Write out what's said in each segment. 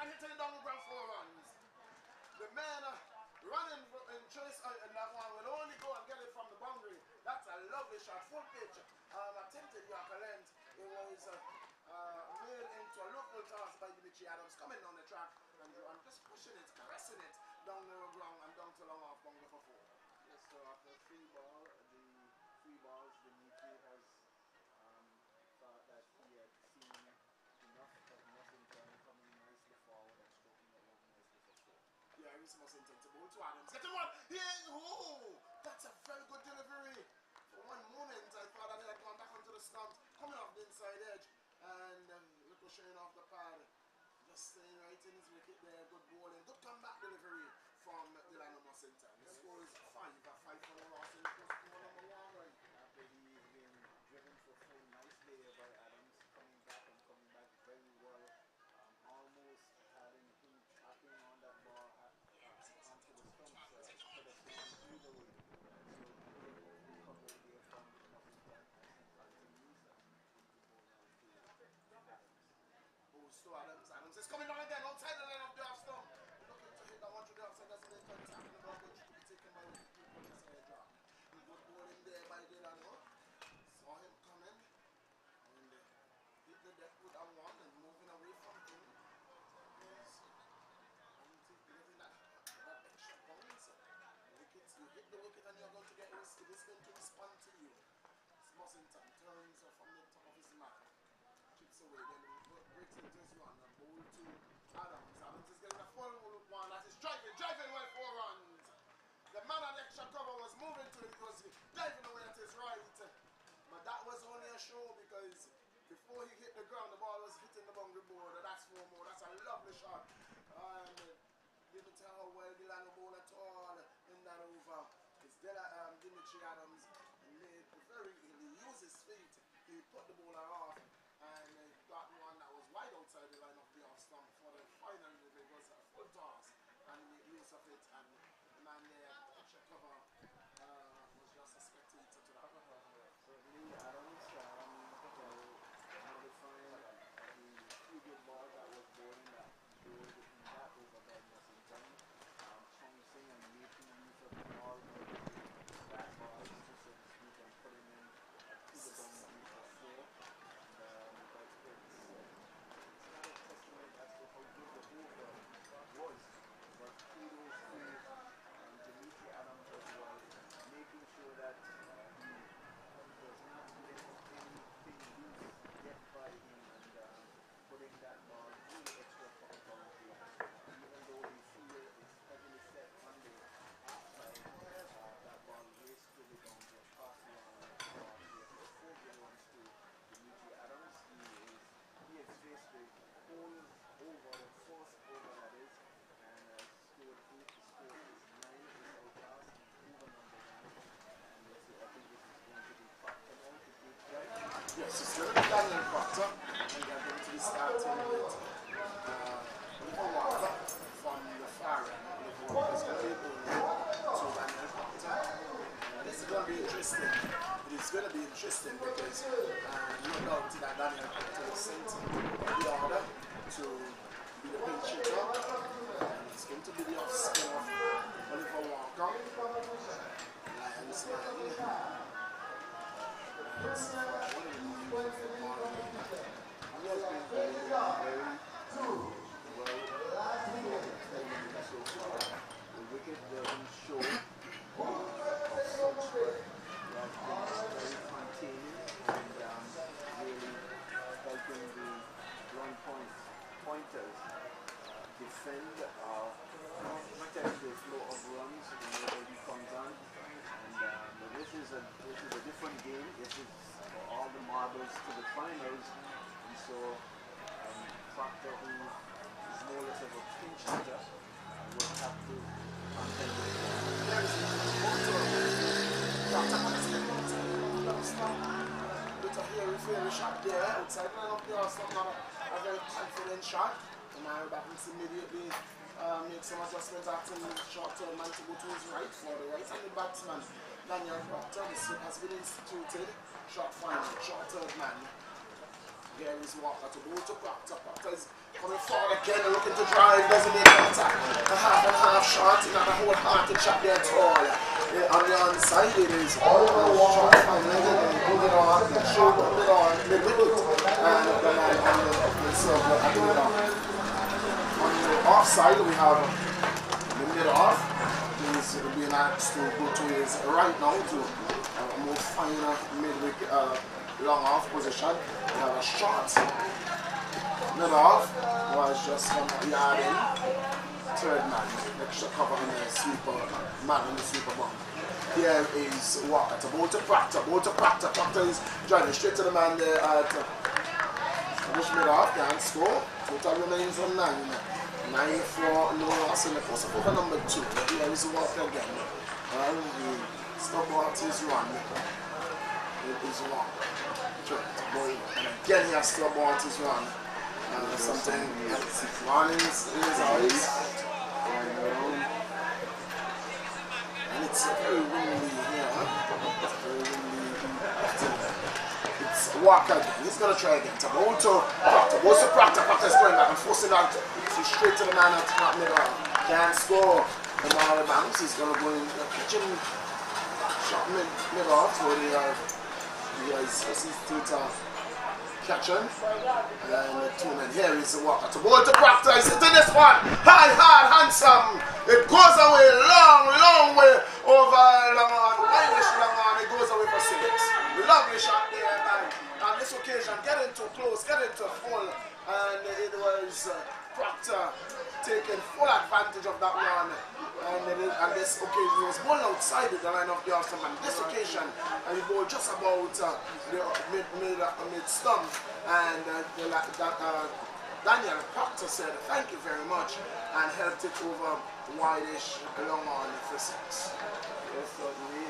and hitting it down the ground 4 runs. The man running in chase and that one will only go and get it from the boundary. That's a lovely shot, full pitch. Attempted Yorker length. It was made into a local toss by Dimitri Adams coming down the track and just pushing it, caressing it down the ground and down to long off bunker for 4. Yes, so after the free balls, Dimitri has thought that he had seen enough of Mussington coming nicely forward and stroking it along nicely for 4. Yeah, he's Mussington to ball to Adams. Getting one! Yeah, oh! That's a very good delivery. For one moment, I thought that he had gone back onto the stump, coming off the inside edge, and ricocheting off the pad. Just staying right in his wicket there, good bowling, good comeback delivery from Delano Mussington. The score is 5 for the Ross in the first quarter, number 1 right. After he's been driven for 4 nicely by Adams, coming back very well, almost having him tracking on that ball onto the stumps, could have been either way. So good recovery there from Mussington as he continues and into ball down to Adams. Balls to Adams. Adams is coming down again outside the line of the off stump. Looking to hit that one to the outside, doesn't make contact with the ball, which could be taken by the people just air drop. Good bowling there by Delano. Saw him coming and hit the deck with that one and moving away from him. Getting that extra points. Wickets, you hit the wicket and you're going to get risky. This going to respond to you. Mussington turns from the top of his mark. Chips away, then breaks into his run and ball to Adams. Adams is getting a full one that is driving well 4 runs. The man at extra cover was moving to it, he was diving away at his right. But that was only a show because before he hit the ground, the ball was hitting the boundary board. That's 4 more. That's a lovely shot. And didn't tell how well Delano bowled at all in that over. It's Dimitri Adams he used his feet. He put the bowler off and got one that was wide outside the line of the off stump for the final move. It was a full toss and he made use of it, and the man there extra cover was just a spectator to that. Certainly Adams modified the few good balls that was bowling that bowled in that over by Mussington, pouncing and making use of the ball, back balls to so to speak, and putting in to the boundary for 4. But it's not a testament as to how good the over was, but kudos to Dimitri Adams as well, making sure that he does not let anything loose get by him and putting that ball really extra for the boundary. Even though the field is heavily set on the outside, that ball raced to the boundary across the line across here for 4 good runs to Dimitri Adams. He has faced the whole over, the first over that is, and scored 8. The score is 9 is out last, over number 1. And yes, I think this is going to be Proctor now to take that. Yes, it's going to be Daniel Proctor, and they're going to be starting with Liverpool Walker from the Farrington. Liverpool is going to be going to Daniel Proctor. This is going to be interesting. It is going to be interesting because no doubt that Daniel Proctor is sent the order to be the pinch hitter, and it's going to be the off spin of Oliver Walker. Lions the wicket doesn't show of such work. He has been very containing and really helping the run pointers defend or protect the flow of runs whenever he comes on. And this is a different game. This is for all the marbles to the finals, and so Proctor, who is more or less of a pinch hitter, will have to contend with a shot there outside the line of the off stump. Not a very confident shot. And now Battles immediately make some adjustments after the short-term man to go to his right for the right-handed batsman. Daniel Proctor, the slip has been instituted. Shot final, short-term man. Here is Walker to go to Proctor. Proctor is coming forward Again, looking to drive, doesn't make it a half and half shot, not a whole hearted shot there at all. On the onside, it is all over shot, and then put it on, shoulder it on, the middle, and the man on the serve, on the offside, we have the middle off. He's being asked to go to his right now to a more finer mid-wicket, long off position. We have a short middle off, was just from the yard in. Third man, extra cover on the sweeper, man on the sweeper bomb. Here is Walker, about to Proctor. Proctor is driving straight to the man there at push mid off, can't score. Total remains on 9. 9 for no loss in the post over number 2. Here is Walker again. And the stop is run. It is wrong. And again he has stop is run. Something one in his eyes. And it's very windy here. It's very windy. It's Walker again. He's going to try again. Taboto, Proctor. Proctor's going back and forcing out straight to the man at the middle. Can't score. And now the bounce is going to go in the kitchen shot mid off. So he has Tita catching. And the 2 men here is Walker. Taboto, Proctor. He's hitting this one. High, hard, handsome. It goes away long way over long on. Irish long on. It goes away for 6. Lovely shot there, man. On this occasion, getting too close, getting too full, and it was Proctor taking full advantage of that one. And this occasion he was ball outside the line of the offside man. This occasion, and he bowled just about the mid stump, and Daniel Proctor said thank you very much and helped it over wide-ish long on for 6. Yes, certainly.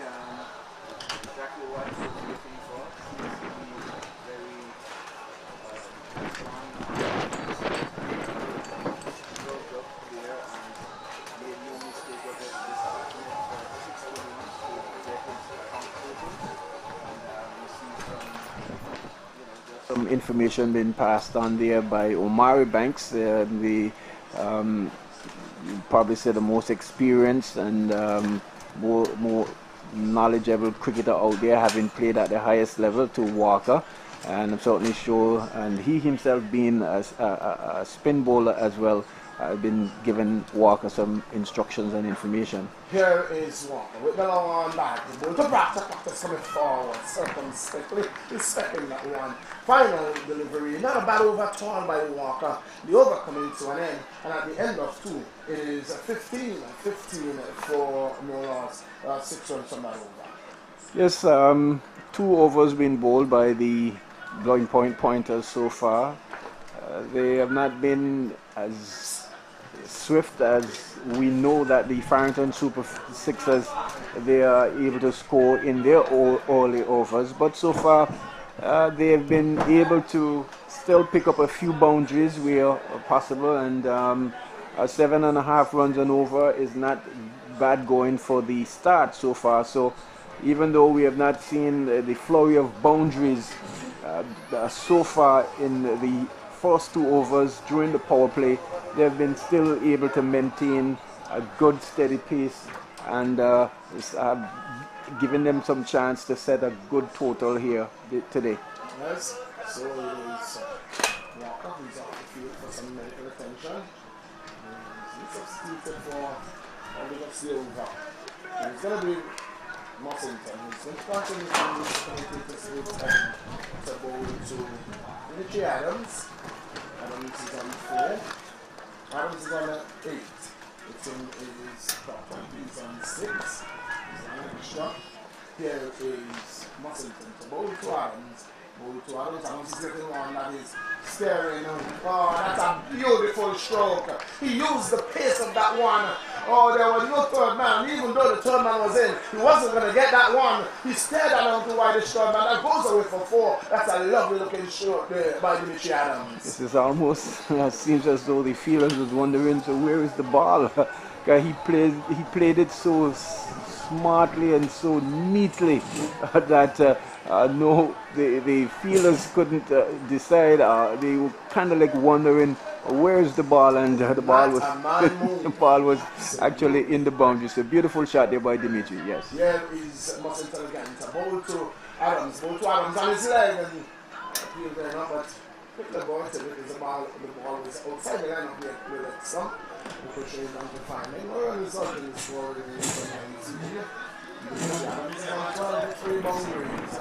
Exactly what he was looking for. Seems to be very strong, broke up there, and made no mistake of it. This partner for 6 innings to get his account open. And we see some information being passed on there by Omari Banks, you probably say the most experienced and more knowledgeable cricketer out there, having played at the highest level, to Walker, and I'm certainly sure, and he himself being a spin bowler as well, been giving Walker some instructions and information. Here is Walker with the long on back. The ball to Proctor coming forward circumspectly. He's stepping that one. Final delivery, not a bad over at all by Walker. The over coming to an end, and at the end of 2, it is 15 for no loss. 6 runs from that over. Yes, 2 overs been bowled by the blowing pointers so far. They have not been as swift as we know that the Farrington Super Sixers, they are able to score in their early overs, but so far they have been able to still pick up a few boundaries where possible, and 7.5 runs and over is not bad going for the start so far. So even though we have not seen the flurry of boundaries so far in the first 2 overs during the power play, they have been still able to maintain a good steady pace, and giving them some chance to set a good total here today. Yes, so it is Walker who's off the field for some medical attention. He's substituted for a bit of silver. It's going to be Mossington. He's going to continue to sleep to bowl to Richie Adams. Adams is on 4. Adams is on 8. It's in his top. He's on 6. He's on an extra. Here is Mossington to bowl to Adams. Adams is getting one that is staring. Oh, that's a beautiful stroke. He used the pace of that one. Oh, there was no third man. Even though the third man was in, he wasn't going to get that one. He stared along to wide the third man. That goes away for 4. That's a lovely looking stroke there by Dimitri Adams. This is almost, seems as though the fielders was wondering, so where is the ball? He played it so smartly and so neatly that no, the fielders couldn't decide. They were kind of like wondering where's the ball? And the ball was a man move. the ball was actually in the boundary. So beautiful shot there by Dimitri. Yes. Here is Mussington again. It's a ball to Adams on his leg, and appeal there now, but pick the ball to it. The ball was outside the line of the play like some. The pressure is down to find him. Well, the result in the score is Adams on 12 boundaries.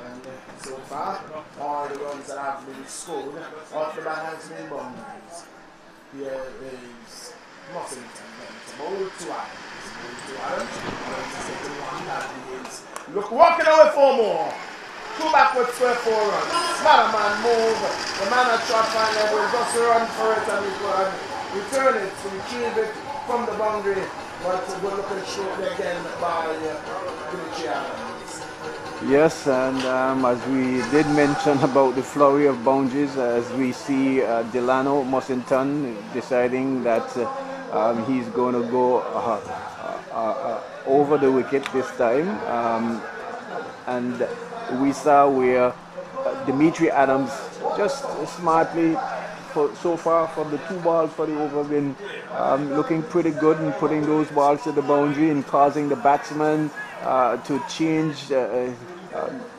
And so far, all the runs that have been scored off the bat has been boundaries. Here is Mussington. It's a ball to Adams. Adams is taking one that is look, walking away for more. Two backwards square 4 runs. Not a man move. The man at shot final will just run for it and return it to retrieve it from the boundary. But we're looking short again by Dimitri Adams. Yes, and as we did mention about the flurry of boundaries, as we see Delano Mussington deciding that he's going to go over the wicket this time, and we saw where Dimitri Adams just smartly, so far for the 2 balls for the over, been looking pretty good and putting those balls to the boundary and causing the batsman to change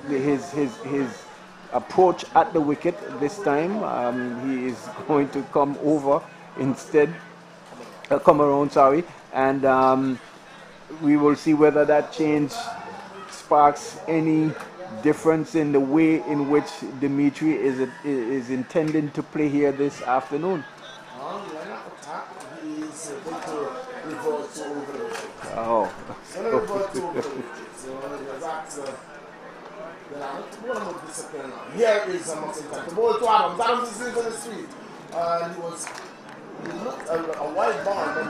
his approach at the wicket this time. He is going to come over instead, come around, sorry, and we will see whether that change sparks any difference in the way in which Dimitri is intending to play here this afternoon. He's going to revert to over the wicket. Oh. So revert to over the wicket. So that's one more discipline. Here is Mussington. The ball to Adams. Adams is in the street. He looked a wide ball, but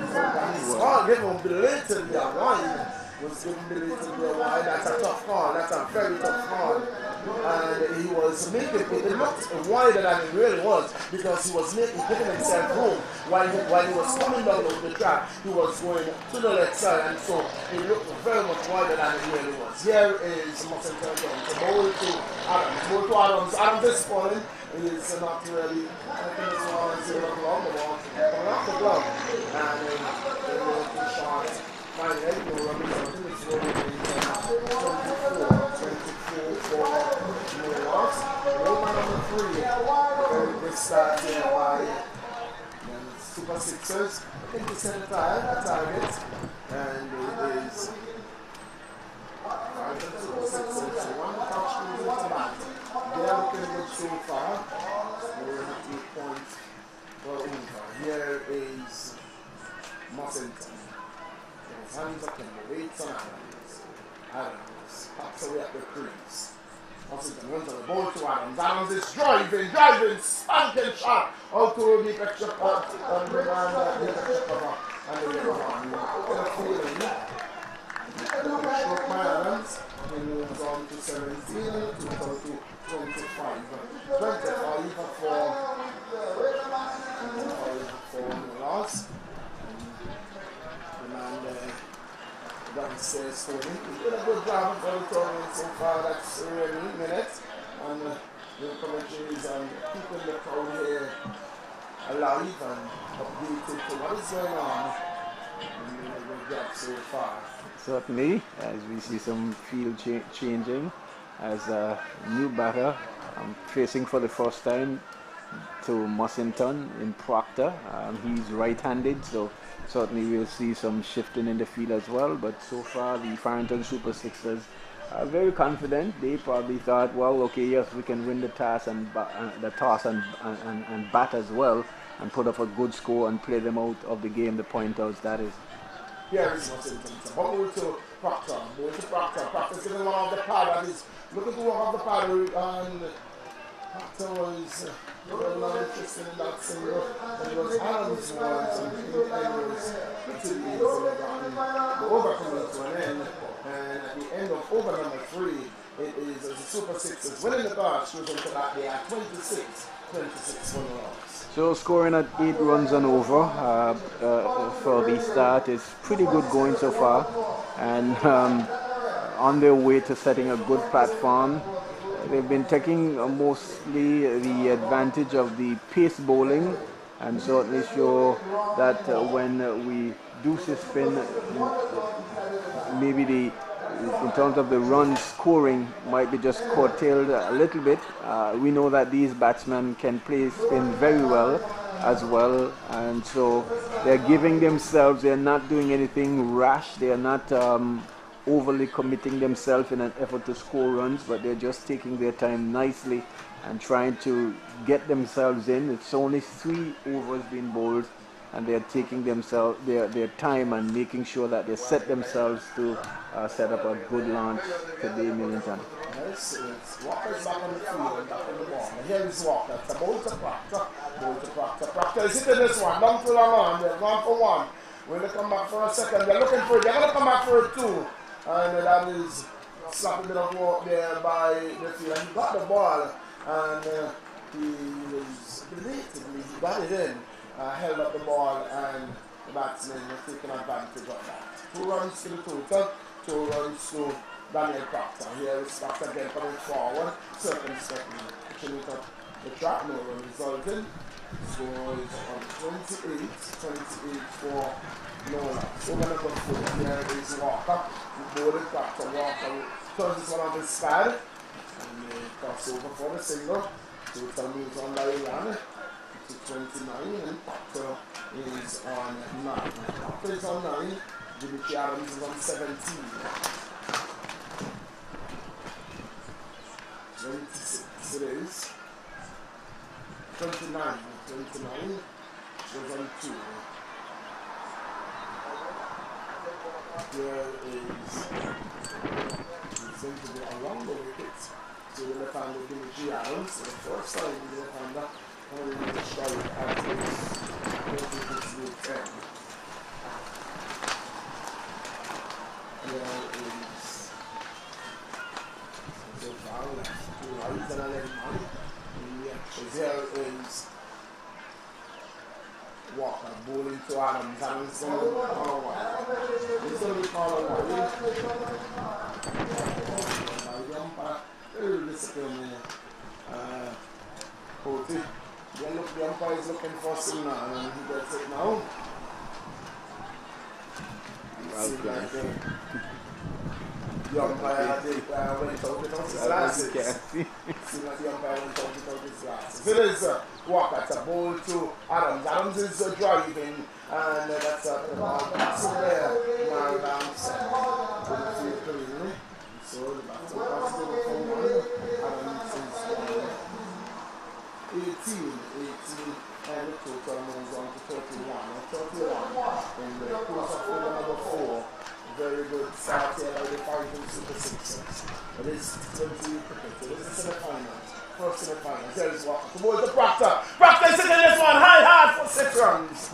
his ball given belatedly a wide. Was given belatedly a wide. That's a tough call. That's a very tough call. And he was making it looked wider than it really was, because he was giving himself room while he was coming down the track. He was going to the left side, and so it looked very much wider than it really was. Here is Mussington again. The ball to Adams. Ball to Adams. Adams is falling. He is not really. I think this one is a little long, the ball coming off the glove, and the shot. Finally, no run resulting. It's rolling in 24 for no loss. Over number 3. This starts here by Super Sixers. I think it's in the target, and it is Super Sixers. So 1 touch to the bat. They are looking good so far. We're at 8 points for over. Here is Mussington. His hands up in the weights on Adams. Adams pops away at the crease. Mussington runs on the ball to Adams. Adams is driving, spanking shot out to the extra part and the extra cover and the other one. Short by Adams. He moves on to 17, to 25. 25 for the loss. Downstairs Stoney. He's done a good job for the tournament so far. That's really minutes. And the commentary is keeping the crowd here alive and updated to what is going on. And doing a good job so far. Certainly, as we see some field changing, as a new batter facing for the first time to Mussington in Proctor. He's right-handed, so certainly we'll see some shifting in the field as well. But so far, the Farrington Super Sixers are very confident. They probably thought, well, okay, yes, we can win the toss and bat as well, and put up a good score and play them out of the game. The pointers, that is. Here is Mussington. Ball to Proctor. Ball to Proctor. Proctor's giving one of the pad, and he's looking to one of the pad, and Proctor was not interested in that single. And it was Adams once, and it was pretty easy. The over coming to an end, and at the end of over number 3, it is the Super Sixers winning the batch, moving to that day at 26 for the loss. So scoring at 8 runs and over for the start is pretty good going so far, and on their way to setting a good platform. They've been taking mostly the advantage of the pace bowling and certainly show that when we do suspend, maybe in terms of the run scoring might be just curtailed a little bit. We know that these batsmen can play spin very well as well, and so they're giving themselves, they're not doing anything rash, they are not overly committing themselves in an effort to score runs, but they're just taking their time nicely and trying to get themselves in. It's only 3 overs being bowled, and they're taking themselves their time and making sure that they set themselves to set up a good launch today, Millington. Yes, it's Walker's back on the field and back on the ball. And here is Walker. It's a ball to Proctor. Ball to Proctor. Proctor is hitting this one. Down to long on. They're gone for 1. When they come back for a second, they're looking for it. They're going to come back for a 2. And that is slapping a bit of work there by the field. And he got the ball. And he was belatedly, he got it in. Held up the ball, and the batsman was taking advantage of that. 2 runs to the total, 2 runs to Daniel Proctor. Here is Proctor again coming forward, circumspectly pushing it up the track. No run resulting. Score is on 28 for Nola. Over number 4, here is Walker. Bowling Proctor. Walker turns this one on his pad, and they cross over for the single. Total moves on by Iran. 29, and Proctor is on 9. Proctor is on 9, Jimmy Adams is on 17. 26 it is. 29 was on 2. Here is going to be along the wickets. So we'll find the Jimmy Adams. So the first time we'll find that. And we will show it at this with 10. Here is so far left. 2 right and 11 man. Here is Walker bowling to Adams. Adams is going to be called wide. He's going to be called wide. By the umpire, very disciplined. The umpire is looking for signal, and he gets it now. The umpire went out without his glasses. Seems like the umpire went out without his glasses. It is Walker. It's a ball to Adams. Adams is driving, and that's a ball passing there. Now Adams couldn't see it clearly. So the batsman passes it for 1. Adams is 18, and the total moves on to 31. And 31 in the course of over number 4. Very good start here by the Farrington Super Sixers. But it's 20 cricket. So this is semi-finals. First semi-finals. There is Walker. Towards the Proctor. Proctor is hitting this one high hard for 6 runs.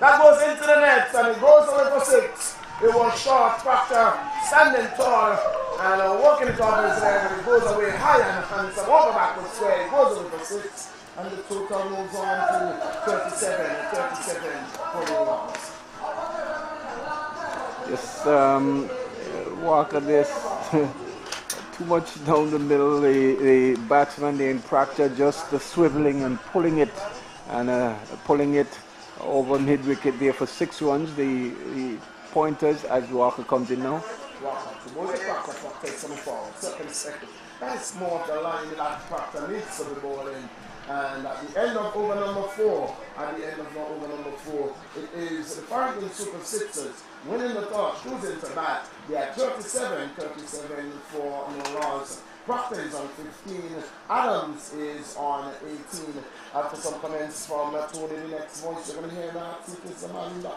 That goes into the net, and it goes away for 6. It was short. Proctor standing tall and working it off his leg, and it goes away high, and it's a walk backward square. It goes away for 6. And the total moves on to 37 for the runs. Yes, Walker, this too much down the middle. The batsman in Proctor just swiveling and pulling it over mid-wicket there for 6 runs. The pointers as Walker comes in now. Walker towards the Proctor takes him forward, second. That's more of the line that Proctor needs to be bowling. And at the end of over number 4, it is the Farrington Super Sixers winning the toss, choosing to bat. They are 37 for Noraz. Proctor is on 15. Adams is on 18. After some comments from Tony, the next voice you're going to hear now, it's Amanda.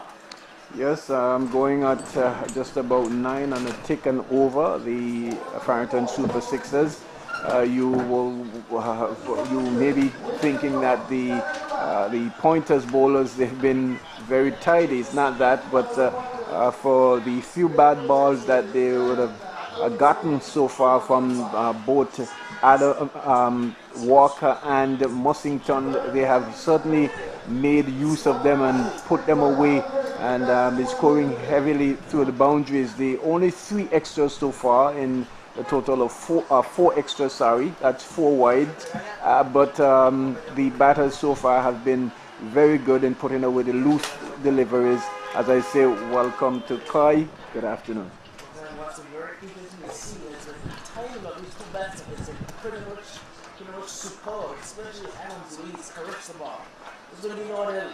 Yes, I'm going at just about 9 and a tick and over the Farrington Super Sixers. You may be thinking that the pointers bowlers, they've been very tidy. It's not that, but for the few bad balls that they would have gotten so far from both Walker and Mussington, they have certainly made use of them and put them away, and been scoring heavily through the boundaries. The only 3 extras so far in a total of 4 extras, sorry, that's 4 wide, but the batters so far have been very good in putting away the loose deliveries. As I say, welcome to Kai. Good afternoon. And what's very interesting to see is that the timing of these two batsmen is pretty much superb, especially Adams Louise corrects the ball. It's going to be no other.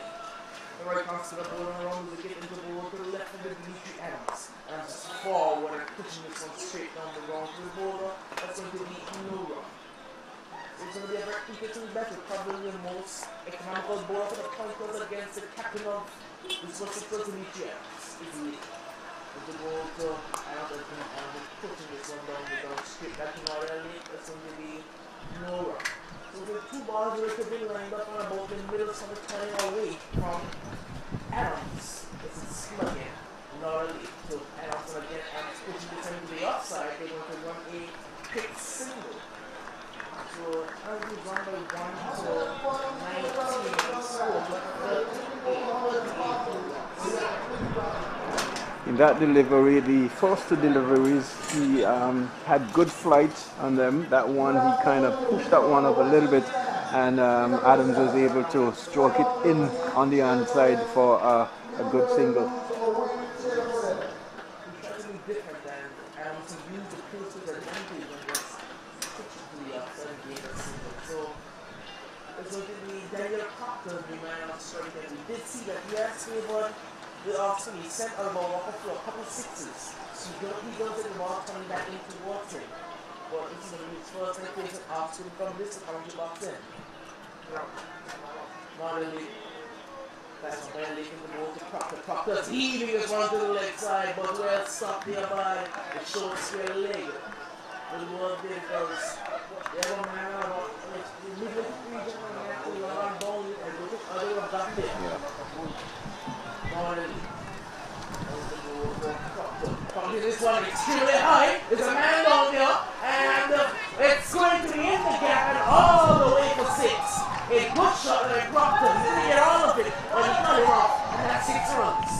The right concept of going around the wicket into the ball to the left of the Dimitri Adams. And just forward and pushing this one straight down the ground to the bowler. That's going to be no run. It's going to be a very interesting battle, probably the most economical bowler for the pointers against the captain of this was the Dimitri Adams. With the ball to Adams and pushing this one down straight back to Northern. That's going to be no run. So the two balls were to be lined up on about the middle of the turning away from Adams. This is slugging Norley to Adams, and again Adams pushing this into the offside. They're going to run a quick single. So Adams is run by 1 to 19 and score, In that delivery, the first two deliveries, he had good flight on them. That one, he kind of pushed that one up a little bit, and Adams was able to stroke it in on the onside for a good single. different than Adams to use the crucial that empty when it's particularly upset and gain a single. So it's going to be Daniel Proctor, the man on strike, and we did see that he has favored the option. He sent out about Walker for a couple sixes. So he don't get the ball coming back in towards him. But this is going to be his first time facing option from this account he locked in. Not really. That's why leaving the ball to Proctor. Proctor's heaving this one to the leg side, but well stopped there by the short square leg. The ball there goes. The other man about the middle region and the long ball and the other one got there. Not really. Proctor, this one extremely high. There's a man down there, and it's going to be in the gap and all the way for 6. A good shot by Proctor. He didn't get all of it, but he cut it off, and that's 6 runs.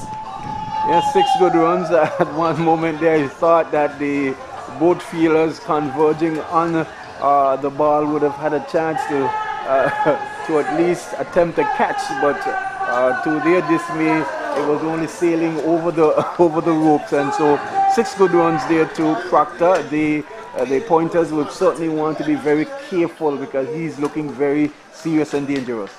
Yes, 6 good runs. At one moment there, he thought that the both fielders converging on the ball would have had a chance to at least attempt a catch, but to their dismay, it was only sailing over the ropes, and so 6 good runs there to Proctor. The pointers would certainly want to be very careful because he's looking very serious and dangerous.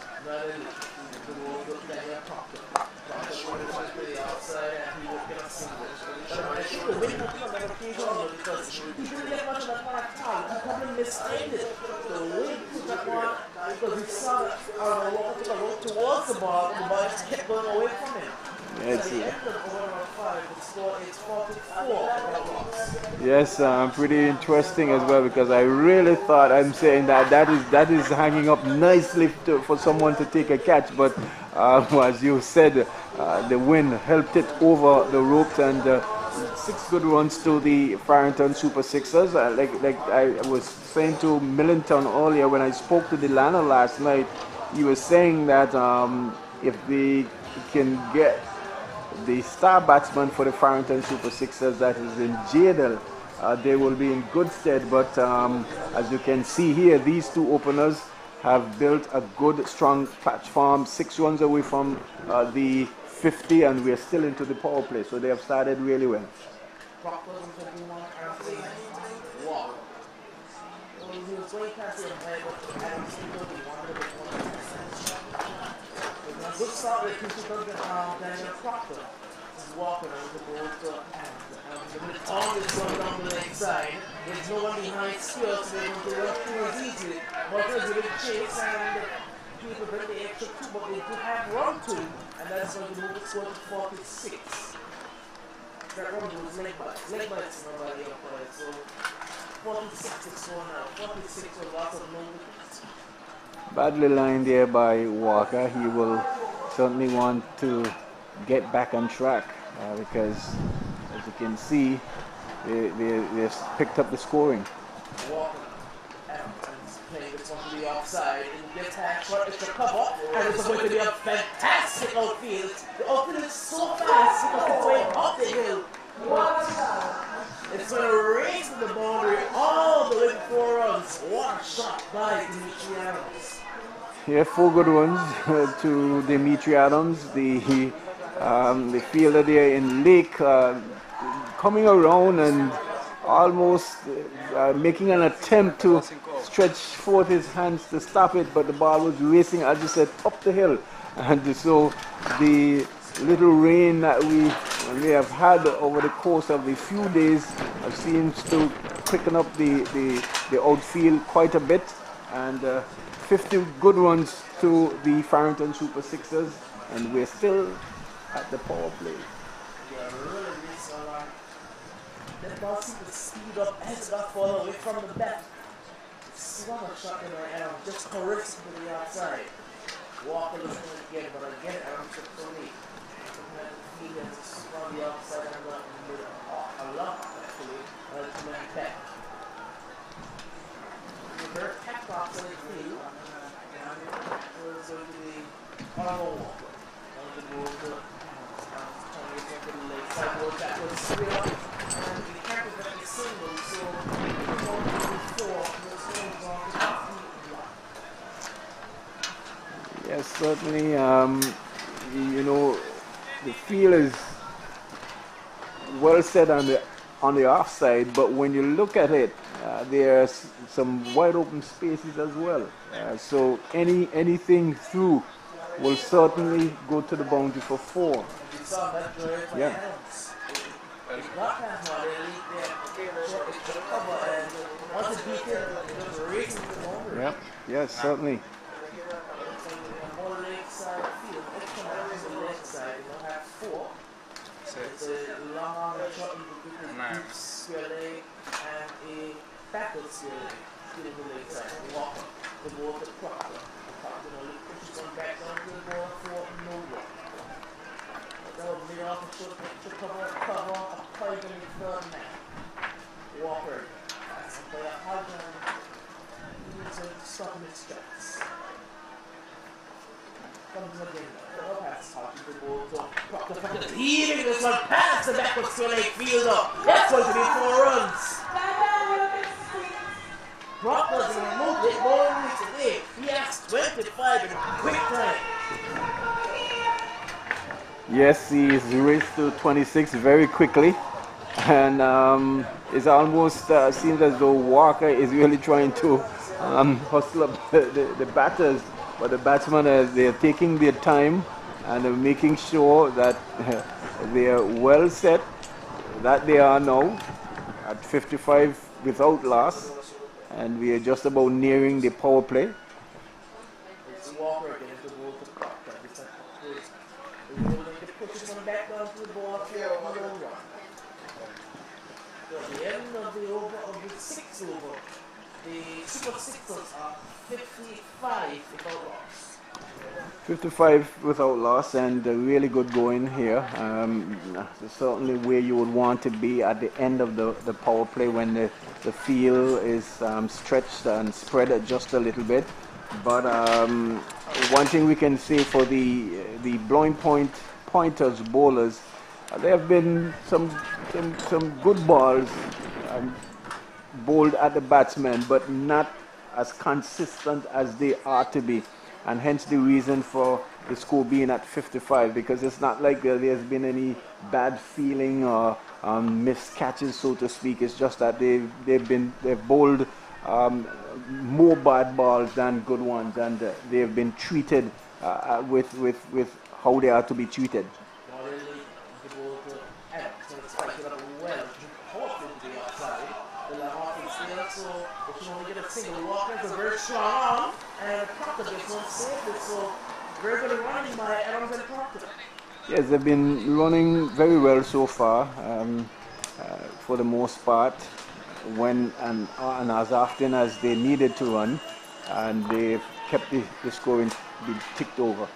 Because he saw that Walker took a rope towards the ball and the ball just kept going away from him. Yes, yeah. Yes, pretty interesting as well, because I really thought, I'm saying that is hanging up nicely for someone to take a catch, but as you said, the wind helped it over the ropes, and 6 good runs to the Farrington Super Sixers. Like I was saying to Millington earlier when I spoke to Delano last night, he was saying that if they can get the star batsman for the Farrington Super Sixers, that is in Jadel, they will be in good stead. But as you can see here, these two openers have built a good, strong platform, 6 runs away from the 50, and we're still into the power play, so they have started really well. Good start with Daniel Proctor. He's walking over the ball to Adams. On this one down the leg side. There's no one behind Spears, so they're going to run through as easily. But there's a big chase and people bring the extra 2, but they do have run 2, and that's going to move the score to 46. That run was leg bites. Leg bites is not by the umpire, so 46 is score now. 46 with lots of no wickets. Badly lined there by Walker. He will certainly want to get back on track because, as you can see, they've picked up the scoring. Walker, Adams playing this one to the offside, and gets half shot, it's a cover, and it's going to be a fantastic outfield. The outfield is so fast because it's going up the hill. It's going to race to the boundary all the way to 4 runs. What a shot by Dimitri Adams. Yeah, 4 good runs to Dimitri Adams. The fielder there in Lake coming around and almost making an attempt to stretch forth his hands to stop it, but the ball was racing, as you said, up the hill. And so the little rain that we have had over the course of the few days seems to quicken up the outfield quite a bit. And 50 good runs to the Farrington Super Sixers, and we're still at the power play. Yeah, really, this that ball seemed to speed up as it got further away from the bat. Swung a shot in my arm, just caressing to the outside. Walker looking again, but again, Adam took the lead. He has swung the outside and got a lot, actually, to my back. Her tap off to the field was going to be Arnold Walker. On the ball to the leg side ball that was straight up, and the captain got the single, so the ball to the four was going off the block. Yes, certainly. You know, the field is well set on the offside, but when you look at it, there's some wide open spaces as well. So anything through will certainly go to the boundary for 4. You saw that drive by Adams. It's not past one, it's the cover, and once it beat it, it was racing to the boundary. Yep, yes, certainly. More leg side field, extra man is the leg side, you have 4. It's a long arm shot in the deep square leg and a backward square leg, feeling the leg side, Walker, the ball to Proctor. Proctor only pushes on back down to the ball for no walk. That would lead off a short to cover a fight in the third man. Walker, that's a player hard and he needs to stop in his tracks. Comes again, the pass out to the ball to Proctor. Heaving this one past the backward square leg fielder. That's going to be 4 runs. Proctor's in the move, they ball today. He has 25 in a quick time. Yes, he's raced to 26 very quickly, and it almost seems as though Walker is really trying to hustle up the batters, but the batsmen they're taking their time and they're making sure that they are well set, that they are now at 55 without loss, and we are just about nearing the power play. It's Walker against the ball to Proctor. Pushes one back down to the ball for a long run. At the end of the over of the 6th over, the Super Sixers are 55 without loss. 55 without loss, and really good going here. Certainly where you would want to be at the end of the power play when the field is stretched and spread just a little bit. But one thing we can say for the blowing pointers bowlers, there have been some good balls bowled at the batsmen, but not as consistent as they are to be, and hence the reason for the score being at 55, because it's not like there's been any bad feeling or missed catches, so to speak. It's just that they've bowled more bad balls than good ones, and they've been treated with how they are to be treated. Walker's a very strong arm, and Proctor gets one saved, so very good running by Adams and Proctor. Yes, they've been running very well so far, for the most part, when and as often as they needed to run, and they've kept the scoring be ticked over.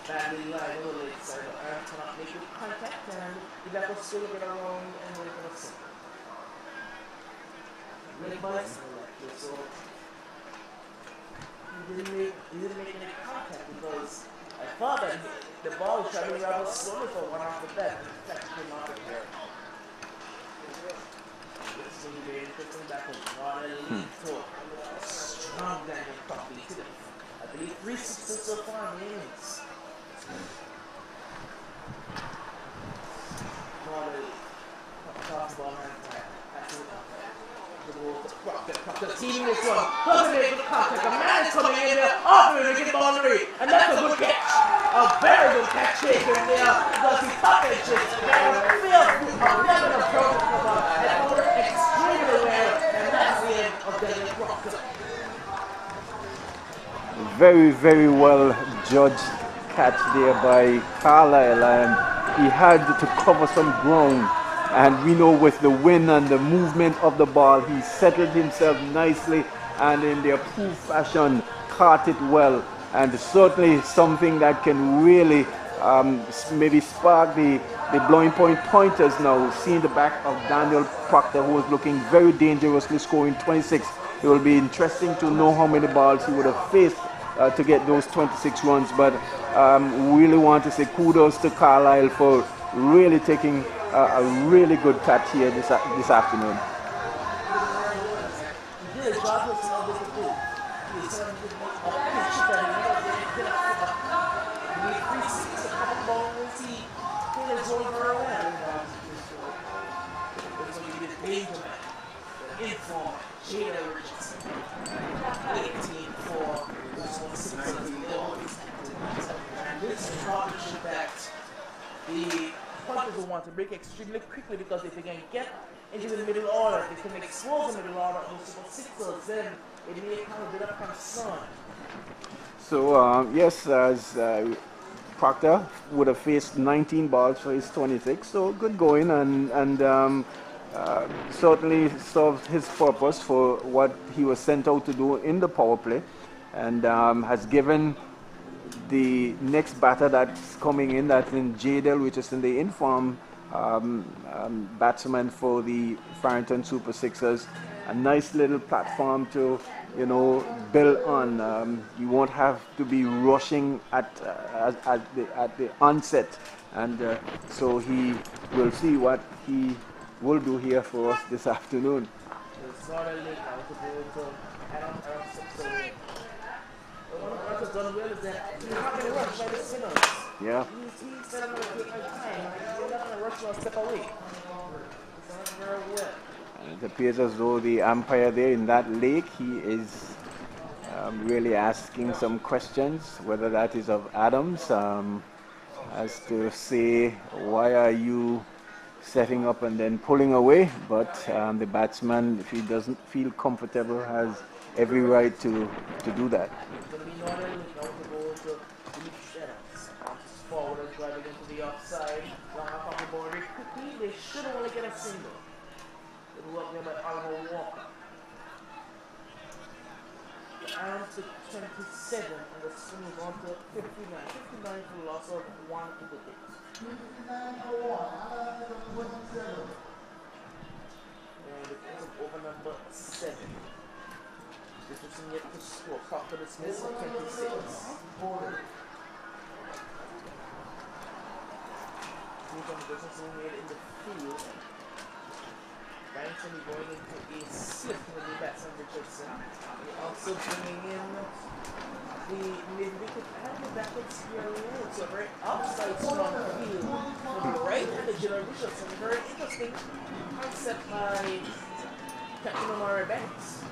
Badly live on the leg side, but arm cannot make good contact, and the back was still get around and wait for the single. Leg by single like this, so he didn't make any contact because I thought that the ball was traveling rather slowly for one after that. In fact, it came out of there. This is going to be very interesting battle. Not a lead to a strong Daniel Coffey to them. I believe 3 sixes so far in the innings. Not a toss ball hand the team this one. Doesn't make the contact. A man is coming in there, offering to get the boundary. And that's a good catch. A very good catch taken there. Because he pocket checks. Very fearful of never approach the ball. And over extremely well. And that's the end of Daniel Proctor. Very, very well judged catch there by Carlisle, and he had to cover some ground. And we know with the wind and the movement of the ball, he settled himself nicely and in the approved fashion caught it well. And certainly something that can really maybe spark the blowing point pointers now, seeing the back of Daniel Proctor, who was looking very dangerously, scoring 26. It will be interesting to know how many balls he would have faced to get those 26 runs. But really want to say kudos to Carlisle for really taking a really good catch here this afternoon. The Panthers will want to break extremely quickly because if they can get into the middle order, they can expose the middle order of the Super Sixers, then it may come a bit of concern. So, yes, as Proctor would have faced 19 balls for his 26, so good going, and certainly served his purpose for what he was sent out to do in the power play, and has given the next batter that's coming in, that's in Jadel, which is in the inform batsman for the Farrington Super Sixers, a nice little platform to, you know, build on. You won't have to be rushing at the onset, and so he will see what he will do here for us this afternoon. What has done well is that he's not going to rush by the spinners. Yeah. He's said I'm going to take my time. He's not going to rush or step away. He's done very well. And it appears as though the umpire there in that lake, he is really asking some questions, whether that is of Adams, as to say, why are you setting up and then pulling away? But the batsman, if he doesn't feel comfortable, has every right to do that. Forward and driving into the offside. Long off the ball very quickly. They should only get a single. It will work there by Oliver Walker. The arms to 27 and the swing is on to 59. 59 for the loss of 1 wicket. And the case of over number 7. This is yet to score. Proctor dismissed at 26. Doesn't made in the field. Farrington going into a slip with the batsman Richardson. We're also bringing in the mid-wicket and the backward spear road. So a very outside strong field. On the right hand of General Richardson. Very interesting concept by Captain Omari Banks.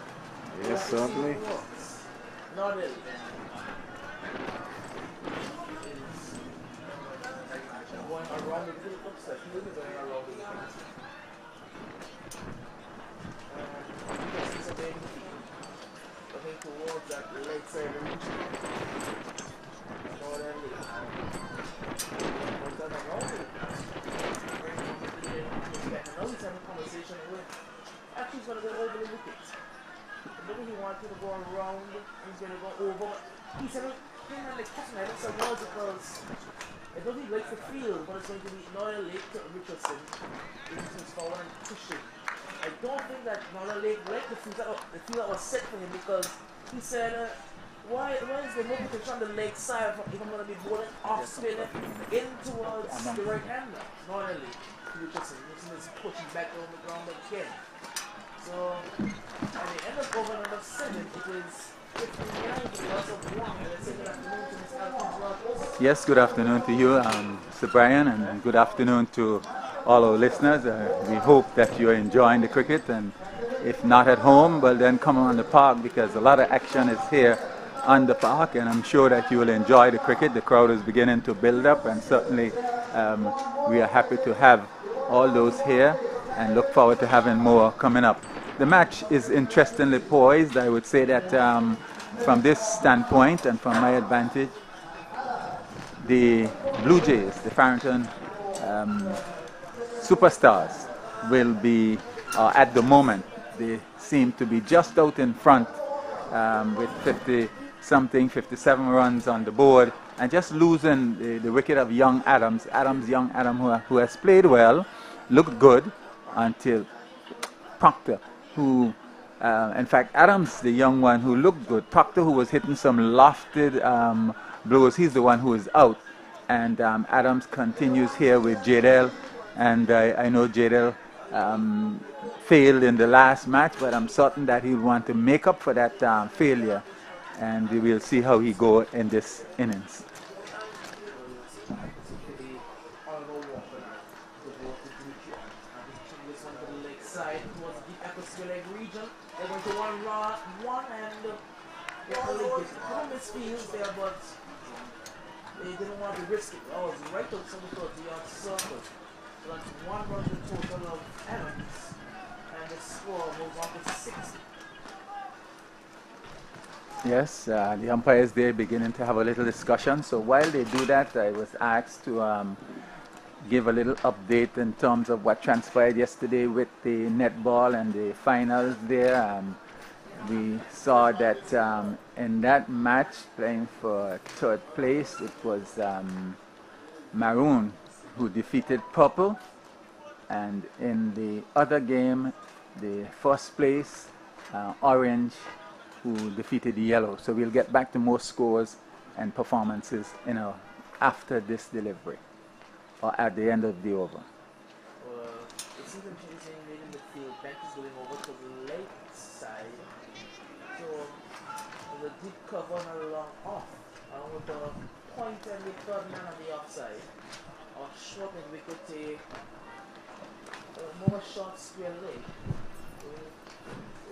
Yes, certainly. Not really. Going around the field, looks like he will be going around the field. You can see some baby feet looking towards that late side of the region. Northern League. Now he's having a conversation with, actually he's going to go over the wickets. Maybe he wanted to go around, he's going to go over. He said, "Hang on, the catch, I don't know because I don't think he likes the field, but it's going to be Nolan Lake to Richardson. Richardson's forward and pushing. I don't think that Nolan Lake liked the field that was set for him because he said why is the movement on the leg side if I'm going to be bowling off spin in towards the right hander? Not only Richardson is pushing back on the ground again. So, at the end of over number 7, it is 59 to loss of 1. And let's say good afternoon to Mr. Alphonse. Yes, good afternoon to you, Mr. Brian, and good afternoon to all our listeners. We hope that you're enjoying the cricket, and if not at home, well then come on the park, because a lot of action is here on the park, and I'm sure that you will enjoy the cricket. The crowd is beginning to build up, and certainly we are happy to have all those here and look forward to having more coming up. The match is interestingly poised. I would say that from this standpoint and from my advantage, the Blue Jays, the Farrington superstars, will be at the moment, they seem to be just out in front with 50-something, 57 runs on the board, and just losing the wicket of young Adams, who has played well, looked good until Proctor, who, in fact, Adams, the young one who looked good, Proctor, who was hitting some lofted blows, he's the one who is out. And Adams continues here with Jadel, and I know Jadel failed in the last match, but I'm certain that he'll want to make up for that failure, and we will see how he go in this innings. They didn't want to risk it. Oh, it's right up some of the yard circle. So that's 1 run the total of Adams. And the score moves on to 60. Yes, the umpires there beginning to have a little discussion. So while they do that, I was asked to give a little update in terms of what transpired yesterday with the netball and the finals there. We saw that in that match, playing for 3rd place, it was Maroon who defeated Purple, and in the other game, the 1st place, Orange, who defeated Yellow. So we'll get back to more scores and performances, after this delivery, or at the end of the over. It seems chasing in the field. Bank is going over to the left side. So the deep cover and a long off. With the point and the 3rd man on the offside. Or short and we could take more short square leg.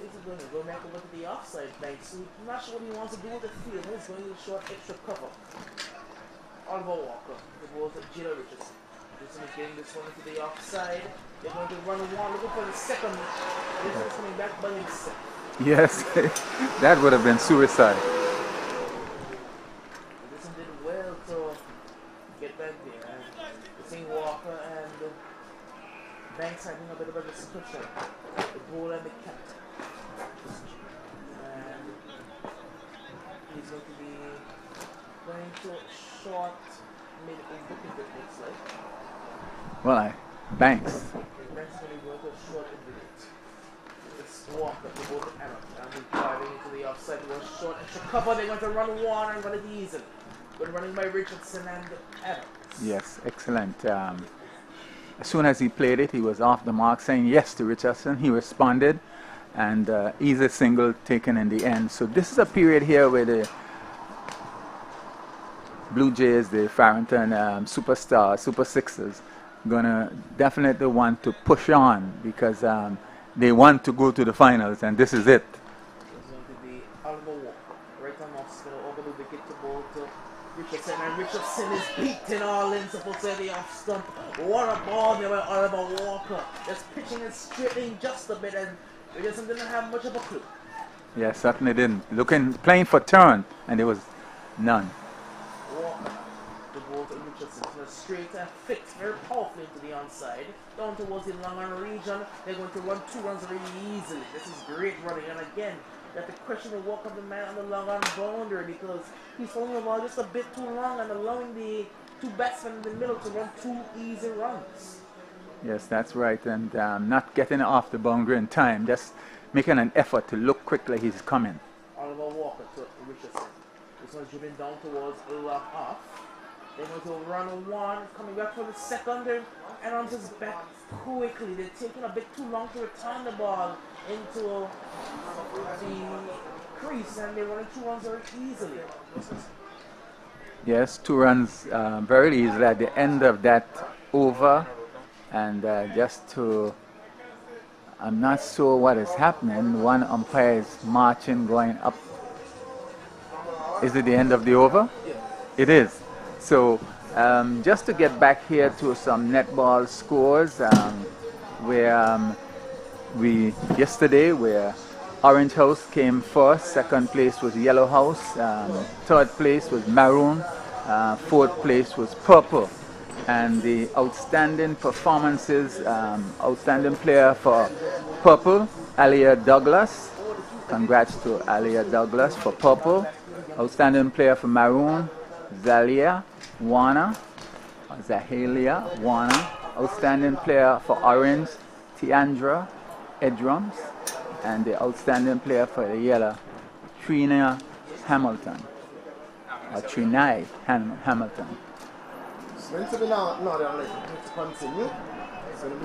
It's going to go back over to the offside bank. So I'm not sure what he wants to do with the field. He's going to short extra cover. Oliver Walker, the ball to Jada Richardson. Richardson is getting this one into the offside. They're going to run one, looking for the second. Richardson is coming back by himself. Yes, that would have been suicide. Richardson did well to get back there. And we're seeing Walker and Banks having a bit of a discussion. The ball and the captain. And he's going to be going to short mid wicket, it looks like. Well, Banks. Banks is going to go to short wicket. It's Walker, the ball to Aaron. And he's driving into the offside. It was short extra cover. They're going to run one and going to be easy. But running by Richardson and Adams. Yes, excellent. As soon as he played it, he was off the mark, saying yes to Richardson. He responded, and easy single taken in the end. So this is a period here where the Blue Jays, the Farrington superstars, Super Sixers, gonna definitely want to push on, because they want to go to the finals, and this is it. It's going to be Oliver Walker, right on off spin, over the wicket to ball to Richardson, and Richardson is beaten all in, supposed to the off stump. What a ball there by Oliver Walker, just pitching and straightening just a bit, and Richardson didn't have much of a clue. Yeah, certainly didn't. Playing for turn, and there was none. Walker, the ball to Richardson, straight and fixed very powerfully into the onside, down towards the long run region. They're going to run 2 runs very easily. This is great running, and again, you have to question the walk of the man on the long run boundary, because he's throwing the ball just a bit too long and allowing the 2 batsmen in the middle to run 2 easy runs. Yes, that's right, and not getting off the boundary in time, just making an effort to look quickly he's coming. Oliver Walker to Richardson. This one's driven down towards a rock off. They're going to run one, coming back for the second. And on his back quickly. They're taking a bit too long to return the ball into the crease, and they're running 2 runs very easily. Yes, 2 runs very easily at the end of that over. And just to, I'm not sure what is happening. One umpire is marching, going up. Is it the end of the over? Yeah. It is. So just to get back here to some netball scores, yesterday where Orange House came first, second place was Yellow House, third place was Maroon, fourth place was Purple. And the outstanding performances, outstanding player for Purple, Alia Douglas. Congrats to Alia Douglas for Purple. Outstanding player for Maroon, Zahalia Warner. Outstanding player for Orange, Tiandra Edrums. And the outstanding player for the Yellow, Trina Hamilton. Or Trinai Hamilton. It's going to be now to continue. So the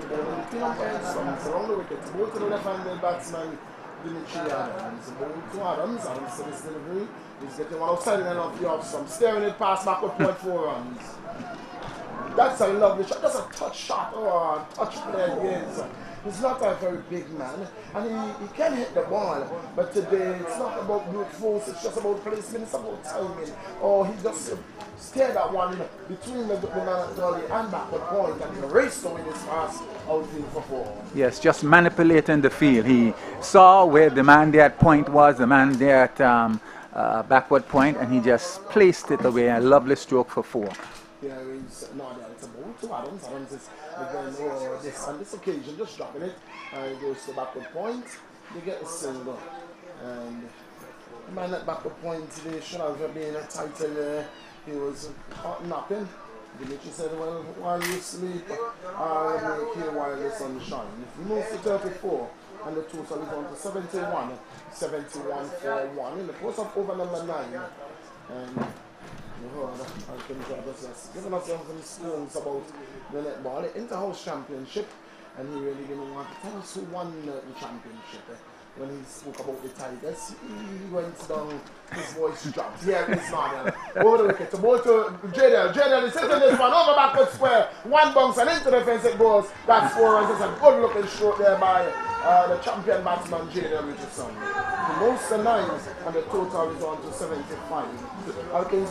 team umpires around the wicket. Both to the left-handed batsman, Dimitri Adams. Both to Adams. Adams to this delivery. He's getting one outside and then off the off some. Staring it past back with 0.4 runs. That's a lovely shot. That's a touch shot or a touch play. Yes. He's not a very big man, and he can hit the ball, but today it's not about brute force, it's just about placement, it's about timing. Or he just stared at one between the man at Dolly and backward point, and he raced to win his fast outfield for 4. Yes, just manipulating the field. He saw where the man there at point was, the man there at backward point, and he just placed it away. A lovely stroke for 4. Yeah, it's a ball to Adams. Adams is again on this occasion just dropping it, and it goes to backward point. They get a single, and the man at backward point today should have been a title. He was hot napping. Dimitri said, well, while you sleep, I'll make you while the sun shines. He moves to 34, and the total is on to 71 for 1 in the course of over number 9. And giving us some scores about the netball, the inter-house championship, and he really didn't want to tell us who won the championship. When he spoke about the Tigers, he went down, his voice dropped. Yeah, it's not. Over the wicket, to ball to Jadel. Jadel is hitting this one over backward square. One bounce and into the fence it goes. That's 4 runs. It's a good looking stroke there by the champion batsman Jadel Richardson. The most 9s, and the total is on to 75.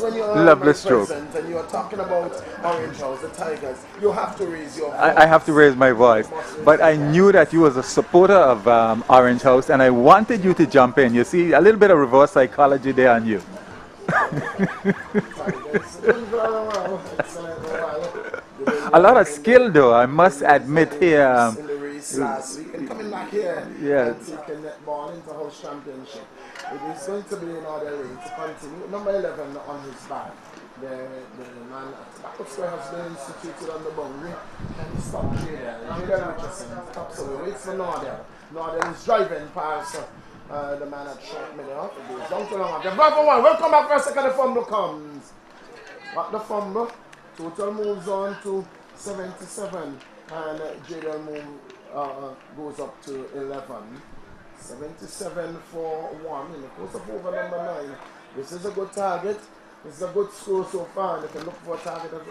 When you're lovely stroke. And you're talking about Orange House, the Tigers, you have to raise your voice. I have to raise my voice. But I knew that you was a supporter of Orange House, and I wanted you to jump in. You see, a little bit of reverse psychology there on you. A lot of skill, though, I must admit here. Last week and coming back here and taking that ball into house championship. It is going to be in order to continue. Number 11 on his back. The man at the back of square has been instituted on the boundary. Can he stop Jadel Richardson stops away, waits for Nordell. Nordell is driving past the man at short middle off. It goes down to long. The bravo one. Welcome back for a second. The fumble comes. At the fumble, total moves on to 77, and Jadel goes up to 11. 77 for 1 in the course of over number 9. This is a good target. This is a good score so far. They can look for a target of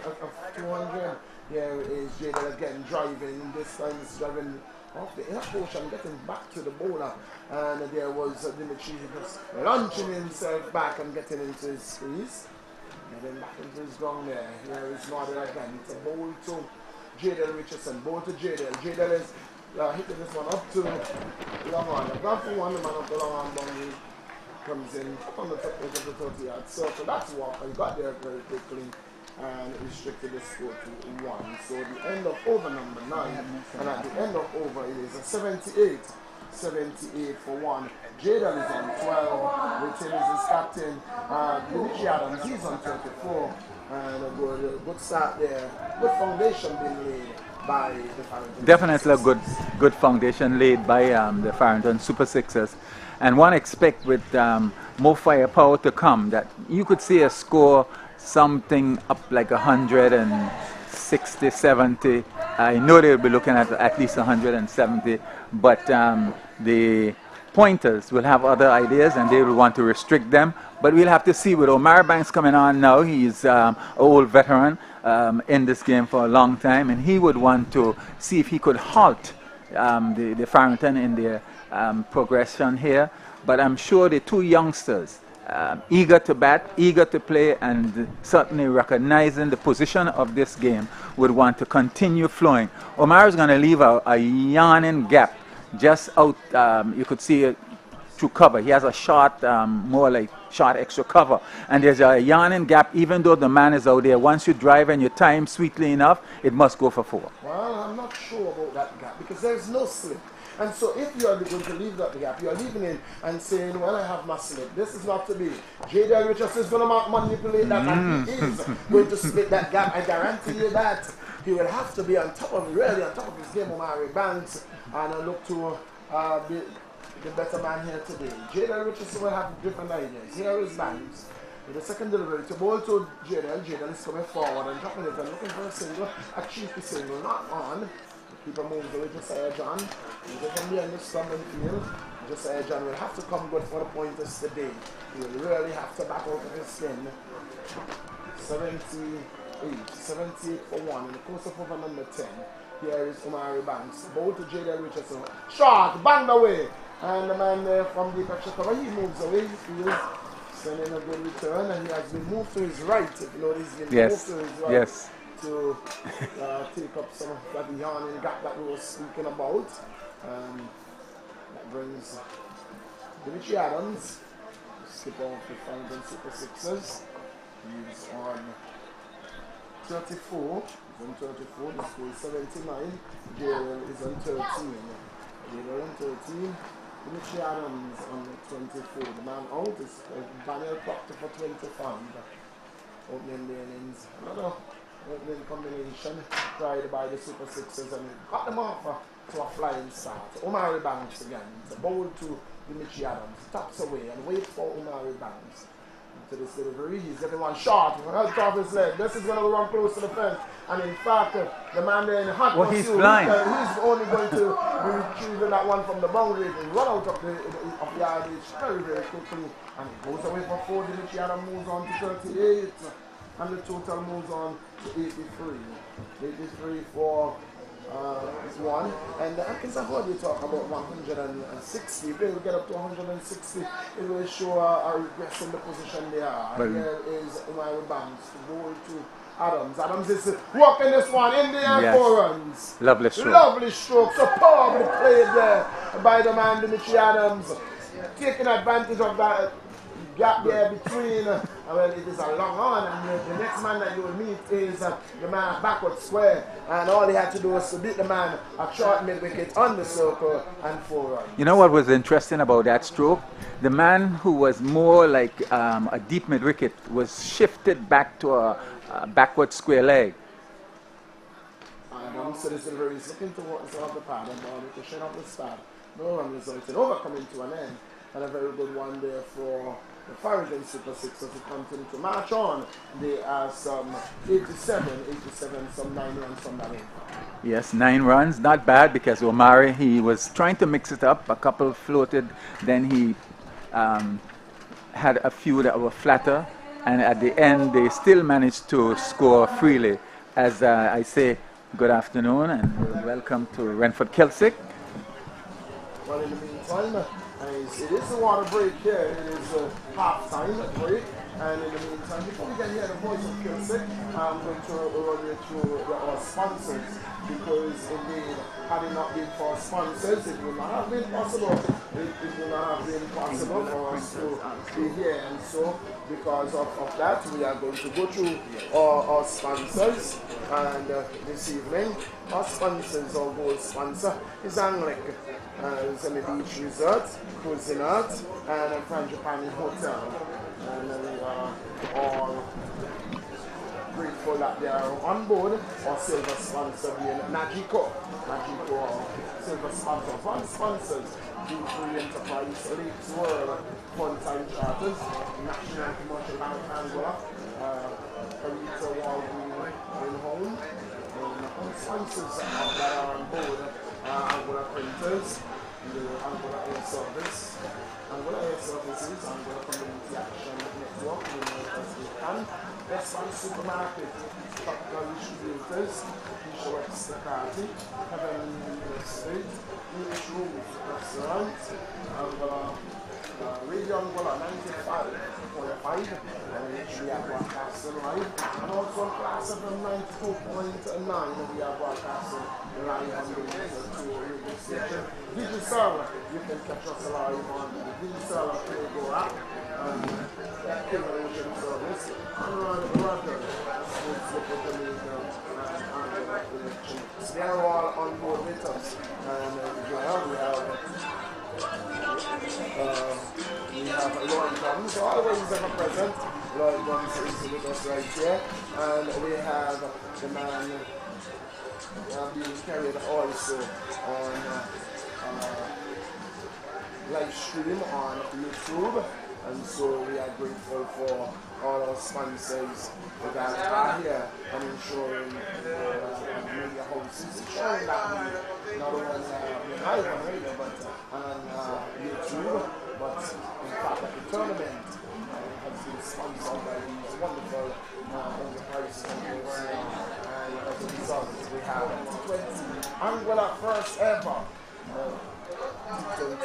200. Here is Jadel again driving. This time he's driving off the inner portion, getting back to the bowler. And there was Dimitri just launching himself back and getting into his squeeze. Getting back into his ground there. Here is Nordell again. It's a bowl to Jadel Richardson. Bowl to Jadel. Jadel is hitting this one up to long on. Gone for 1, the man of the long on boundary comes in up on the top edge of the 30-yard circle. That's walk. He got there very quickly and restricted the score to 1. So the end of over number 9, and at the end of over it is a 78 for 1. Jadel is on 12. Retains his captain. Dimitri Adams, he's on 24. And a good start there. Good foundation being laid by the Farrington. Definitely a good foundation laid by the Farrington Super Sixers. And one expect with more firepower to come that you could see a score something up like 160, 70. I know they'll be looking at least 170, but the pointers will have other ideas and they will want to restrict them. But we'll have to see with Omar Banks coming on now. He's an old veteran in this game for a long time, and he would want to see if he could halt the Farrington in their progression here. But I'm sure the two youngsters, eager to bat, eager to play, and certainly recognizing the position of this game, would want to continue flowing. Omar is going to leave a yawning gap just out. You could see it through cover. He has a short, more like short extra cover. And there's a yawning gap, even though the man is out there. Once you drive and you time sweetly enough, it must go for 4. Well, I'm not sure about that gap because there's no slip. And so if you are going to leave that gap, you are leaving in and saying, well, I have my slip. This is not to be. J.D. Richards is going to manipulate that, and he is going to split that gap. I guarantee you that. He will have to be on top of, really on top of his game, Omari Banks, and I look to be the better man here today. J.D. Richards will have different ideas. Here is Banks with the second delivery to ball to J.D. J.D. is coming forward and dropping it and looking for a single, a cheeky single, not on. Keeper moves away to Josiah John. He's from behind the stumbling field. Josiah John will have to come good for the pointers today. He will really have to back out of his skin. 78 for 1 in the course of over number 10. Here is Omari Banks. Ball to J.D. Richardson. Shot, banged away. And the man there from the extra cover, he moves away. He feels sending a good return, and he has been moved to his right. If you notice, he's been moved to his right. Yes. To take up some of that yawning gap that we were speaking about. That brings Dimitri Adams, skip off the Farrington Super Sixers. He's on 34. He's on 34. The score is 79. Gabriel is on 13. Gabriel on 13. Dimitri Adams on 24. The man out is Daniel Proctor for 25. Opening the innings. Another opening combination tried by the Super Sixers and got them off to a flying start. Omari Banks again. It's a bowl to Dimitri Adams. Taps away and wait for Omari Banks. To this delivery, he's getting one shot. Right off his leg. This is going to run close to the fence. And in fact, the man there in hot pursuit, he's blind. He's only going to be retrieving that one from the boundary and run out of the yardage very, very quickly. And it goes away for 4. Dimitri Adams moves on to 38. And the total moves on to 83. 83 for 1. And I can heard you talk about 160. If they will get up to 160, it will show a regress in the position they are. And here is Omari Banks to go to Adams. Adams is working this one in the air, 4 runs. Lovely stroke. Lovely stroke. Superbly played there by the man Dimitri Adams. Taking advantage of that gap there between, well, it is a long on, and the next man that you will meet is the man backward square, and all he had to do was to beat the man a short mid-wicket on the circle and 4 runs. You know what was interesting about that stroke? The man who was more like a deep mid-wicket was shifted back to a backward square leg. So this delivery is looking towards the other pad and ball to shut off the start. No run resulted over coming to an end. And a very good one there for the Farrington Super Sixers to continue to march on. They are some 87, some 9 runs from that in. Yes, 9 runs, not bad because Omari, he was trying to mix it up. A couple floated, then he had a few that were flatter. And at the end, they still managed to score freely. As I say, good afternoon and welcome to Renford Kelsick. Well, in the meantime, it is a water break here. It is a half-time break. And in the meantime, before we get here the voice of Kelsick, I'm going to run you through our sponsors. Because indeed, had it not been for sponsors, it would not have been possible. It would not have been possible for us to be here. And so, because of that, we are going to go through our sponsors. And this evening, our sponsors, our gold sponsor, is Anguilla. It's a beach resort, cruising out, and a Frangipani hotel. And we are all grateful that they are on board our silver sponsor being Najiko. Najiko, our silver sponsor. Fund sponsors, D3 Enterprise, Lakes World, Fun Time Charters, National Commercial Bank Anguilla, Carita Walgreen in Home, and sponsors that are on board, Anguilla Printers, the Anguilla Air Service, Anguilla Air Services, Anguilla Community Action Network, as we can. Restaurant Supermarket, Tropical Distributors, Bishop Stacati, Heaven Street, English Roof Restaurant, Radio Anguilla 95.5, which we are broadcasting live, and also on Class FM 92.9, we are broadcasting live on the radio station. Digital, you can catch us live on the Digital Playgo app. Accumulation service, they are all on board with us, and we have Lloyd Guns, always ever present. Lloyd Guns is with us right here, and we have the man being carried also on live stream on YouTube. And so we are grateful for all our sponsors that are here and ensuring media houses, ensuring that we not only live on radio but on YouTube, but in fact that the tournament has been sponsored by these wonderful enterprise companies, and as a result we have T20 Anguilla first ever T20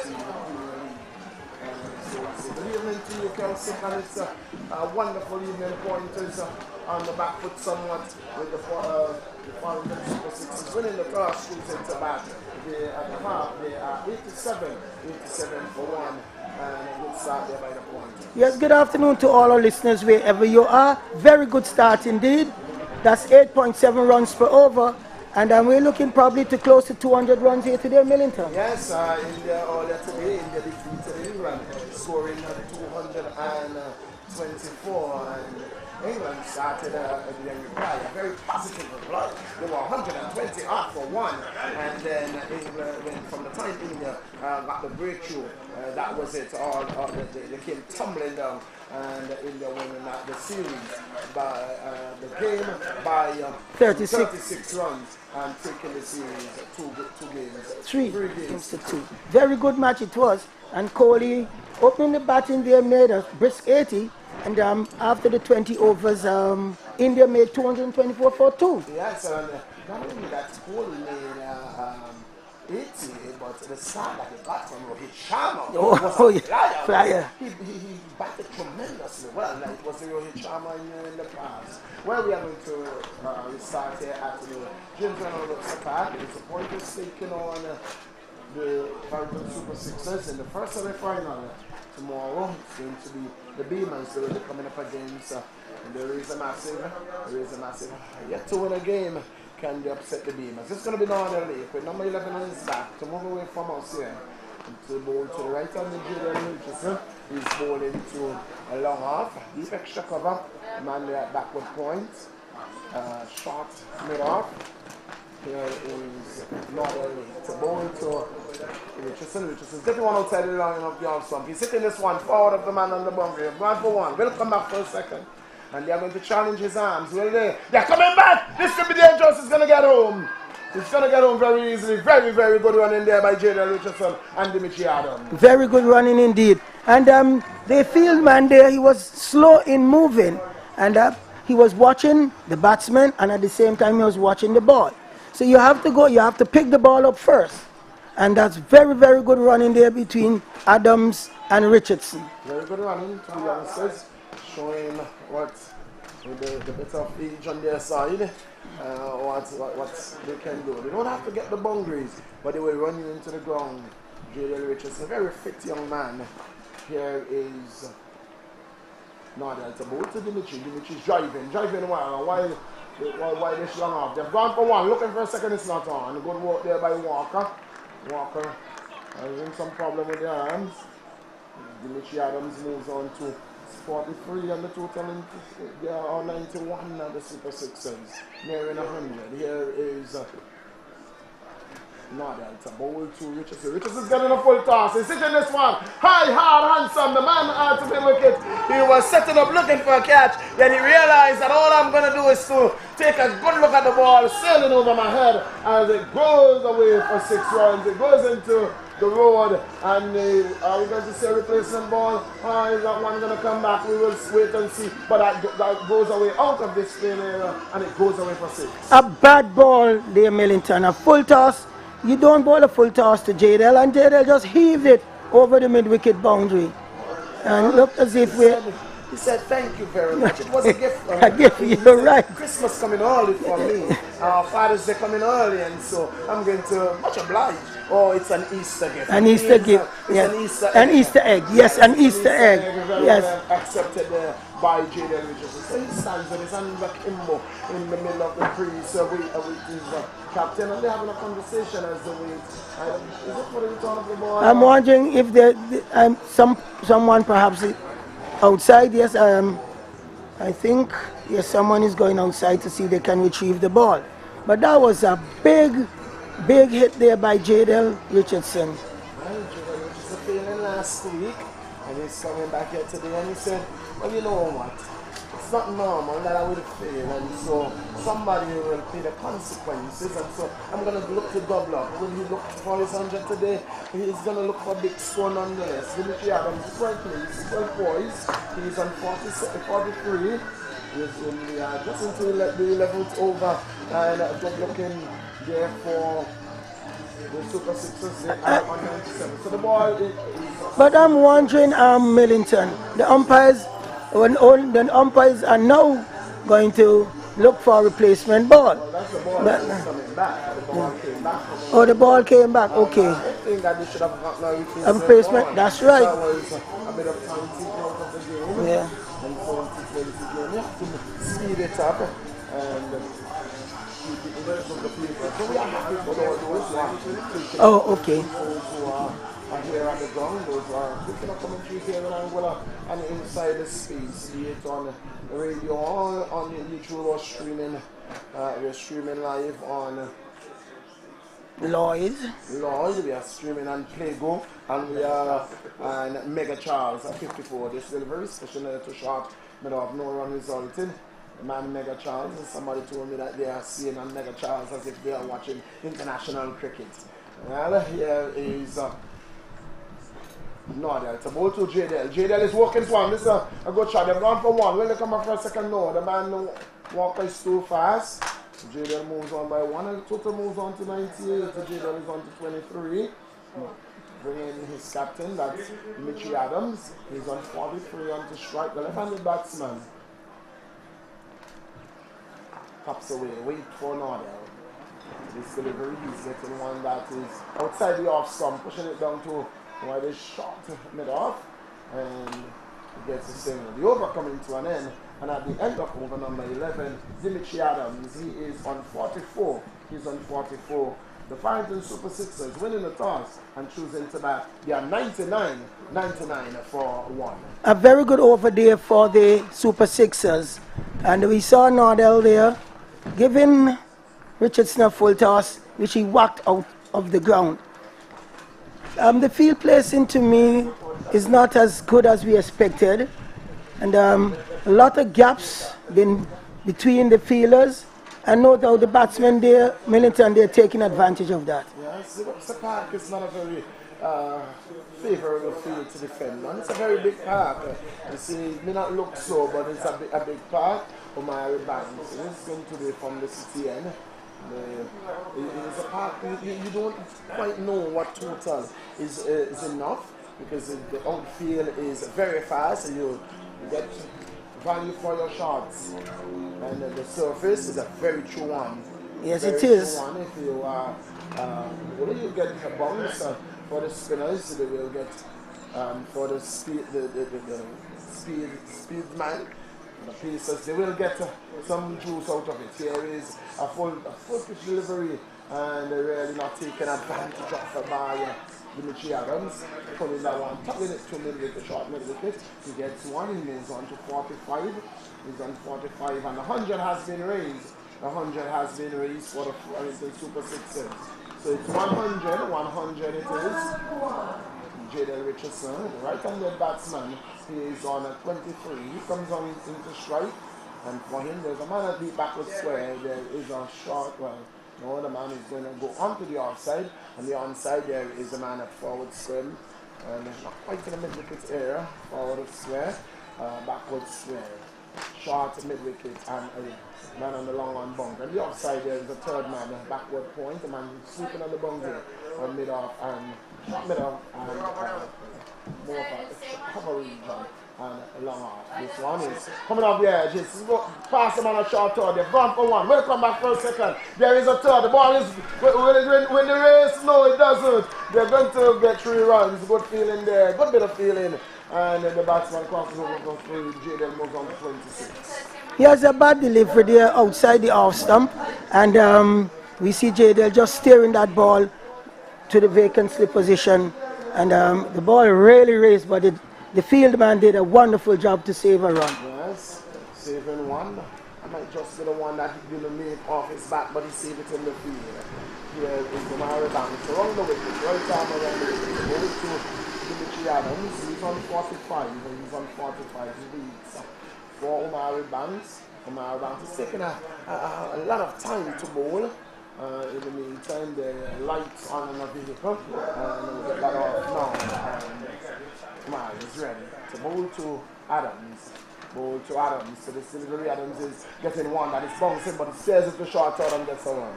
So good evening to you, Kelsey, and it's a wonderful evening. Pointers on the back foot somewhat with the Farrington Super Sixes winning the first shoot into bat. At the half, they are 87 for 1, and a good start there by the point. Yes, good afternoon to all our listeners wherever you are. Very good start indeed. That's 8.7 runs per over. And we're looking probably to close to 200 runs here today, Millington. Yes, India earlier today, India defeated England, scoring 224. And England started a reply, a very positive reply. They were 120 out for 1. And then England, from the time India got the breakthrough, that was it. They came tumbling down. And India winning the series by the game by 36 runs and taking the series three games to 2. Very good match it was, and Kohli opening the batting there made a brisk 80, and after the 20 overs India made 224 for 2. Yes, and not only that, Kohli made 80, but the start that he got from Rohit Sharma was a flyer. He batted tremendously well. Like it was the Rohit Sharma in the past. Well, we are going to restart here at the James Reynolds Park. It's a point is taken on the Farrington Super Sixers in the first semi-final tomorrow. It's going to be the Beamers that will be coming up against. There is a massive. Yet to win a game. Can they upset the Beamers? It's going to be Northern Lake with number 11 on his back to move away from us here. To bowl to the right hand of Julian Richardson. He's bowling to a long off. Deep extra cover. Man there at backward point. Short mid off. Here is Northern Lake. To bowl to Richardson. Richardson's getting one outside the line of the off stump. He's hitting this one forward of the man on the boundary. Going for one. We'll come back for a second. And they are going to challenge his arms. Will they? They're coming back! This could be dangerous. It's going to get home. It's going to get home very easily. Very, very good running there by J.D. Richardson and Dimitri Adams. Very good running indeed. And the field man there, he was slow in moving. And he was watching the batsman, and at the same time he was watching the ball. So you have to pick the ball up first. And that's very, very good running there between Adams and Richardson. Very good running, two youngsters. Showing what the bit of age on their side, what they can do. They don't have to get the boundaries, but they will run you into the ground. J.D. Richardson, a very fit young man. Here is Nardal to bowl to Dimitri. Dimitri's driving while this long off. They've gone for one, looking for a second, it's not on. Good work there by Walker. Having some problem with the arms. Dimitri Adams moves on to 43 on the total, there are 91 of the Super Sixers, nearing 100. Here is Nardell to bowl to Richardson. Richardson's getting a full toss. He's sitting this one. High, hard, handsome. The man out to the wicket. He was setting up looking for a catch. Then he realized that all I'm going to do is to take a good look at the ball sailing over my head as it goes away for 6 runs. It goes into the road, and are we going to see a replacement ball? Is that one going to come back? We will wait and see. But that goes away out of this plane area, and it goes away for 6. A bad ball there, Millington. A full toss. You don't bowl a full toss to Jadel, and Jadel just heaved it over the mid-wicket boundary. And looked as if we... He said, thank you very much. It was a gift from A gift, you're right. Christmas coming early for me. Father's Day coming early, and so I'm going to much oblige. Oh, it's an Easter gift. An Easter gift. Yes. An Easter egg. Yes, an Easter egg. Yes. Accepted by Jadel Richardson. So he stands with his hand back in the middle of the crease with his captain, and they're having a conversation as they wait. Is it for the return of the ball? I'm wondering if someone perhaps outside. Yes, I think yes, someone is going outside to see if they can retrieve the ball. But that was a big hit there by Jadel Richardson. Well, Jadel Richardson failing last week, and he's coming back here today, and he said, well, you know what? It's not normal that I will fail, and so somebody will pay the consequences, and so I'm going to look to double up. When he looked for his 100 today, he's going to look for a big score nonetheless. Dimitri Adams is well placed, well poised. He's on 43. He's just into the 11th over, and good looking there for the Super Sixers on 97. So the ball is... But I'm wondering, Millington, the umpires are now going to look for a replacement ball. Well, that's the ball that's coming back. The ball came back. Oh, the ball came back. Okay. I think that they should have gotten a replacement. That's right. That was a bit of time taken out of the game. Yeah. And for the game, you have to speed it up and keep the interest of the people. So we are happy for those who are Oh, okay. those who are here at the ground, those who are looking at commentary here in Anguilla and inside the space, be it on the radio or on YouTube or we're streaming live on Lloyd. We are streaming on Playgo, and we are on MegaCharles54. This is a very special little shot. I have no run resulting. The man MegaCharles, and somebody told me that they are seeing on MegaCharles as if they are watching international cricket. Well, here is Nardell to ball to Jadel. Jadel is walking to one. This is a good shot. They've gone for one. Will they come back for a second? No. The man walk is too fast. Jadel moves on by one, and the total moves on to 98. Jadel is on to 23. Bringing his captain, that's Mitchie Adams. He's on 43 on to strike. The left-handed batsman pops away. Wait for Nardell. This delivery, he's getting one that is outside the off stump, pushing it down to wide is shot mid-off, and he gets the signal. The over coming to an end, and at the end of over number 11, Dimitri Adams, he is on 44. He's on 44. The Farrington Super Sixers winning the toss and choosing to bat. They are 99 for 1. A very good over there for the Super Sixers. And we saw Nardell there giving Richardson a full toss, which he whacked out of the ground. The field placing to me is not as good as we expected. And a lot of gaps been between the fielders. And no doubt the batsmen there, Millington, they're taking advantage of that. Yes, the park is not a very favorable field to defend on. It's a very big park. You see, it may not look so, but it's a big park. Omari Banks. It's going to be from the city end. It's a park you don't quite know what total is enough, because the outfield is very fast and you get value for your shots, and the surface is a very true one. Yes, very it is. True one. If you you get a bounce for the spinners, they will get for the speed man. The pieces, they will get some juice out of it. Here is a full pitch delivery, and they're really not taking advantage of it by Dimitri Adams pulling that one, tapping it to mid-wicket, short mid-wicket. He gets one, he moves on to 45. He's on 45 and the 100 has been raised. The 100 has been raised for the Farrington Super Sixers. So it's 100 it is. Jadel Richardson, the right-handed batsman, he is on a 23. He comes on into strike. And for him, there's a man at the backward square. There is a short, well, no, the man is going to go onto the offside. And the onside there is a man at forward square. And not quite in the mid-wicket area. Forward square, backward square. Short mid-wicket and a man on the long on bunk. And the offside there is a third man, a backward point. A man sleeping on the boundary. Mid-off and more of a cover region. And long off. This one is coming off the edge. It's past the man a short third. They've gone for one. We'll come back for a second. There is a third. The ball is when the race, no, it doesn't. They're going to get 3 runs. Good feeling there. Good bit of feeling. And then the batsman crosses over for 3. Jaden moves on to 26. He has a bad delivery there outside the off stump. And we see Jadel just steering that ball to the vacant slip position. And the ball really raised, but the field man did a wonderful job to save a run. Yes, saving one. I might just be the one that he didn't make off his back, but he saved it in the field. Here is the Omari Banks around the wicket, right arm around the wicket. Over to Dimitri Adams. He's on 45, and he's on 45. He leads for Omari Banks. Omari Banks is taking a lot of time to bowl. In the meantime, the lights on in the vehicle, and we'll get that off now. Omari is ready to bowl to Adams. Bowl to Adams. So the delivery Adams is getting one that is bouncing, but he says it to short out and gets a run.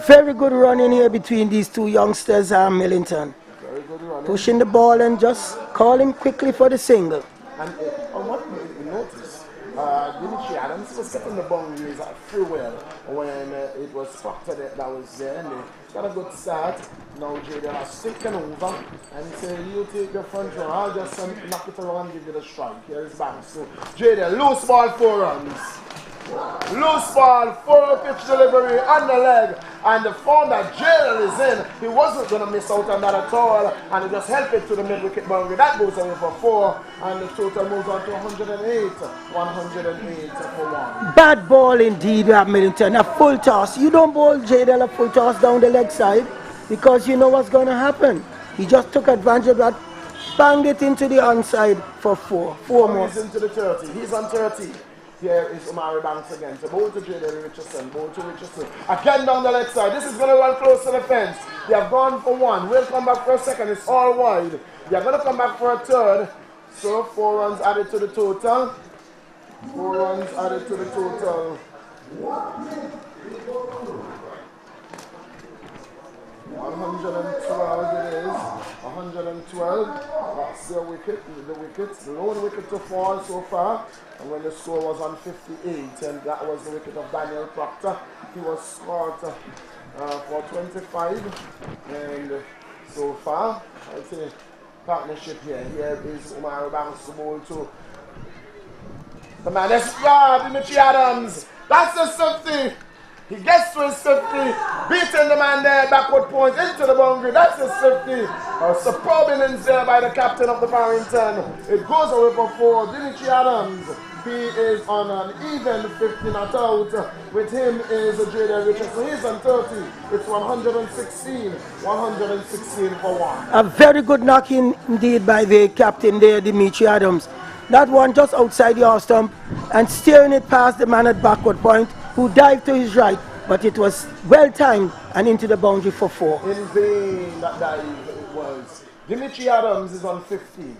Very good run in here between these two youngsters, Millington. Very good run. Pushing the ball and just calling quickly for the single. And on what we noticed, Dimitri Adams was getting the boundaries at free will when it was Proctor that was there, and they got a good start. Now Jadel has taken over and say, you take the front run, I'll just knock it around and give you the strike. Here is Banks. So Jadel, loose ball, 4 runs. Loose ball, 4 pitch delivery on the leg, and the form that Jadel is in, he wasn't going to miss out on that at all, and he just helped it to the mid-wicket boundary. That goes away for 4, and the total moves on to 108. 108 for 1. Bad ball indeed, Millington. A full toss. You don't bowl Jadel a full toss down the leg side because you know what's going to happen. He just took advantage of that, banged it into the onside for 4. 4 more. He's into the 30. He's on 30. Here is Omari Banks again. So bowl to Jadel Richardson. Bowl to Richardson. Again down the leg side. This is going to run close to the fence. They have gone for 1. We'll come back for a second. It's all wide. They are going to come back for a third. So 4 runs added to the total. 4 runs added to the total. 112 it is. 112. That's the wicket. The lone wicket to fall so far. And when the score was on 58, and that was the wicket of Daniel Proctor. He was scored for 25. And so far, I'd say partnership here. Here is Omari Banks to bowl to the man. That's Dimitri Adams. That's the 50. He gets to his 50, beating the man there, backward point into the boundary. That's his 50. A superb innings there by the captain of the Farrington. It goes away for 4. Dimitri Adams, he is on an even 50 not out. With him is Jadel Richardson. He's on 30. It's 116. 116 for 1. A very good knock indeed by the captain there, Dimitri Adams. That one just outside the off stump and steering it past the man at backward point, who dived to his right, but it was well timed and into the boundary for 4. In vain that dive it was. Dimitri Adams is on 50.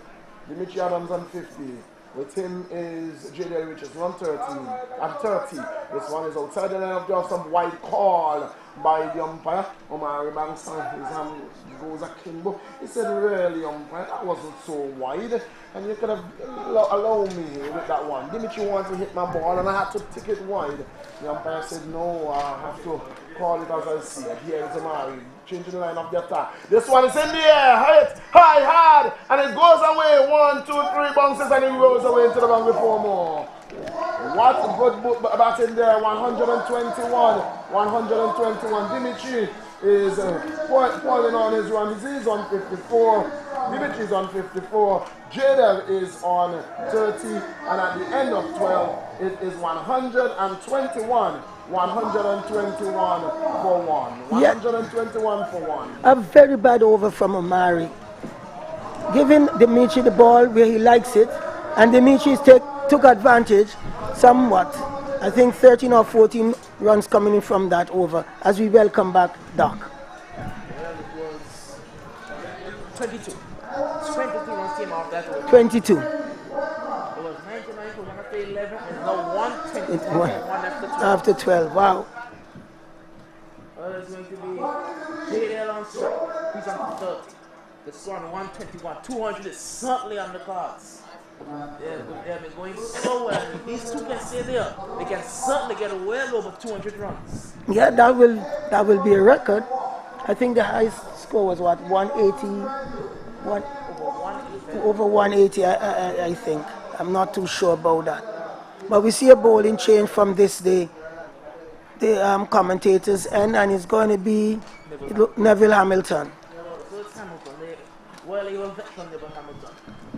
Dimitri Adams on 50. With him is Jadel Richardson on 13. At 30. This one is outside the line of just some wide call by the umpire. Omari Banks, his hand goes akimbo. He said, really, umpire, that wasn't so wide. And you could have allowed me with that one. Dimitri wanted to hit my ball and I had to tick it wide. The umpire said, no, I have to call it as I see it. Here is Omari, changing the line of the attack. This one is in the air, high, hard, and it goes away. 1, 2, 3 bounces and it goes away into the boundary 4 more. What a good batting there, 121. 121. Dimitri is falling on his run. He's on 54. Dimitri is on 54. Jadel is on 30. And at the end of 12, it is 121. 121 for 1. 121 for 1. A very bad over from Omari. Giving Dimitri the ball where he likes it, and Dimitri took advantage somewhat. I think 13 or 14 runs coming in from that over as we welcome back Doc. Well, it was 22. 22 runs came off that over. 22. It was 99 for 1 after 11 and now 122 for 1 after 12. After 12, wow. Well, it's going to be JDL on strike. He's on 30. The score on 121. 200 is certainly on the cards. They've been going so well. If these two can stay there, they can certainly get well over 200 runs. Yeah, that will be a record. I think the highest score was what, 180? Over 180, I think. I'm not too sure about that. But we see a bowling change from this day. The commentators end, and it's going to be Neville Hamilton. So it's Hamilton. Well, he was veteran Neville Hamilton.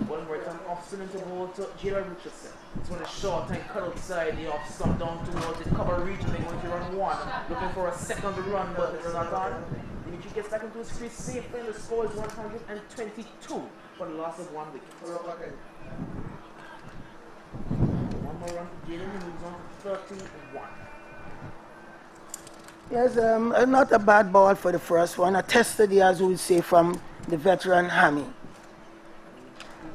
One more time off spinning to bowl to Jada Richardson. It's when the short and cut outside the off stump down towards the cover region. They're going to run one, looking for a second run, but it's not on. Dimitri gets back into his crease safely, and the score is 122 for the loss of 1 wicket. One more run to Jada, and he moves on to 31. Yes, not a bad ball for the first one. A tested, as we would say, from the veteran Hammy.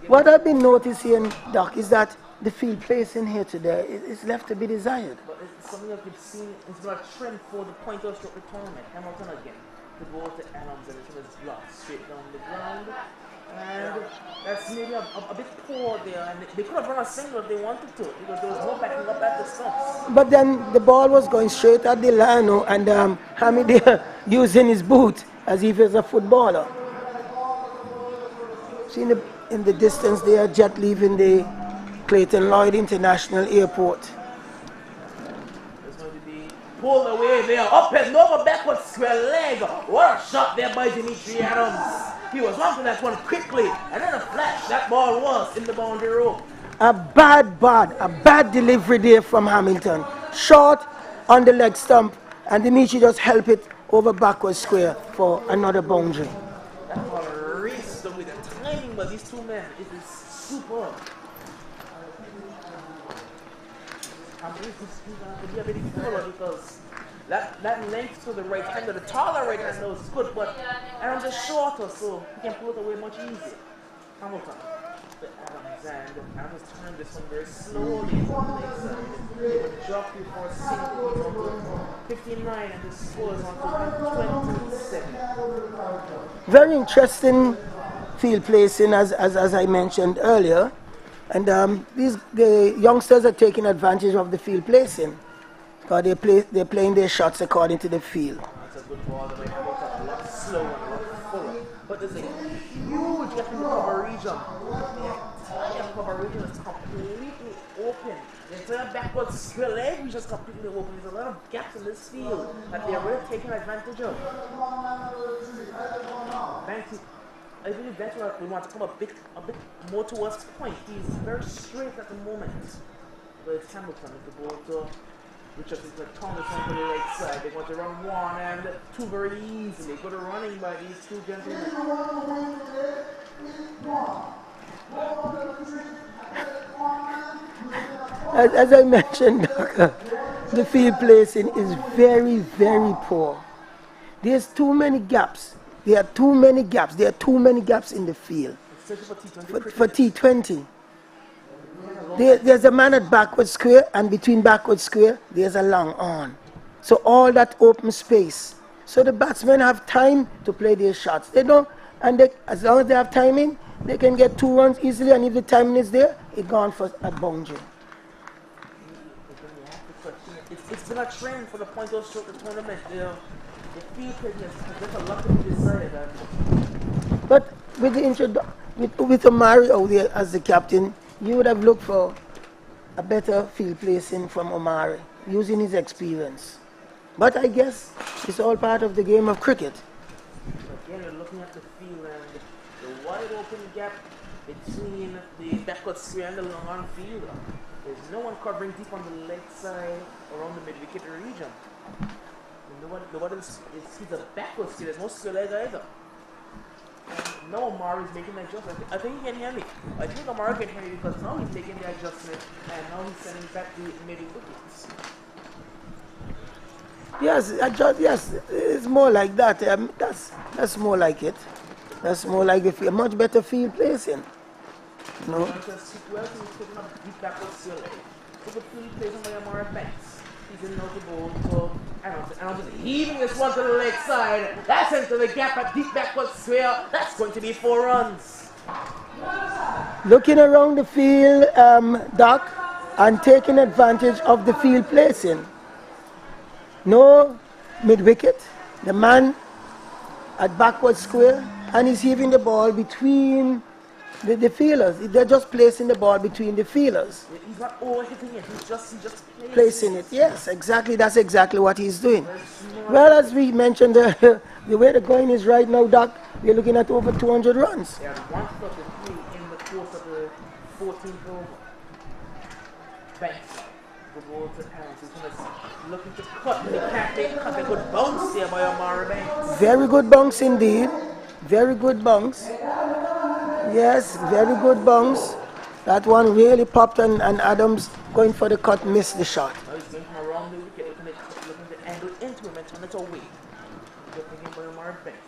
What I've been noticing, Doc, is that the field placing here today is left to be desired. But it's something that you've seen, it's been a trend for the pointer stroke tournament. Hamilton again, the ball to Adams, and it's is blocked straight down the ground. And that's maybe a bit poor there. And they could have run a single if they wanted to, because there was no backing up at the stumps. But then the ball was going straight at Delano, and Hammy there using his boot as if he's a footballer. See in the distance there, jet leaving the Clayton Lloyd International Airport. It's going to be pulled away there, up and over, backward square leg. What a shot there by Dimitri Adams. He was onto that one quickly, and then a flash, that ball was in the boundary rope. A bad delivery there from Hamilton. Short on the leg stump, and Dimitri just helped it over backward square for another boundary. That ball raced with the timing by these two men. It is superb. I'm really to be a bit fuller because that length to the right hand, the taller right hand is good, but Adams is shorter, so he can pull it away much easier. Hamilton. Adams turned this one very slowly on the side. Drop before a single. He's on to 59, and the score is on to 27. Very interesting field placing, as I mentioned earlier. And the youngsters are taking advantage of the field placing, because they're playing their shots according to the field. That's a good ball. The way Hamilton a lot slower and a lot fuller. But there's a huge gap in the cover region. The cover region is completely open. The entire backward square leg region is completely open. There's a lot of gaps in this field that they're really taking advantage of. I believe that's why we want to come a bit more towards point. He's very straight at the moment. But it's Hamilton with the ball to Richardson to Thomas on the right side. They want to run one and two very easily. Good running by these two gentlemen. As I mentioned, the field placing is very, very poor. There's too many gaps. There are too many gaps. There are too many gaps in the field. For T20. There's a man at backward square, and between backward square, there's a long on. So all that open space. So the batsmen have time to play their shots. They don't, and as long as they have timing, they can get 2 runs easily, and if the timing is there, it's gone for a boundary. It's been a trend for the point of stroke tournament. The field has a lot to be desired. But with the with Omari out there as the captain, you would have looked for a better field placing from Omari, using his experience. But I guess it's all part of the game of cricket. Again, we're looking at the field and the wide open gap between the backward square and the long on fielder. There's no one covering deep on the leg side around the mid-wicket region. Nobody is the backward square. There's no square leg either. And now Amari is making the adjustment. I think he can hear me. I think Amari can hear me because now he's making the adjustment and now he's sending back the mid-wickets. Yes, yes, it's more like that. That's more like it. That's more like a much better field placing. No. Because well, he's putting up deep backward square leg. So the field placing by Amari Banks. He's in the ball, so I'm just heaving this one to the leg side. That's into the gap at deep backward square. That's going to be 4 runs. Looking around the field, Doc, and taking advantage of the field placing. No mid-wicket, the man at backward square, and he's heaving the ball between the fielders. They're just placing the ball between the fielders. He's not overhitting it, he's just placing it. Yes, exactly. That's exactly what he's doing. Well, as we mentioned, the way the going is right now, Doc, we're looking at over 200 runs. They had 133 in the course of the 14th over. Banks. The ball to Harris. He's looking to cut, but he can't make cut. A good bounce here by Amari Banks. Very good bounce indeed. Very good bounce. Yes, very good bounce. That one really popped, and Adams going for the cut missed the shot. Now he's going from around the wicket, looking to angle into him and turn it away. Looking in by Amari Banks.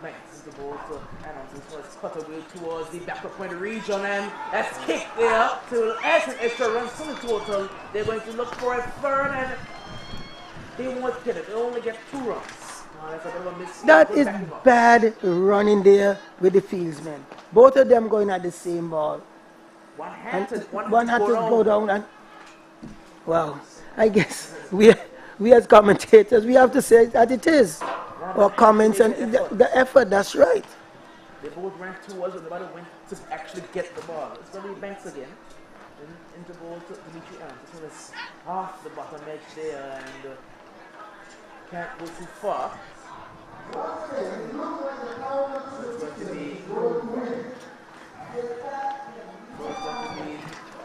Banks is the ball to Adams. This one is cut away towards the backward point region, and that's kicked there to add some extra runs to the total. They're going to look for a third, and they won't get it. They only get 2 runs. That's a bit of a mistake. That is bad running there with the fieldsmen. Both of them going at the same ball. One had to go down. And wow, I guess we as commentators, we have to say that it is. Or comments and the effort, that's right. They both ran towards it, nobody went to actually get the ball. It's going to be Banks again. Into ball to Dimitri Adams. This one is off the bottom edge there and can't go too far. So it's going to be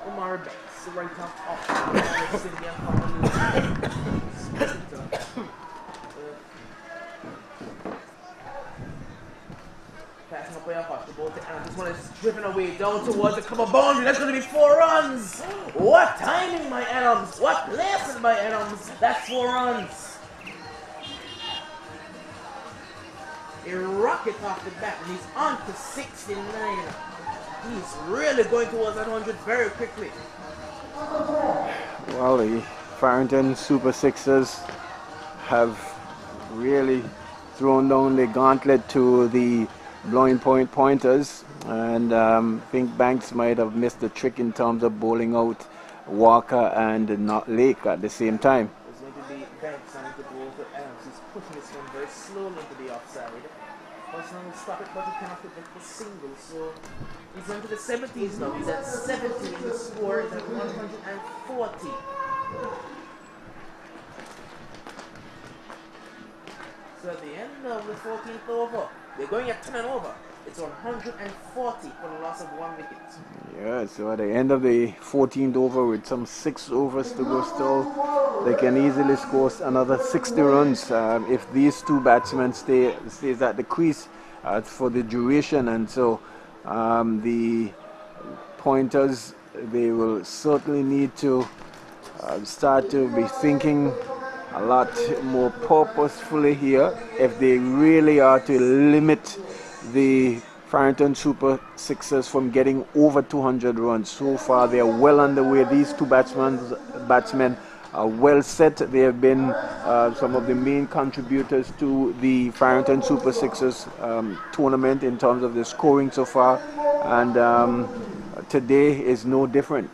Omar Banks, right off. Passing up by a hot, the ball to Adams. This one is driven away down towards the cover boundary. That's going to be 4 runs. What timing by Adams? What placement by Adams? That's 4 runs. A rocket off the bat, and he's on to 69. He's really going towards that 100 very quickly. Well, the Farrington Super Sixers have really thrown down the gauntlet to the blowing point pointers, and I think Banks might have missed the trick in terms of bowling out Walker and Lake at the same time. It's going to be Banks on the ball to Adams. He's pushing this one very slowly into the offside. Arsenal will stop it, but he cannot prevent the single. So he's into the 70s now. He's at 70 and the score is at 140. So at the end of the 14th over, they're going at 10 and over. It's 140 for the loss of 1 wicket. Yeah, so at the end of the 14th over, with some 6 overs to go still, they can easily score another 60 runs if these 2 batsmen stays at the crease for the duration. And so the pointers, they will certainly need to start to be thinking a lot more purposefully here if they really are to limit the Farrington Super Sixers from getting over 200 runs. So far they are well underway. These 2 batsmen are well set. They have been some of the main contributors to the Farrington Super Sixers tournament in terms of the scoring so far, and today is no different.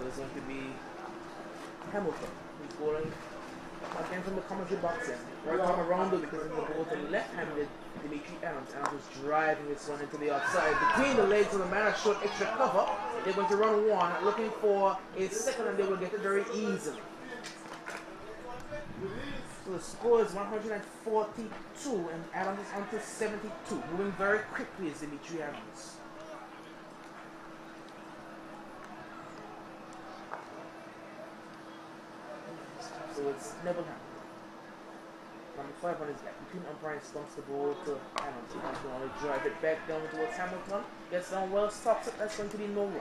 There's going to be Hamilton, who's bowling again from the commentary box end. Right arm around it because of the ball to left-handed Dimitri Adams. Adams is driving this one into the outside. Between the legs of the man, short extra cover. They're going to run 1, looking for a second, and they will get it very easily. So the score is 142 and Adams is on to 72. Moving very quickly is Dimitri Adams. So it's Neville Hamilton. Number 5 on his back. Between umpire stumps the ball to Hamilton. He's going to drive it back down towards Hamilton. Gets down well, stops it. That's going to be no run.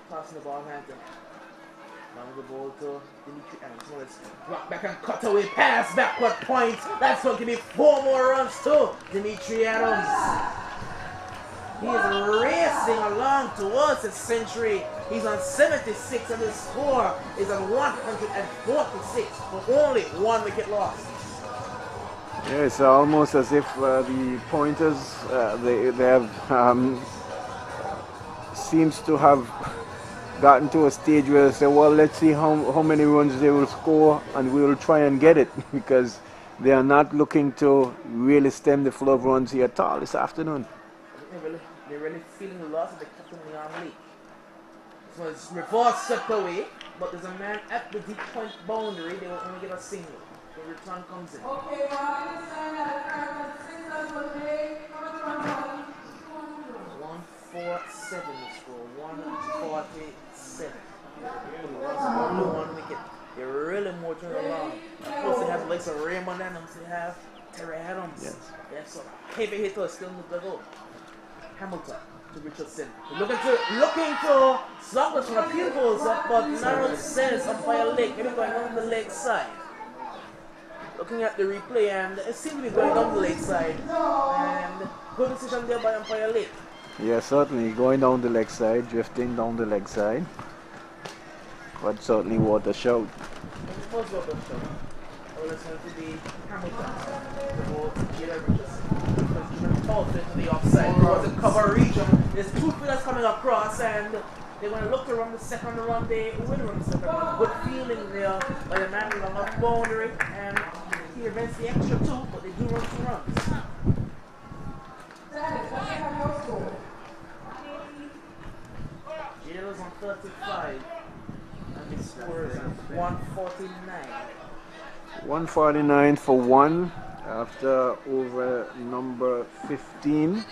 Passing the ball hand to down the ball to Dimitri Adams. So let's block back and cut away pass, backward point. That's going to be 4 more runs to Dimitri Adams. He is racing along towards his century. He's on 76 and his score is on 146 for only 1 wicket loss. Yeah, it's almost as if the pointers they have seems to have gotten to a stage where they say, well, let's see how many runs they will score and we will try and get it, because they are not looking to really stem the flow of runs here at all this afternoon. They're really feeling the loss of the captain Leon Lee. So it's reverse swept away, but there's a man at the deep point boundary. They will only get a single. The return comes in. Okay, 147 the score. 147. Only 1 wicket. They're really motoring along. Of course, they have the likes of Raymond Adams. They have Terry Adams. Yes. They have some heavy hitters still in the go. Hamilton to Richardson. Looking to stop us from the pupils up, but narrow says umpire leg. Maybe going on the leg side. Looking at the replay, and it seems to be going down the leg side. And good decision there by umpire leg. Yeah, certainly going down the leg side, drifting down the leg side. But certainly worth a shout. First worth a shout. Well, it's going to be Hamilton. The ball to Jada Richardson. To the offside towards the cover region. There's 2 fielders coming across, and they're going to look to run the second run. They will run the second run. Good feeling there by the man along the boundary, and he prevents the extra 2, but they do run 2 runs. Jada's on 35, and the score is 149. 149 for 1 after over number 15,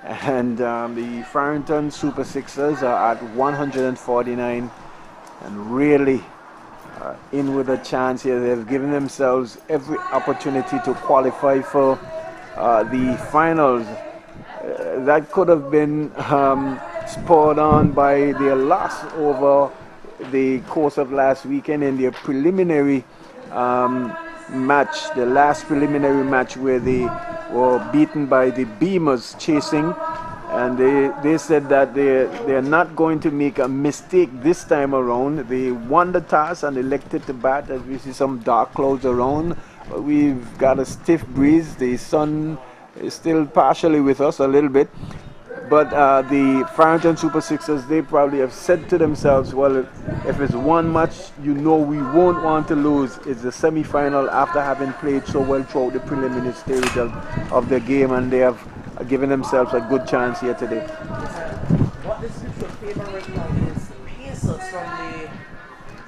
and the Farrington Super Sixers are at 149 and really in with a chance here. They've given themselves every opportunity to qualify for the finals. That could have been spurred on by their loss over the course of last weekend in their preliminary match, the last preliminary match, where they were beaten by the Beamers chasing, and they said that they're not going to make a mistake this time around. They won the toss and elected to bat, as we see some dark clouds around. We've got a stiff breeze. The sun is still partially with us a little bit, but the Farrington Super Sixers, they probably have said to themselves, well, if it's one match we won't want to lose, it's the semi-final, after having played so well throughout the preliminary stage of the game, and they have given themselves a good chance here today. What this is your favorite right now is Pacers from the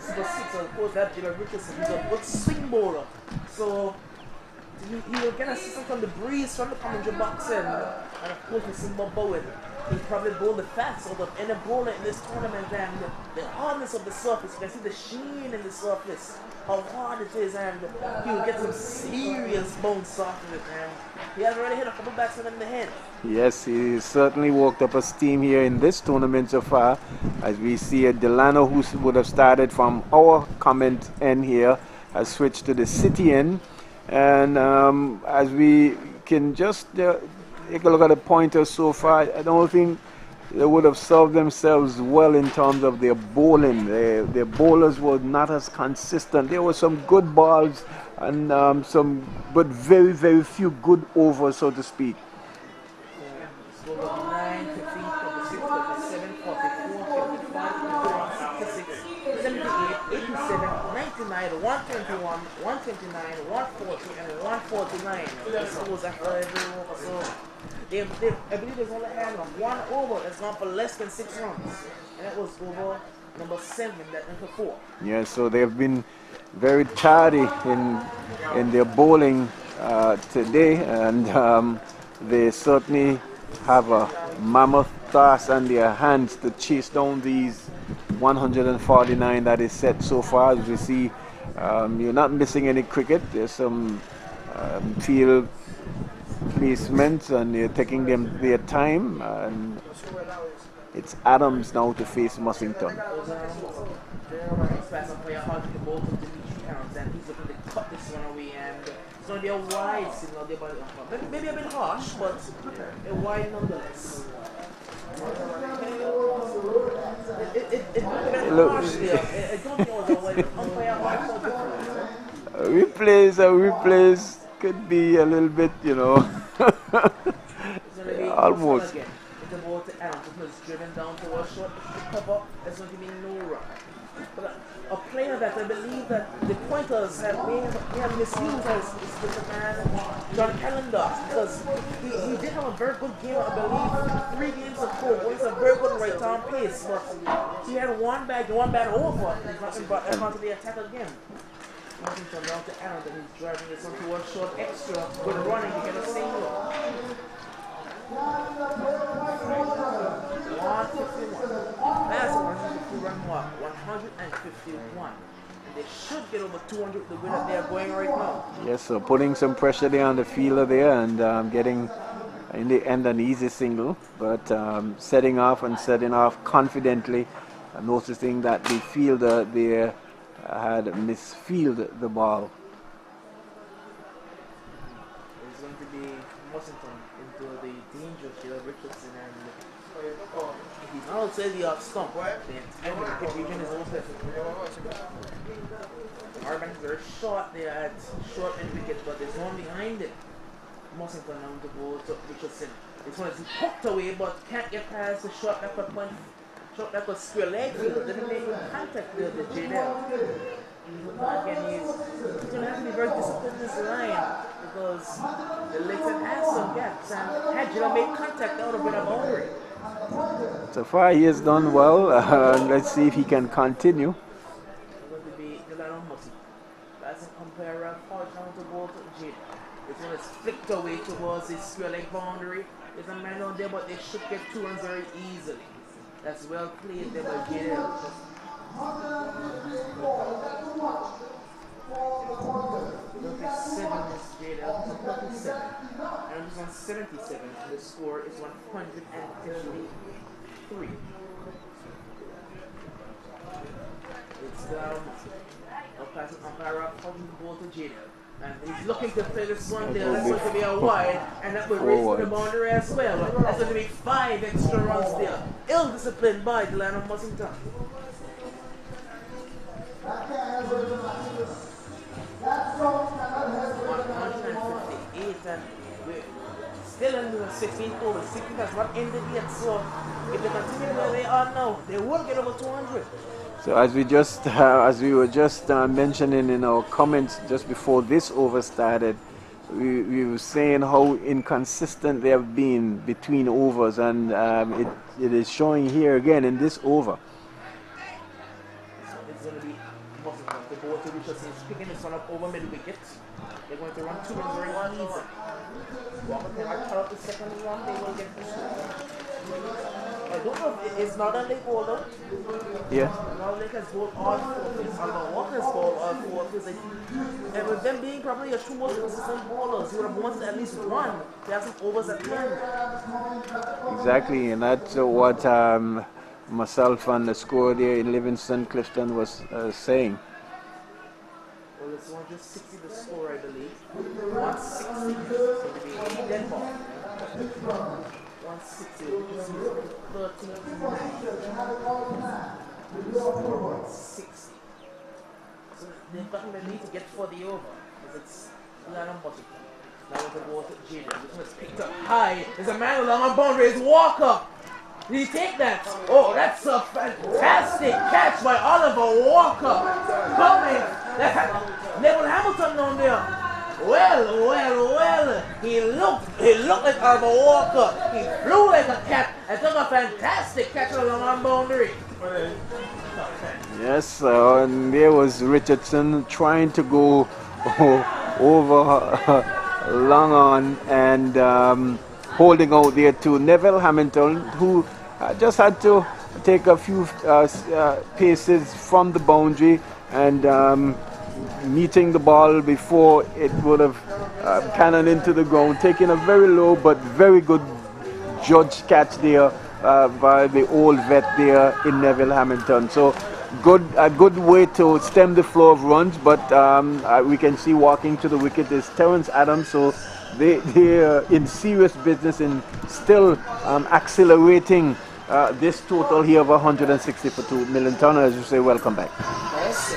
Super Sixers. Of course, that Jalen Richardson, he's a good swing bowler, so he'll get assistance from the breeze from the commentary box end, and of course with Simba Bowen. He probably bowled the fast out of any bowler in this tournament, and the hardness of the surface, you can see the sheen in the surface, how hard it is, and he'll get some serious bounce off of it, and he has already hit a couple batsmen in the head. Yes, he certainly worked up a steam here in this tournament so far, as we see Delano, who would have started from our comment end here, has switched to the city end. And as we can just take a look at the pointers so far, I don't think they would have served themselves well in terms of their bowling. Their bowlers were not as consistent. There were some good balls and but very, very few good overs, so to speak. 9, 15, 46, 47, 44, 55, 56, 78, 87, 99, 121, 129, 140, and 149. That was after every over. So I believe there's only had one over that's gone for less than 6 runs, and that was over number 7, that number 4. Yeah, so they've been very tardy in their bowling today, and they certainly have a mammoth task on their hands to chase down these 149 that is set so far. As we see, you're not missing any cricket. There's some field placements, and they're taking their time. And it's Adams now to face Mussington. And he's looking to cut this one away, and it's going to be a wide signal there by the umpire. Maybe a bit harsh, but a wide nonetheless. It might have been harsh there. I don't think it was a wide umpire harsh. Replays could be a little bit, you know, almost. If the ball to Adams is driven down towards short, if the cover, there's going to be no run. But a player that I believe that the pointers may have misused is the man John Calendar, because he did have a very good game, I believe 3 games ago. He's a very good right arm pace, but he had one bad over. He's not been brought back onto the attack again. Washington down to Aaron, and he's driving this one towards short extra. Good running to get a single. 151. Last one, run mark, 151. And they should get over 200 the way that they're going right now. Yes, so putting some pressure there on the fielder there, and getting in the end an easy single, but setting off confidently, noticing that the fielder there had misfielded the ball. It's going to be Mussington into the danger field, Richardson, and he's not outside the off stump. The region is open. Arbank very short there at short end wicket, but there's one behind it. Mussington now to go to Richardson. This one is hooked away, but can't get past the short backward point. Short backward square leg field. Didn't make contact with the JDL. Again, he's going to have to be very disciplined in this line, because the Leighton has some gaps, and had Jilla made contact, that would have been a boundary. So far he has done well. Let's see if he can continue. It's going to be Delano Mussy. That's a compare hard down to ball to Jade. This one is flicked away towards the square leg boundary. There's a man on there, but they should get 2 runs very easily. That's well played there by Jade. 37 is Jade out to 37. And it's on 77. The score is 153. It's down. I'll pass it umpire up from the ball to Jade. And he's looking to play this one there. That's going to be a wide, and that will raise the boundary as well. That's going to be 5 extra runs there. Ill-disciplined by Delano Mussington. 158, and we're still in the 16th over. 16 has not ended yet, so if they continue where they are now, they will get over 200. So as we were just mentioning in our comments just before this over started, we were saying how inconsistent they have been between overs, and it is showing here again in this over. It's going to be Mussington. The ball to Richardson is picking this one up over mid-wicket. They're going to run 2 runs very easy. Walker can cut up the second one, they will get the score. I don't know if it's not a late ball though. Yeah. Now Lake has bowled all 4 fields. Walker has bowled all 4 fields. And with them being probably your 2 most consistent bowlers, you would have wanted at least one to have some overs at the end. Exactly, and that's what myself and the score there in Livingston, Clifton was saying. Well, it's 160 the score, I believe. 160. So to be a dead ball. 160. 13. 160. So they've gotten the need to get for the over, because it's Delano Mussington. Now with the ball to Jaden. This one's picked up high. There's a man along on boundary. It's Walker. Did he take that? Oh, that's a fantastic catch by Oliver Walker. Coming. Neville Hamilton down there. Well, he looked like Albert Walker. He flew like a cat and took a fantastic catch along on boundary. Yes, and there was Richardson trying to go over long on and holding out there to Neville Hamilton, who just had to take a few paces from the boundary and meeting the ball before it would have cannoned into the ground, taking a very low but very good judge catch there by the old vet there in Neville Hamilton. So a good way to stem the flow of runs, but we can see walking to the wicket is Terence Adams, so they're in serious business in still accelerating this total here of 160 for 2 million ton. As you say, welcome back. Yes,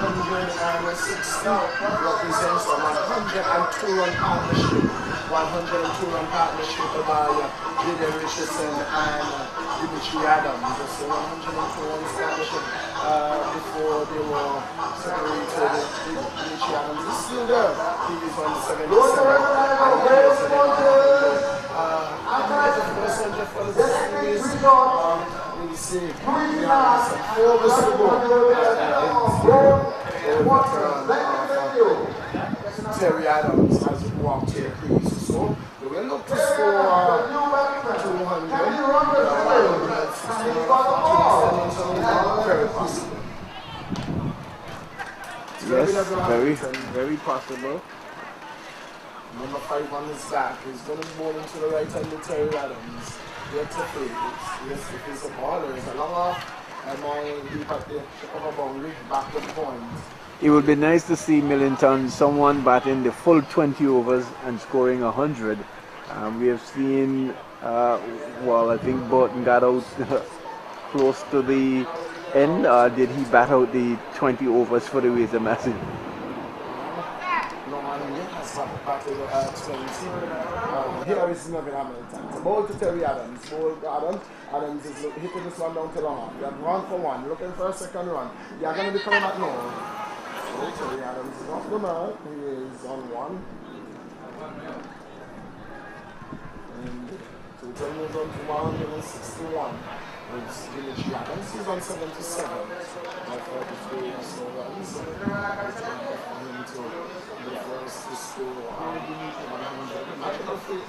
160 represents a 102-run partnership. 102-run partnership by J.D. Richardson and Dimitri Adams. It's a 102-run partnership before they were separated. Dimitri Adams is still there. He is on 77. And he is for the series. Let me see. We have some 4 overs to go. Terry Adams has walked here, please. So we will look to score 200. Very possible. Yes, very possible. Number 5 on his back is going to bowl into the right hand with Terry Adams. Yet to play. Yes, if it's a baller, it's a long off. And now deep at the cover boundary, back to the point. It would be nice to see Millington, someone batting the full 20 overs and scoring 100. We have seen, I think Burton got out close to the end. Did he bat out the 20 overs for the Razor Massive? No, Anguilla has batted 20. Here is Neville Hamilton. The ball to Terry Adams. Adams is hitting this one down to long on. You have 1 for 1, looking for a second run. You are going to be coming back now. Terry Adams is off the mark. He is on 1. And total moves on to 161. It's Dimitri Adams. He's on 77. My 43 so runs. It's for him to the first to score 100. Magical figure.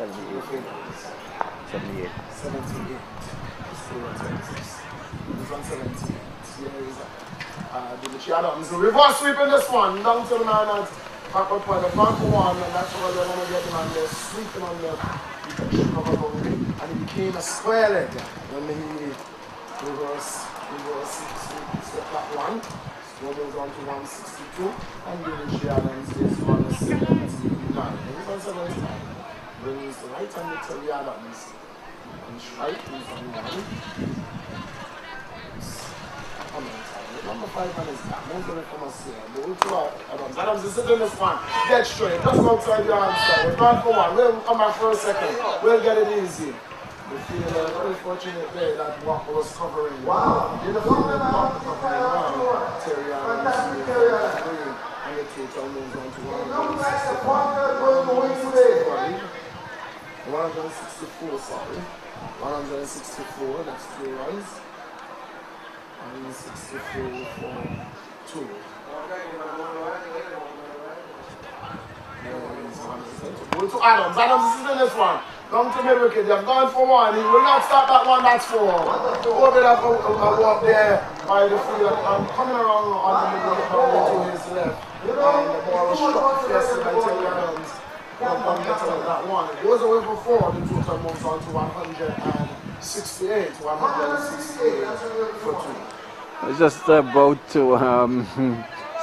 78. 78. He's on 78. Here is Dimitri Adams. Reverse sweep in this one. Down to the man at backward point. The front for 1. And that's why they're going to get him on there. Sweeping on the cover boundary. And he became a square leg when he reverse sweep that one. So goes on to 162. And Dimitri Adams is on 79. He's on 79. Brings the right hand to Terry Adams. And strike, he's on 1. Number 5 on his back. Most of it from us here. Ball to Adams. Adams is sitting in this one. Dead straight. Just outside the answer. We're going for 1. We'll come back for a second. We'll get it easy. We feel very fortunate there that Walker was covering. Wow. You know, Walker covering. Wow. Terry Adams. And the total moves on to 164, sorry. 164, that's 2 runs. 164 for 2. Go to Adams. Adams is in this one. Down to mid-wicket. They have gone for 1. He will not start that one. That's 4. Over that walk there by the field. And coming around on the mid-wicket to his left. And the ball was struck fiercely by Terry Adams. That one. It goes away for 4. The total moves on to 168 for 2. I was just about to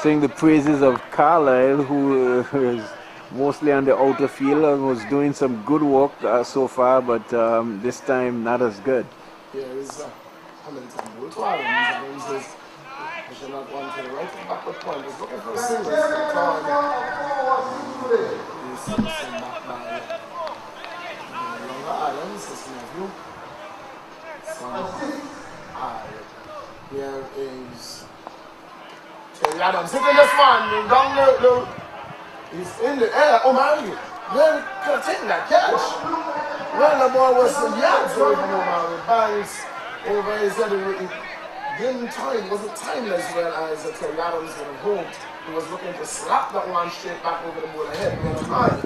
sing the praises of Carlisle, who is mostly on the outer field and was doing some good work so far, but this time not as good. Here is Hamilton. Go to Adams. Adams is pushing that one to the right and backward point. He's looking for a single. He's sent back by younger Adams, his nephew. Son of here is Terry Adams hitting this one. Down the he's in the air. Oh my God. Well, could have taken that catch. Well, the ball was some yards away from Omari. Banks over his head. It didn't time, wasn't timeless well as Terry Adams would have hoped. He was looking to slap that one straight back over the ball ahead. But time,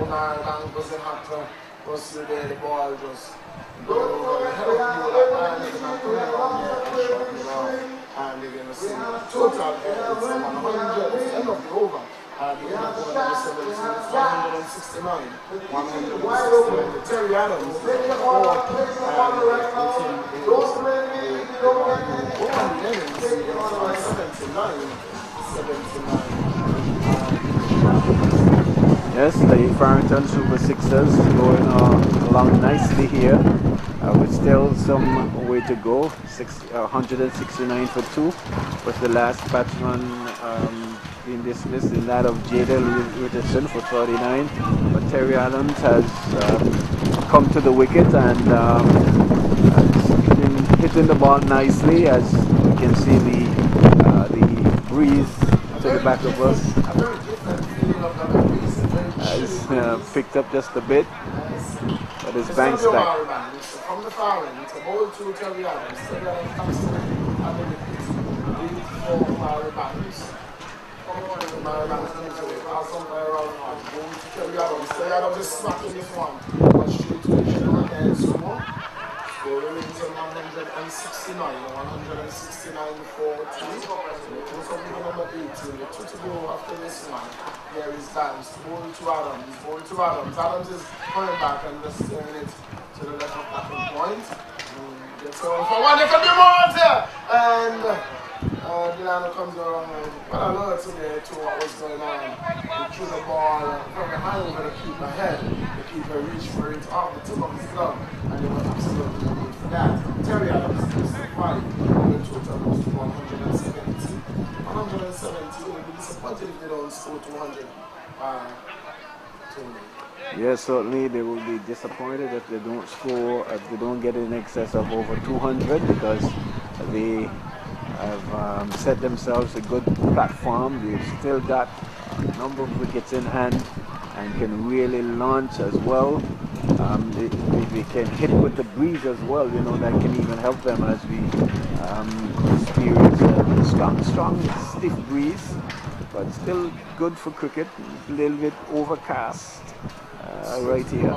Omari Banks wasn't have to pursue there. The ball just going over the head of the ball. And they're going to see total it's 100 at the end of the over. The end of the over is 169. 169. Terry Adams, Yes, the Farrington Super Sixers going along nicely here. With still some way to go. 169 for 2 was the last batsman being dismissed, in that of Jadel Richardson for 49. But Terry Adams has come to the wicket and hitting the ball nicely, as you can see the breeze to the back of us has picked up just a bit. But his Banks back. From the far end, it's a ball to Terry Adams. Terry Adams comes to and then lead for Barry Banks. Barry Banks comes away. Pass somewhere around one. Ball to Terry Adams. Terry Adams is smacking this one. But straight to the shoulder and so on. Scoring is 169. 169 for 2. So number 18. The 2 to go after this one. Here is Banks. Ball to Adams. Ball to Adams. Adams is coming back and just steering it to the left of that point. Gets on for one. There can be more there. And Delano comes around. Well, alert today to what was going on. He threw the ball from behind over the keeper head. The keeper reached for it off the tip of his glove. And there was absolutely no need for that. Terry Adams is the 5. The total goes to 170. 170. We'll be disappointed if they don't score 200. Yes, certainly they will be disappointed if they don't score, if they don't get in excess of over 200, because they have set themselves a good platform. They've still got a number of wickets in hand and can really launch as well. They can hit with the breeze as well, you know, that can even help them as we experience a strong, stiff breeze, but still good for cricket. A little bit overcast right here.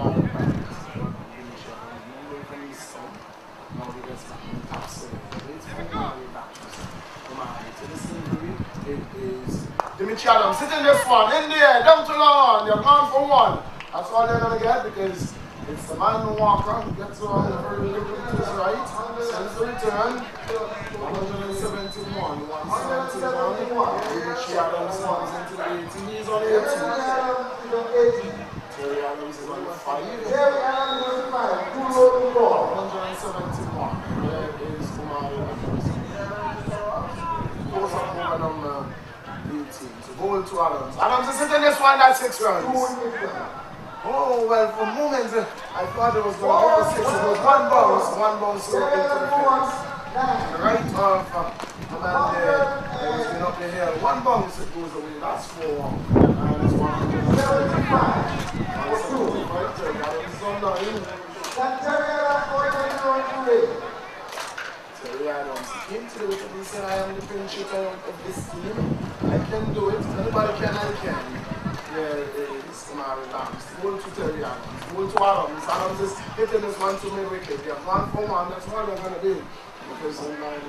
MegaCharles sitting this one in the air, down to lawn. You're gone for 1. That's all they're going to get, because it's the man Walker who gets on the very little to his right. Sends the return. 171. 171. MegaCharles comes into the 18. He's on 18. Terry Adams is on 5. Terry Adams is on 5. 171. There is Omari Adams. Goes up over number 18. So ball to Adams. Adams is sitting this one, that's 6 runs. Oh, well, for moments, I thought it was going to go for 6. It was one bounce so into the fence. Right off the man there, it was going up the hill. One bounce, it goes away. That's 4. And it's 175. Terry Adams came to the wicket and said, I am the pinch hitter of this team. I can do it. Anybody can, I can. There is Omari Banks. Ball to Terry Adams. Ball to Adams. Adams is hitting this one to mid-wicket. They have gone for 1. That's what they're going to do. Because they're not on to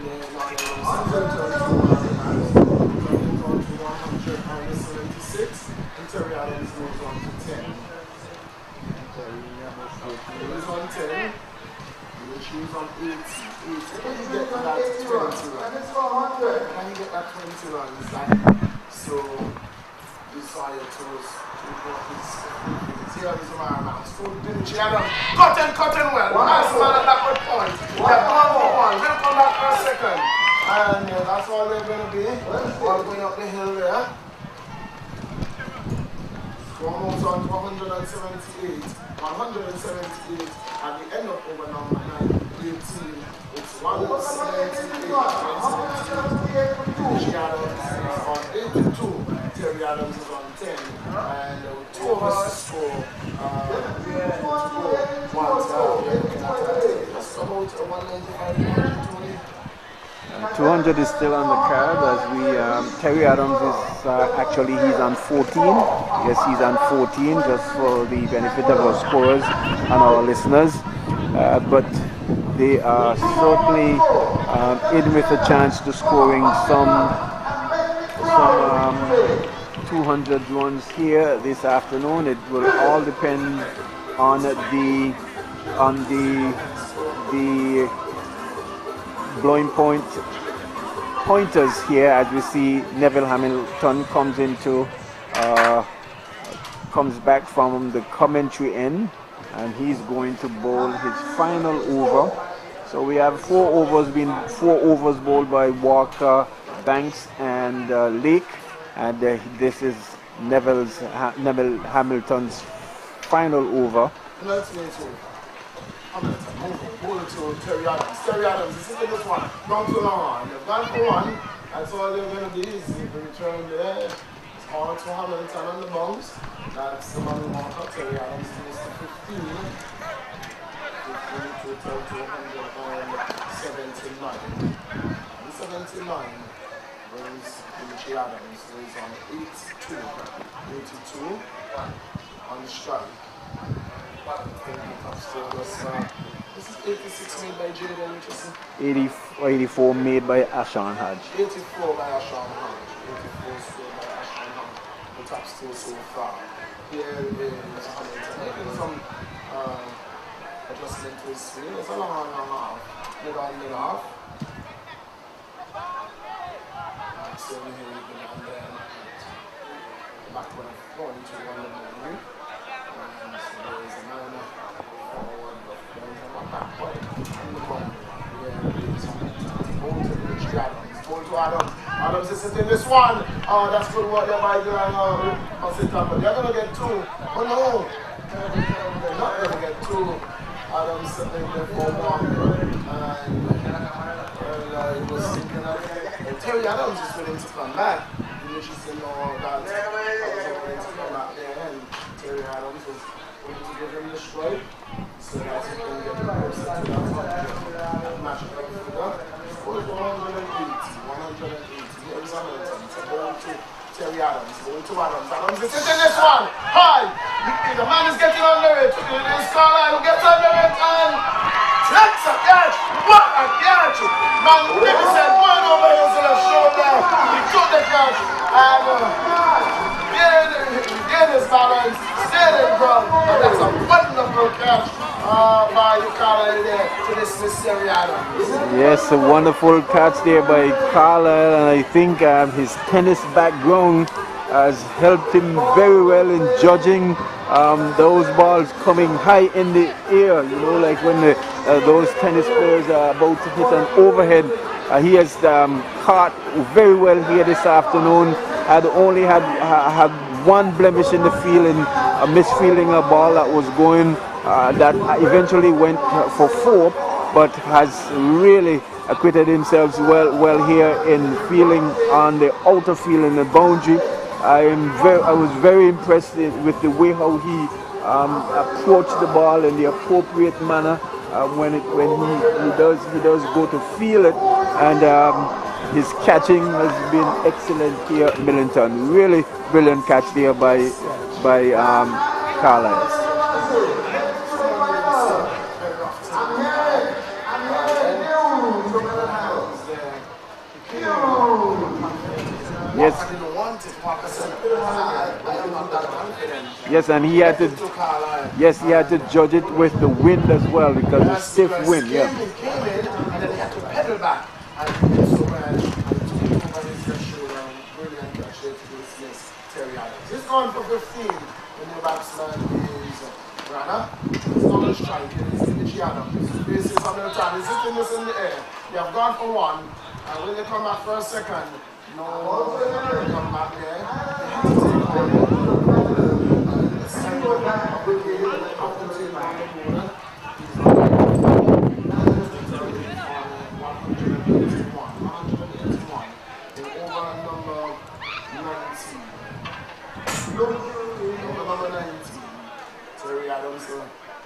176. And Terry Adams moves on to 10. He was on 10. She was on 8. Can you get that 20 runs? Can you get that 20 runs? So desire to here is Omari Banks. So didn't she have cutting well. Nice man at that good point. They're gone for 1. They'll come back for a second. And that's all they're going to be. All going up the hill there. Almost on to 178. 178 at the end of over number 9. 18. It's 178. Adams is on 10, and two of us to score. Just about 195, 120. 200 is still on the card as we Terry Adams is actually he's on 14. Yes, he's on 14 just for the benefit of our scorers and our listeners. But they are certainly in with a chance to scoring some 200 runs here this afternoon. It will all depend on the blowing pointers here as we see Neville Hamilton comes back from the commentary end, and he's going to bowl his final over. So we have 4 overs bowled by Walker, Banks and Lake, and this is Neville Hamilton's final over. Bowling to Terry Adams. Terry Adams, this is this one. Down to long. They've gone for 1. That's all they're going to do is return there. It's on to Hamilton on the bounce. That's the man who walked up. Terry Adams is to 15. 15 to 179. 79 brings Richie Adams, who is on 82 on the strike. This is 86 made by Jaden Richardson. 84 made by Ashan Hodge. 84 by Ashan Hodge. 84 scored by Ashan Hodge. The top still so far. Here is Hamilton making some adjustment to his swing. It's a long on and off. Mid on, mid off. So here we go, and then back when I'm going to one of the boundary. There is a man forward, but there is a backward on the boundary. There is Bolt to Richie Adams. Bolt to Adams. Adams is sitting this one. Oh, that's good work there by Dylan but they're going to get 2. Oh no! They're not going to get 2. Adams sitting there for 1. And he was thinking of Terry Adams is willing to come back. Which is that Adams was willing to come back there, and Terry Adams was willing to give him the strike so that he can get the closer to that match up figure. Scored 180. Here is Hamilton. It's a ball to Terry Adams. Ball to Adams. Adams is hitting this one. High. The man is getting under it. It's Carlisle who gets under it and takes a catch. What a catch! Magnificent going over his shoulder. He took the catch and gained his balance, stayed in ground, and that's a wonderful catch by Carlisle there to dismiss Terry Adams. Yes, a wonderful catch there by Carlisle, and I think his tennis background has helped him very well in judging those balls coming high in the air, you know, like when those tennis players are about to hit an overhead. He has caught very well here this afternoon. Had only had one blemish in the field in a misfielding a ball that was going that eventually went for 4, but has really acquitted himself well here in fielding on the outer field in the boundary. I was very impressed with the way how he approached the ball in the appropriate manner when he does go to feel it, and his catching has been excellent here at Millington. Really brilliant catch there by Carlisle. Yes. Yes, and he had to. Yes, he had to judge it with the wind as well because it's stiff wind. Yeah. He came in and then he had to pedal back and so and over his shoulder. Brilliant catch to dismiss Terry Adams. He's gone for 15 when the batsman is Rana. He's not a strike. It's Richie Adams. This is Hamilton. He's hitting this in the air. They have gone for 1, and when they come back for a second. No, come back there.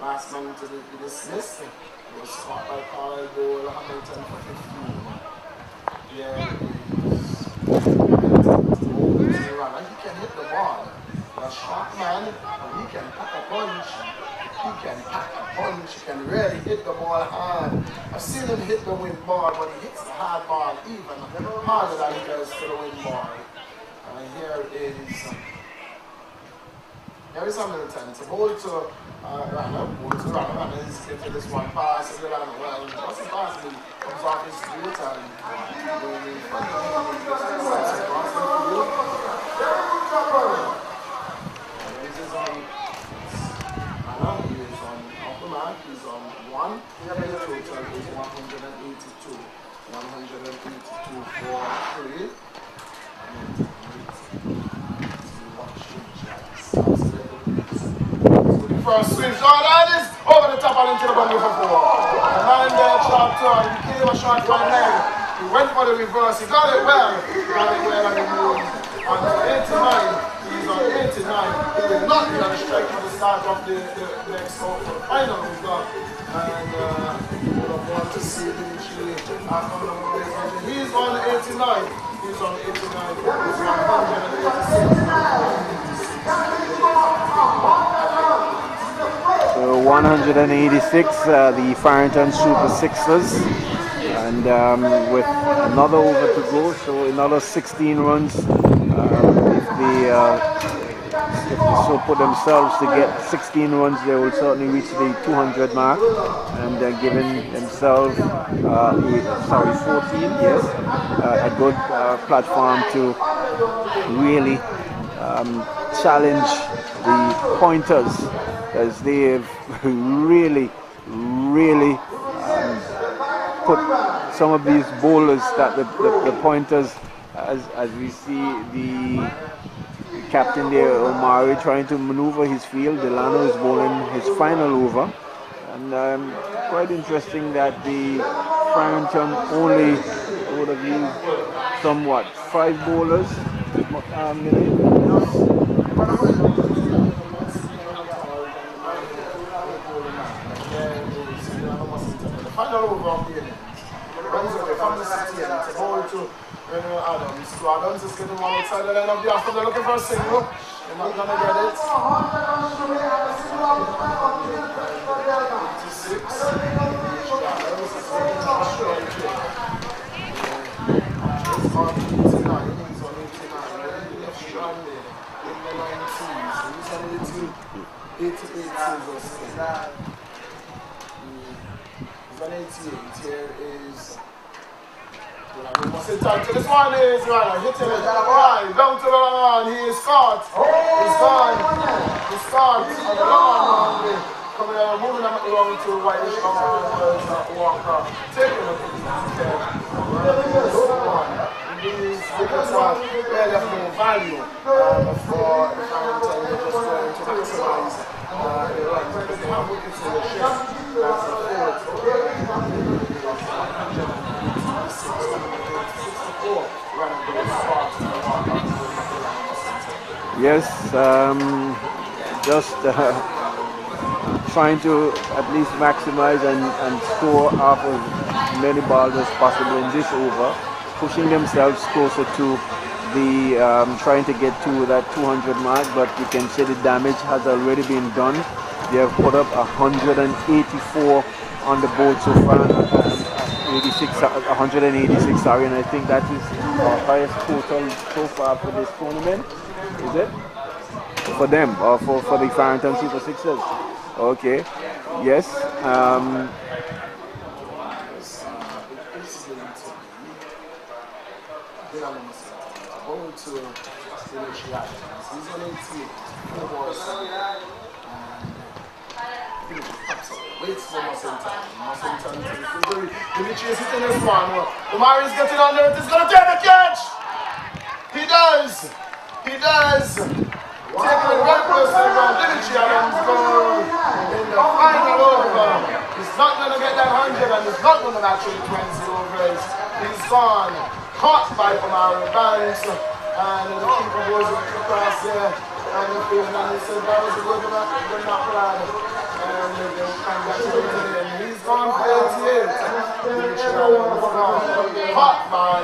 last man to be dismissed. It was caught by Carlisle goal, Hamilton for 15. Here is and he can hit the ball. A sharp man, he can pack a punch. He can pack a punch. He can really hit the ball hard. I've seen him hit the wind ball, but he hits the hard ball even harder than he does to the wind ball. Here is Hamilton. It's a ball to Rana. He's into this one pass. Well, what's the pass? He comes off his feet and he's on 1. The total is 182. 182 for 3. First swing shot, that is over the top and into the boundary for 4. The man there chopped on, he gave a shot right leg. He went for the reverse, he got it well. And he moved on 89. He's on 89. He will not be on the strike for the start of the next final over. And we will want to see him he's on 89. He's on 89. He's on 186, the Farrington Super Sixers, and with another over to go, so another 16 runs. If they so put themselves to get 16 runs, they will certainly reach the 200 mark, and they're giving themselves 14, yes, a good platform to really challenge the pointers, as they've really put some of these bowlers that the pointers, as we see the captain there, Omari, trying to maneuver his field. Delano is bowling his final over, and quite interesting that the Farrington only would have used somewhat 5 bowlers. Final over of the innings. Runs away from the city and it's a ball to Adams. So Adams is getting one outside the line of the after. They're looking for a single. They're not going to get it. 86. He's on 88. Here is this one is right, hitting it right down to the line. He is caught. He's gone. He's caught on the long one. Coming out, moving them along to whitish Walker. Taking it. These wickets are really of no value for the Farrington. They're just going to maximize the runs because they have wickets in the ship. That's the fourth. Yes, just trying to at least maximize and score off as many balls as possible in this over, pushing themselves closer to the trying to get to that 200 mark, but you can see the damage has already been done. They have put up 184 on the board so far, 186, sorry, and I think that is our highest total so far for this tournament. Is it? For them, or for the Farrington Super Sixers? Okay, yes. Waits for Mussington. Dimitri is hitting this one. Omari is getting under it. He's going to take the catch. He does. He does. Taking it right close to the ground. Dimitri Adams goal in the final over. He's not going to get that 100 and he's not going to match the 20 overs. He's gone. Caught by Omari Banks. And the keeper goes across there. And the field man says that was a good knock lad. He's gone for 88. Hot by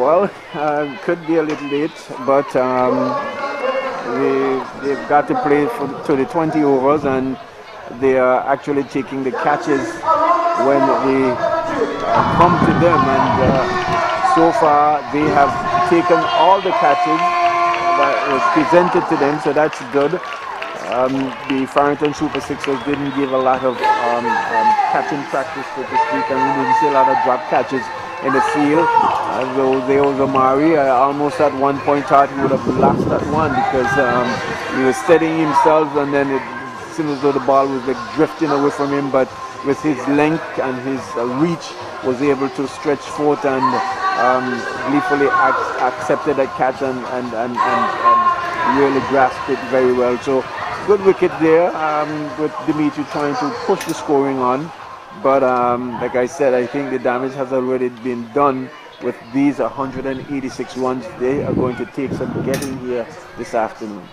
Well, could be a little late, but they've got to play to the 20 overs, and they are actually taking the catches when they come to them, and so far they have taken all the catches that was presented to them, so that's good. The Farrington Super Sixers didn't give a lot of catching practice, so to speak, and we didn't see a lot of drop catches in the field. Though there was Amari, I almost at one point thought he would have lost that one because he was steadying himself, and then it seemed as though the ball was like drifting away from him, but with his length and his reach was able to stretch forth and gleefully accepted that catch and really grasped it very well. So good wicket there, with Dimitri trying to push the scoring on. But like I said, I think the damage has already been done with these 186 runs. They are going to take some getting here this afternoon.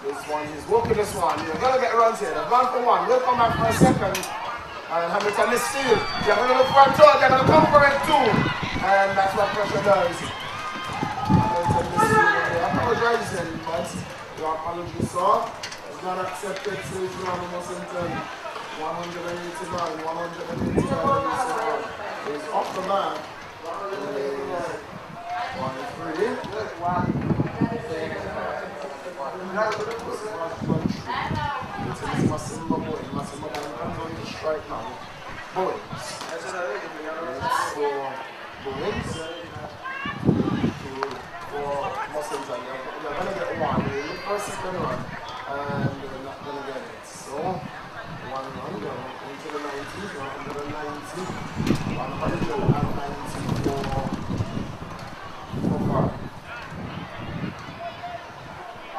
This one is working this one. You're going to get runs here. They've gone for one. We'll come back for a second. And Hamilton is still. You're going to look for a third. You're going to come for it too. And that's what pressure does. Hamilton is still. They're apologizing, but your apology, sir, is not accepted. So it's unanimous in 189, 189 is off the mark. One is free. Masimba going to strike now. Bowens. For Muslims, you're going to get one. You look for a second run, and you're not going to get it. So, 1 run, you're into the 90s, 194 for 5.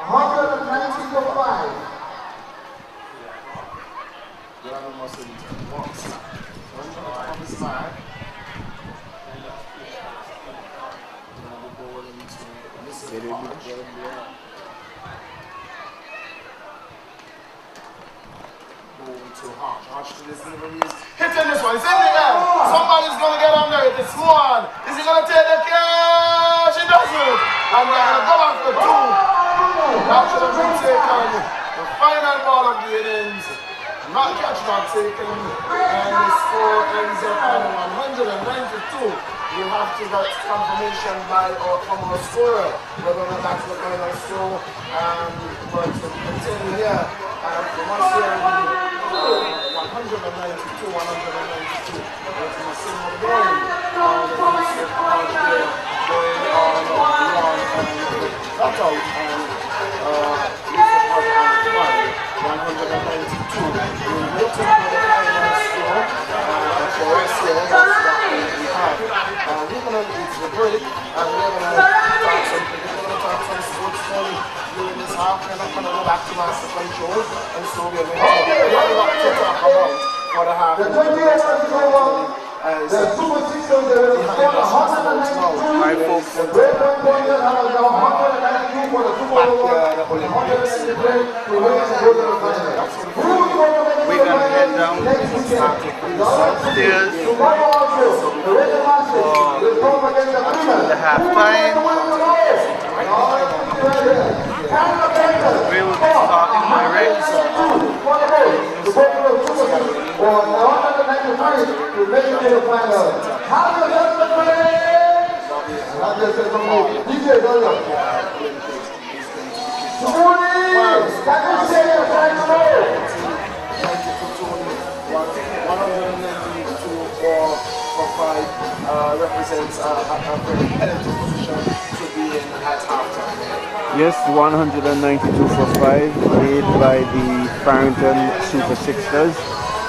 190 for 5. Hitting this one, it's in the air. Somebody's going to get under it. It's one. Is he going to take the catch? He doesn't. And they're going to go back for 2. That should have been taken. The final ball of the innings. Not catch, not taken. And the score ends up at 192. You have to get confirmation from our scorer whether or not that's the final score. But to continue here, from us here, 192, 192. It's a single going. Going on cut out and 192. We're waiting for the final score. For us here, that's what we have. We're going to it's the break, and we're going to talk some sports money during this half. We're not going to go back to master control, and so we're going to have a lot to talk about for the half. The Super Sixers are behind us now. My folks are back the Olympics. We're going to head down upstairs for the halftime. We will be starting my race. Represents a very competitive position to be in at halftime. Yes, 192 for 5, made by the Farrington Super Sixers.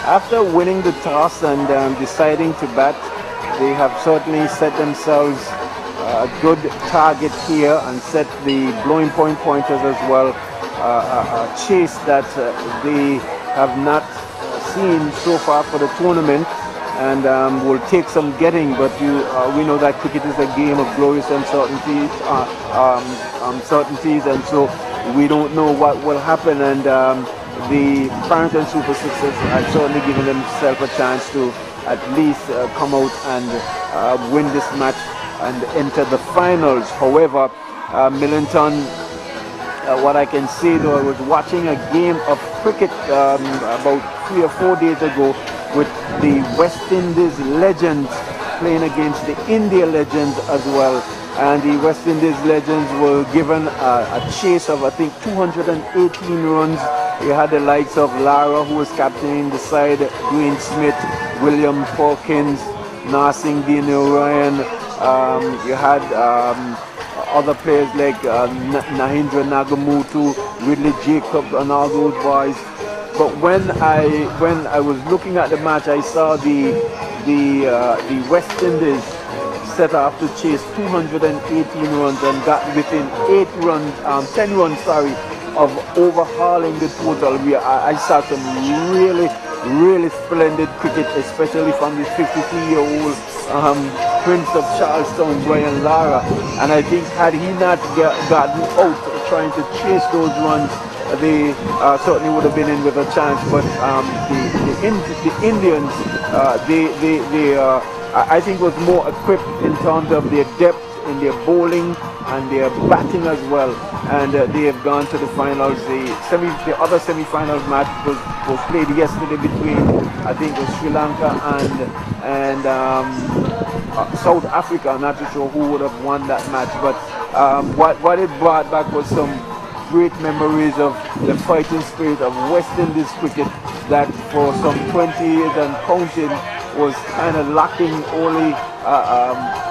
After winning the toss and deciding to bat, they have certainly set themselves a a good target here and set the blowing point pointers as well. A chase that they have not seen so far for the tournament, and will take some getting, but we know that cricket is a game of glorious uncertainties, and so we don't know what will happen, and the Farrington Super Sixers had certainly given themselves a chance to at least come out and win this match and enter the finals. However, Millington, what I can say though, I was watching a game of cricket about 3 or 4 days ago with the West Indies legends playing against the India legends as well. And the West Indies legends were given a chase of, I think, 218 runs. You had the likes of Lara, who was captaining the side, Dwayne Smith, William Hawkins, Narsingh Dean Ryan. You had other players like Nahindra Nagamutu, Ridley Jacob, and all those boys. But when I was looking at the match, I saw the West Indies set off to chase 218 runs and got within 10 runs, of overhauling the total. I saw some really splendid cricket, especially from the 53-year-old Prince of Charlestown, Brian Lara. And I think had he not gotten out trying to chase those runs, they certainly would have been in with a chance. But the Indians, I think was more equipped in terms of their depth in their bowling and their batting as well, and they have gone to the finals. The other semi-final match was played yesterday between, I think it was Sri Lanka and South Africa. I'm not too sure who would have won that match, but what it brought back was some great memories of the fighting spirit of West Indies cricket that for some 20 years and counting was kind of lacking. Only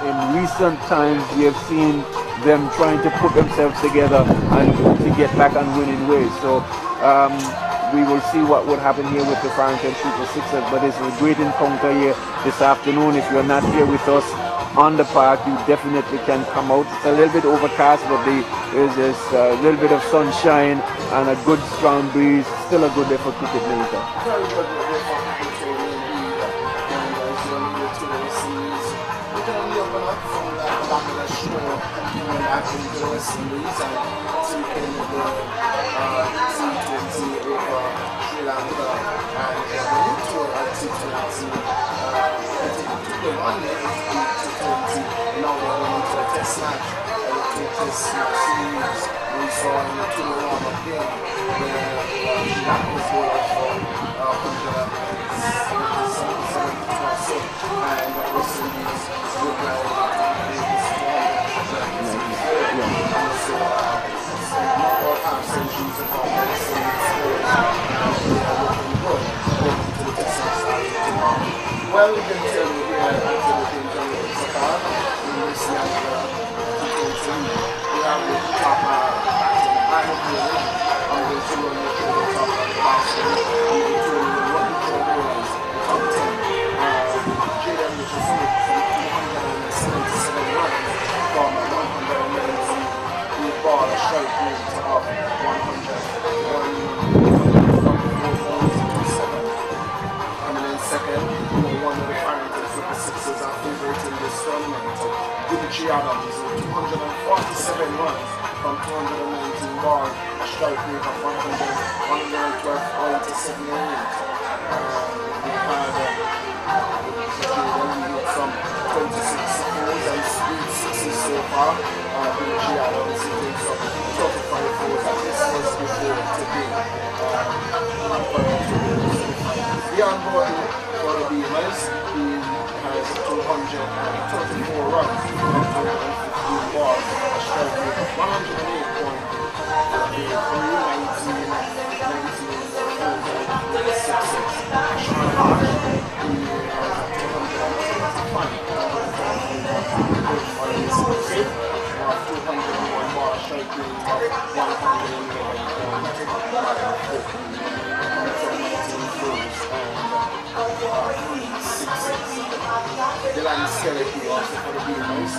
in recent times we have seen them trying to put themselves together and to get back on winning ways. So we will see what would happen here with the Farrington Super Sixers, but it's a great encounter here this afternoon. If you're not here with us on the park, you definitely can come out. It's a little bit overcast, but there's a little bit of sunshine and a good strong breeze. Still a good day for cricket later. Very good day for cricket indeed. We're going to open up from the back of the show and back into the series and taking the T20 over Sri Lanka and the new tour at T20. The one day T20, now we're going to a test match. Test series we saw in the 2 warm-up game where Sri Lanka was bowling for 170 or so, and West Indies looked like all half centuries of our West Indies players, they are looking good going into the test match tomorrow. Well, we can tell you here after the game done with Qatar in this Yanka T20, we have the top I'm going to run the top basket, I'm going to run the running for bowlers, the top 10. JM Smith from 277 runs from 190, we ball a strike rate of 101 from 4 balls to 7. Coming in second, one of the Farrington Super Sixers are favorite in this tournament. Dimitri Adams with 247 runs from 219 balls, a strike rate of 112.78. We had some 26 fours and 8 sixes so far. Dimitri Adams takes up 35 fours, and this was before today. Beyond board for the Beamers, he has 234 runs from 215 balls, a strike rate of 108.83, 19 Sean Marsh, he has 201 ball, strike rate of 111.54. Dylan Skelly also for the Beamers.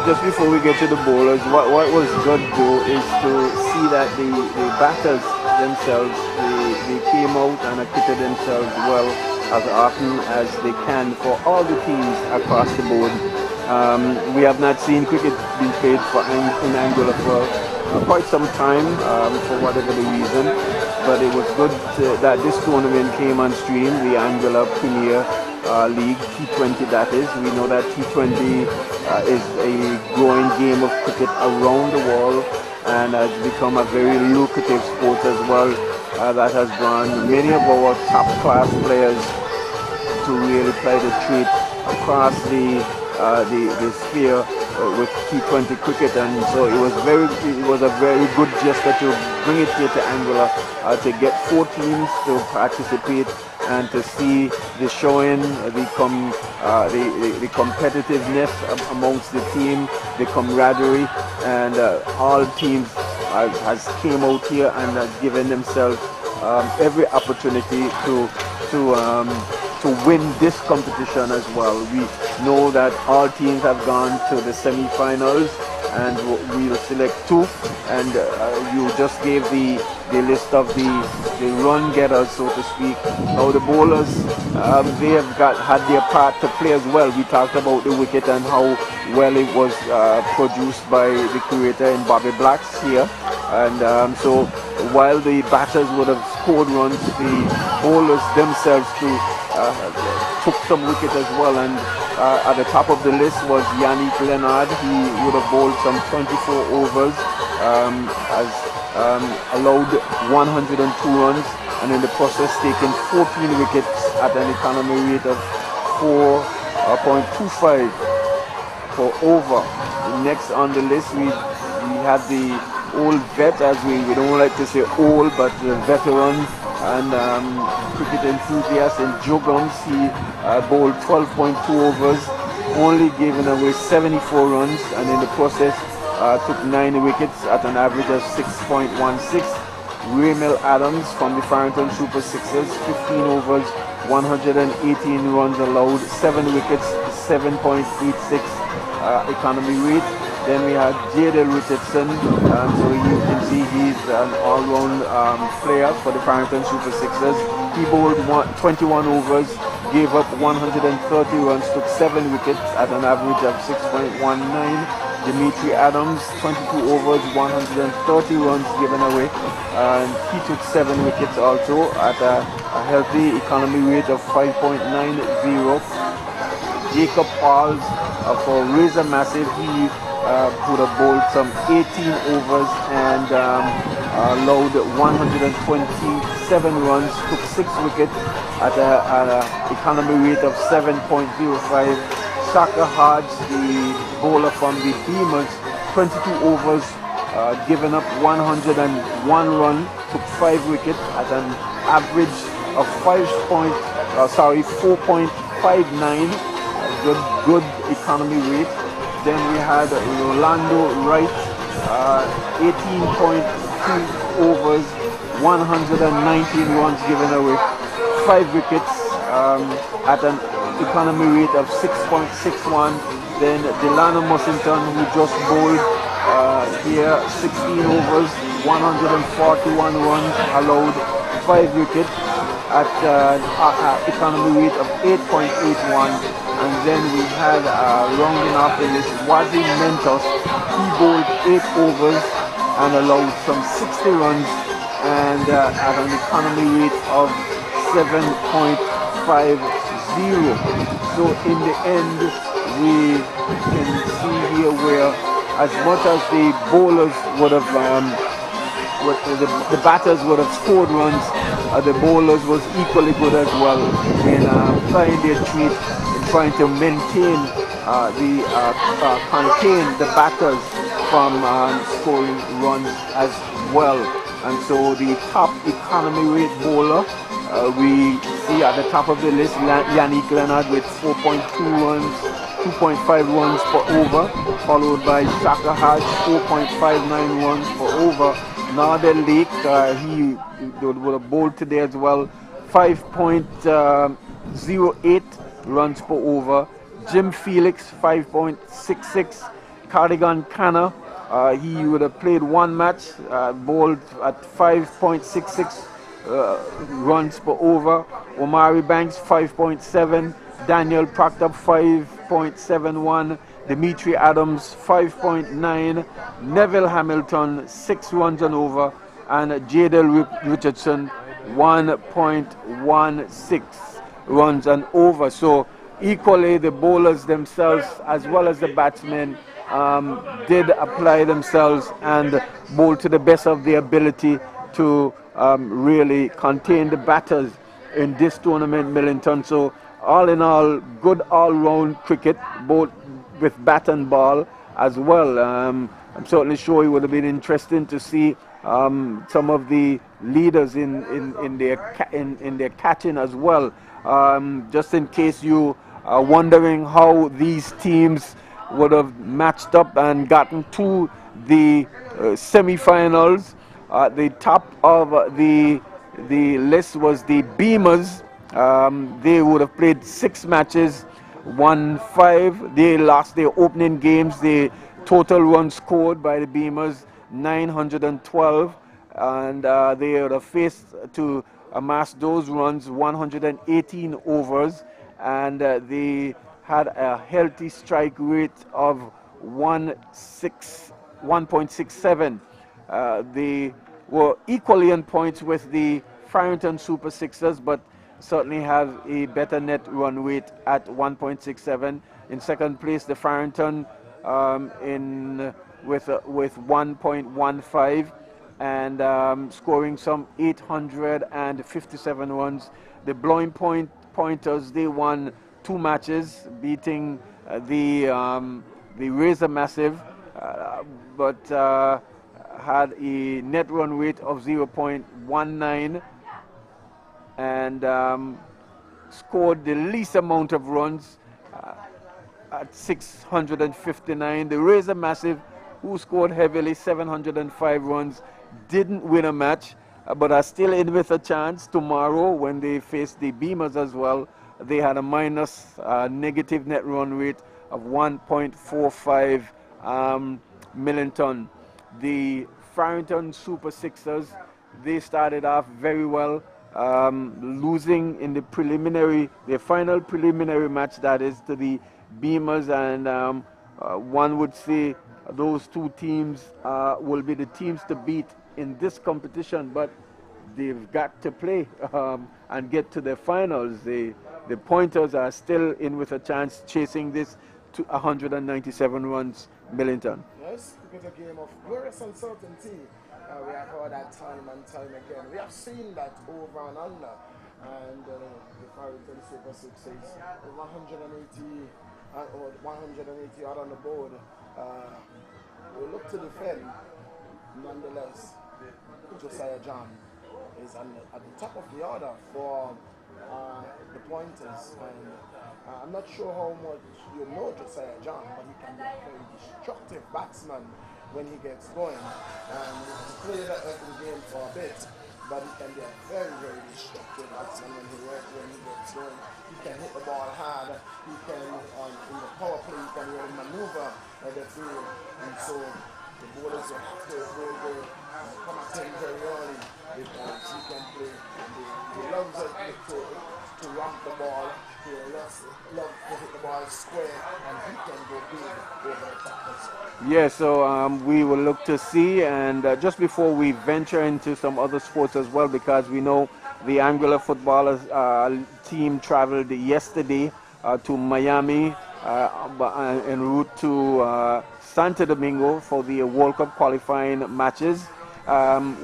Just before we get to the bowlers, what was good though is to see that the batters themselves, they came out and acquitted themselves well as often as they can for all the teams across the board. We have not seen cricket being played in Anguilla for quite some time, for whatever the reason, but it was good that this tournament came on stream, the Anguilla Premier League, T20 that is. We know that T20 is a growing game of cricket around the world and has become a very lucrative sport as well, that has drawn many of our top class players to really play the treat across the sphere with T20 cricket, and so it was a very good gesture to bring it here to Anguilla, to get 4 teams to participate and to see the showing, the competitiveness amongst the team, the camaraderie, and all teams has came out here and has given themselves every opportunity to win this competition as well. We know that all teams have gone to the semi-finals, and we will select 2, and you just gave the list of the run getters, so to speak. Now the bowlers, they have had their part to play as well. We talked about the wicket and how well it was produced by the creator in Bobby Blacks here, and so while the batters would have scored runs, the bowlers themselves took some wicket as well, and at the top of the list was Yannick Leonard. He would have bowled some 24 overs, has allowed 102 runs, and in the process taken 14 wickets at an economy rate of 4.25 per over. Next on the list we had the old vet, as we don't like to say old, but the veteran and cricket enthusiast in Joe Gums. He bowled 12.2 overs, only giving away 74 runs, and in the process took 9 wickets at an average of 6.16. Raymel Adams from the Farrington Super Sixers, 15 overs, 118 runs allowed, 7 wickets, 7.86 economy rate. Then we had J.D. Richardson, so you can see he's an all-round player for the Farrington Super Sixers. He bowled 21 overs, gave up 130 runs, took 7 wickets at an average of 6.19. Dimitri Adams, 22 overs, 130 runs given away. And he took 7 wickets also at a healthy economy rate of 5.90. Jacob Pauls for Razor Massive, he would have bowled some 18 overs and allowed 127 runs, took 6 wickets at an economy rate of 7.05. Shaka Hodge, the bowler from the Beamers, 22 overs, given up 101 run, took 5 wickets at an average of 4.59. Good economy rate. Then we had Rolando Wright, 18.2 overs, 119 runs given away, 5 wickets at an economy rate of 6.61. Then Delano Mussington, who just bowled here, 16 overs, 141 runs, allowed 5 wickets at an economy rate of 8.81. And then we had rounding off the list Wazi Mentos. He bowled 8 overs and allowed some 60 runs and at an economy rate of 7.50. So in the end, we can see here where as much as the bowlers would have the batters would have scored runs, the bowlers was equally good as well in playing their treat, in trying to maintain contain the batters from scoring runs as well. And so the top economy rate bowler we see at the top of the list Yannick Leonard with 4.2 runs, 2.5 runs per over, followed by Shaka Hodge, 4.59 runs per over. Nader Lake, he would have bowled today as well, 5.08 runs per over. Jim Felix, 5.66. Cardigan Canna, he would have played 1 match, bowled at 5.66 runs per over. Omari Banks, 5.7. Daniel Proctor, 5.71. Dimitri Adams, 5.9. Neville Hamilton, 6 runs and over. And Jadel Richardson, 1.16 runs and over. So equally the bowlers themselves as well as the batsmen did apply themselves and bowl to the best of their ability to really contain the batters in this tournament, Millington. So all in all, good all-round cricket, both with bat and ball as well. I'm certainly sure it would have been interesting to see some of the leaders in their catching as well. Just in case you are wondering how these teams would have matched up and gotten to the semi-finals. The top of the list was the Beamers. They would have played 6 matches, won 5. They lost their opening games. The total runs scored by the Beamers, 912, and they would have faced to amass those runs 118 overs, and they had a healthy strike rate of 1.67. They were equally on points with the Farrington Super Sixers, but certainly have a better net run rate at 1.67. In second place, the Farrington with 1.15 and scoring some 857 runs. The Blowing Pointers, they won 2 matches, beating the Razor Massive, but had a net run rate of 0.19 and scored the least amount of runs at 659. The Razor Massive, who scored heavily, 705 runs, didn't win a match, but are still in with a chance tomorrow when they face the Beamers as well. They had a negative net run rate of 1.45 Millington. The Farrington Super Sixers, they started off very well, losing in their final preliminary match, that is, to the Beamers, and one would say those two teams will be the teams to beat in this competition, but they've got to play and get to the finals. The Pointers are still in with a chance chasing this to 197 runs, Millington. Yes, because a game of glorious uncertainty. We have heard that time and time again. We have seen that over and under. And the Farrington Super 6 is 180 or 180 out on the board. We look to defend. Nonetheless, Josiah John is at the top of the order for the Pointers, and I'm not sure how much you know Josiah John, but he can be a very destructive batsman when he gets going. And he played the game for a bit, but he can be a very, very destructive batsman when he gets going. He can hit the ball hard. He can, in the power play, he can really maneuver the field, and so the bowlers will have to come at him very early because he can play. He loves it to romp the ball. He loves to hit the ball square, and he can go big over the top. Yeah, so we will look to see, and just before we venture into some other sports as well, because we know the Anguilla footballers team traveled yesterday to Miami en route to Santo Domingo for the World Cup qualifying matches.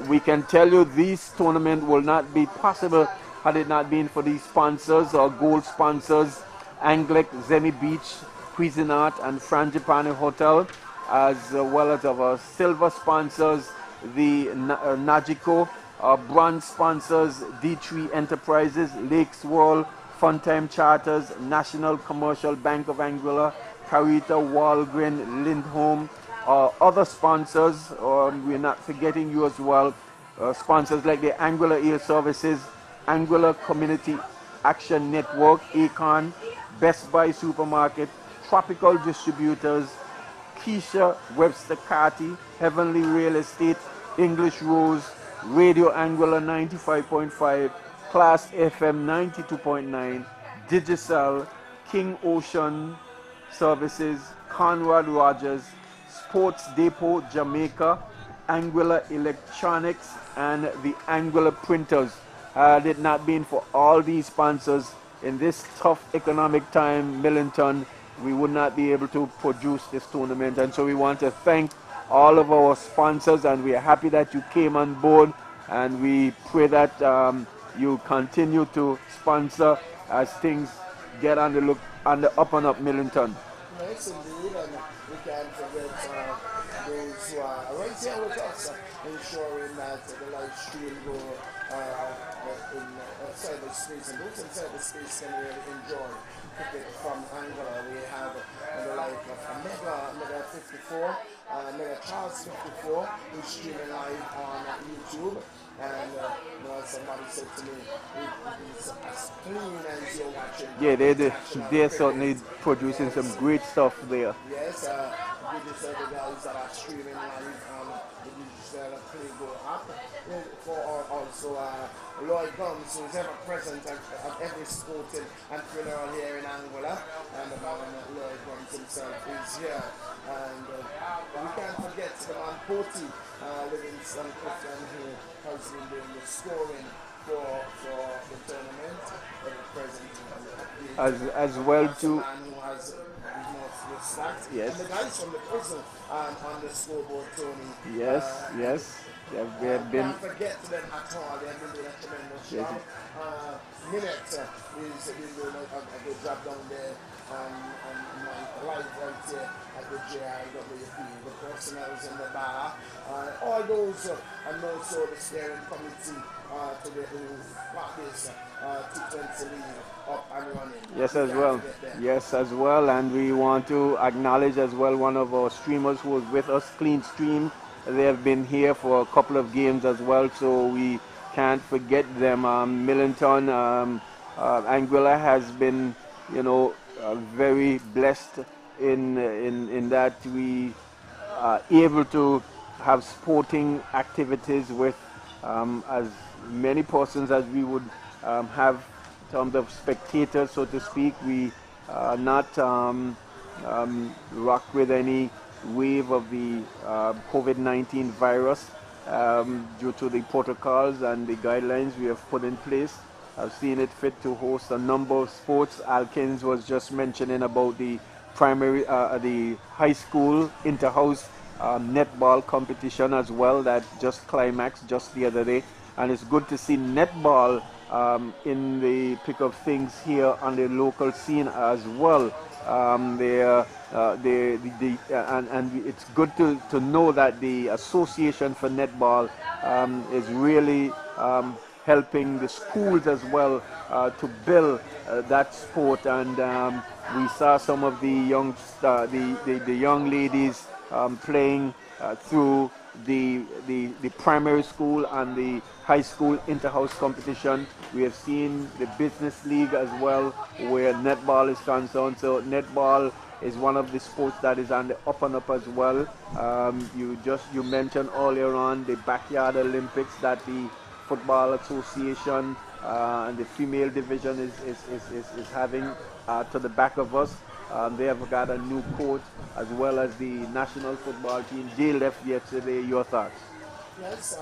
We can tell you this tournament will not be possible had it not been for these sponsors or gold sponsors, Anglic, Zemi Beach, Cuisinart and Frangipane Hotel, as well as our silver sponsors, the Nagico, bronze sponsors, D3 Enterprises, Lakes World, Funtime Charters, National Commercial Bank of Anguilla, Carita, Walgren, Lindholm, other sponsors, we're not forgetting you as well, sponsors like the Anguilla Air Services, Anguilla Community Action Network, Acorn, Best Buy Supermarket, Tropical Distributors, Keisha, Webster Carty, Heavenly Real Estate, English Rose, Radio Anguilla 95.5, Class FM 92.9, Digicel, King Ocean Services, Conrad Rogers, Sports Depot Jamaica, Anguilla Electronics, and the Anguilla Printers. Had it not been for all these sponsors in this tough economic time, Millington, we would not be able to produce this tournament. And so we want to thank all of our sponsors, and we are happy that you came on board, and we pray that you continue to sponsor as things get on the up and up, Millington. Yes, indeed, and we can't forget those who are right here with us, ensuring that the live stream go in cyberspace, and those in cyberspace can really enjoy cricket from Anguilla. We have the like of Mega54, MegaCharles54, who's streaming live on YouTube. And somebody said to me, it's as clean as you're watching. Yeah, they're certainly producing some great stuff there. Yes, the guys that are streaming live on the digital Playgo app. For also Lloyd Guns, who's ever present at every sporting and funeral here in Anguilla. And the man Lloyd Guns himself is here. And we can't forget the man Poti, Livingston Clifton, who has been doing the scoring for the tournament present. As well too. Man who has stats. Yes. And the guys from the prison on the scoreboard, Tony. Yes. They have been. Can't forget them at all. They have been doing a tremendous job. Minute is doing a good job down there on my live right here at the JIWP. The personnel's in the bar. All those and also the steering committee to the this T20 league up and running. Yes, as well. And we want to acknowledge as well one of our streamers who was with us, Clean Stream. They have been here for a couple of games as well, so we can't forget them. Millington, Anguilla has been, very blessed in that we are able to have sporting activities with as many persons as we would have in terms of spectators, so to speak. We not rock with any wave of the COVID-19 virus, due to the protocols and the guidelines we have put in place. I've seen it fit to host a number of sports. Alkins was just mentioning about the the high school inter-house netball competition as well that just climaxed just the other day, and it's good to see netball in the pick of things here on the local scene as well. And it's good to know that the Association for Netball is really helping the schools as well to build that sport. And we saw some of the the young ladies playing through the primary school and the high school inter-house competition. We have seen the business league as well, where netball is concerned. So netball is one of the sports that is on the up and up as well. You mentioned earlier on the backyard Olympics that the Football Association and the female division is having to the back of us. They have got a new coach as well as the national football team. They left yesterday. Your thoughts? Yes,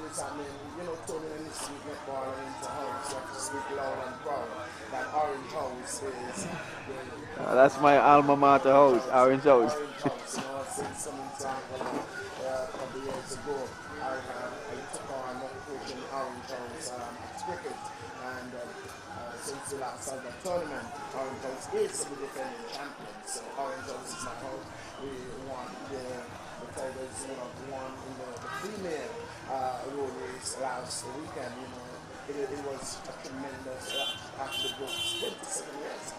it's, I mean, you know, Tony and this week netball and inter-house, you have to speak loud and proud that Orange House is that's my alma mater house, Orange House. Orange House, you know, since some time a couple years ago, I took on coaching Orange House at cricket, and since the last of the tournament, Orange House is the defending champion. So Orange House is my house. We won the Tigers, you know, won in the female road race last weekend. You know, it was a tremendous actually booked 27 years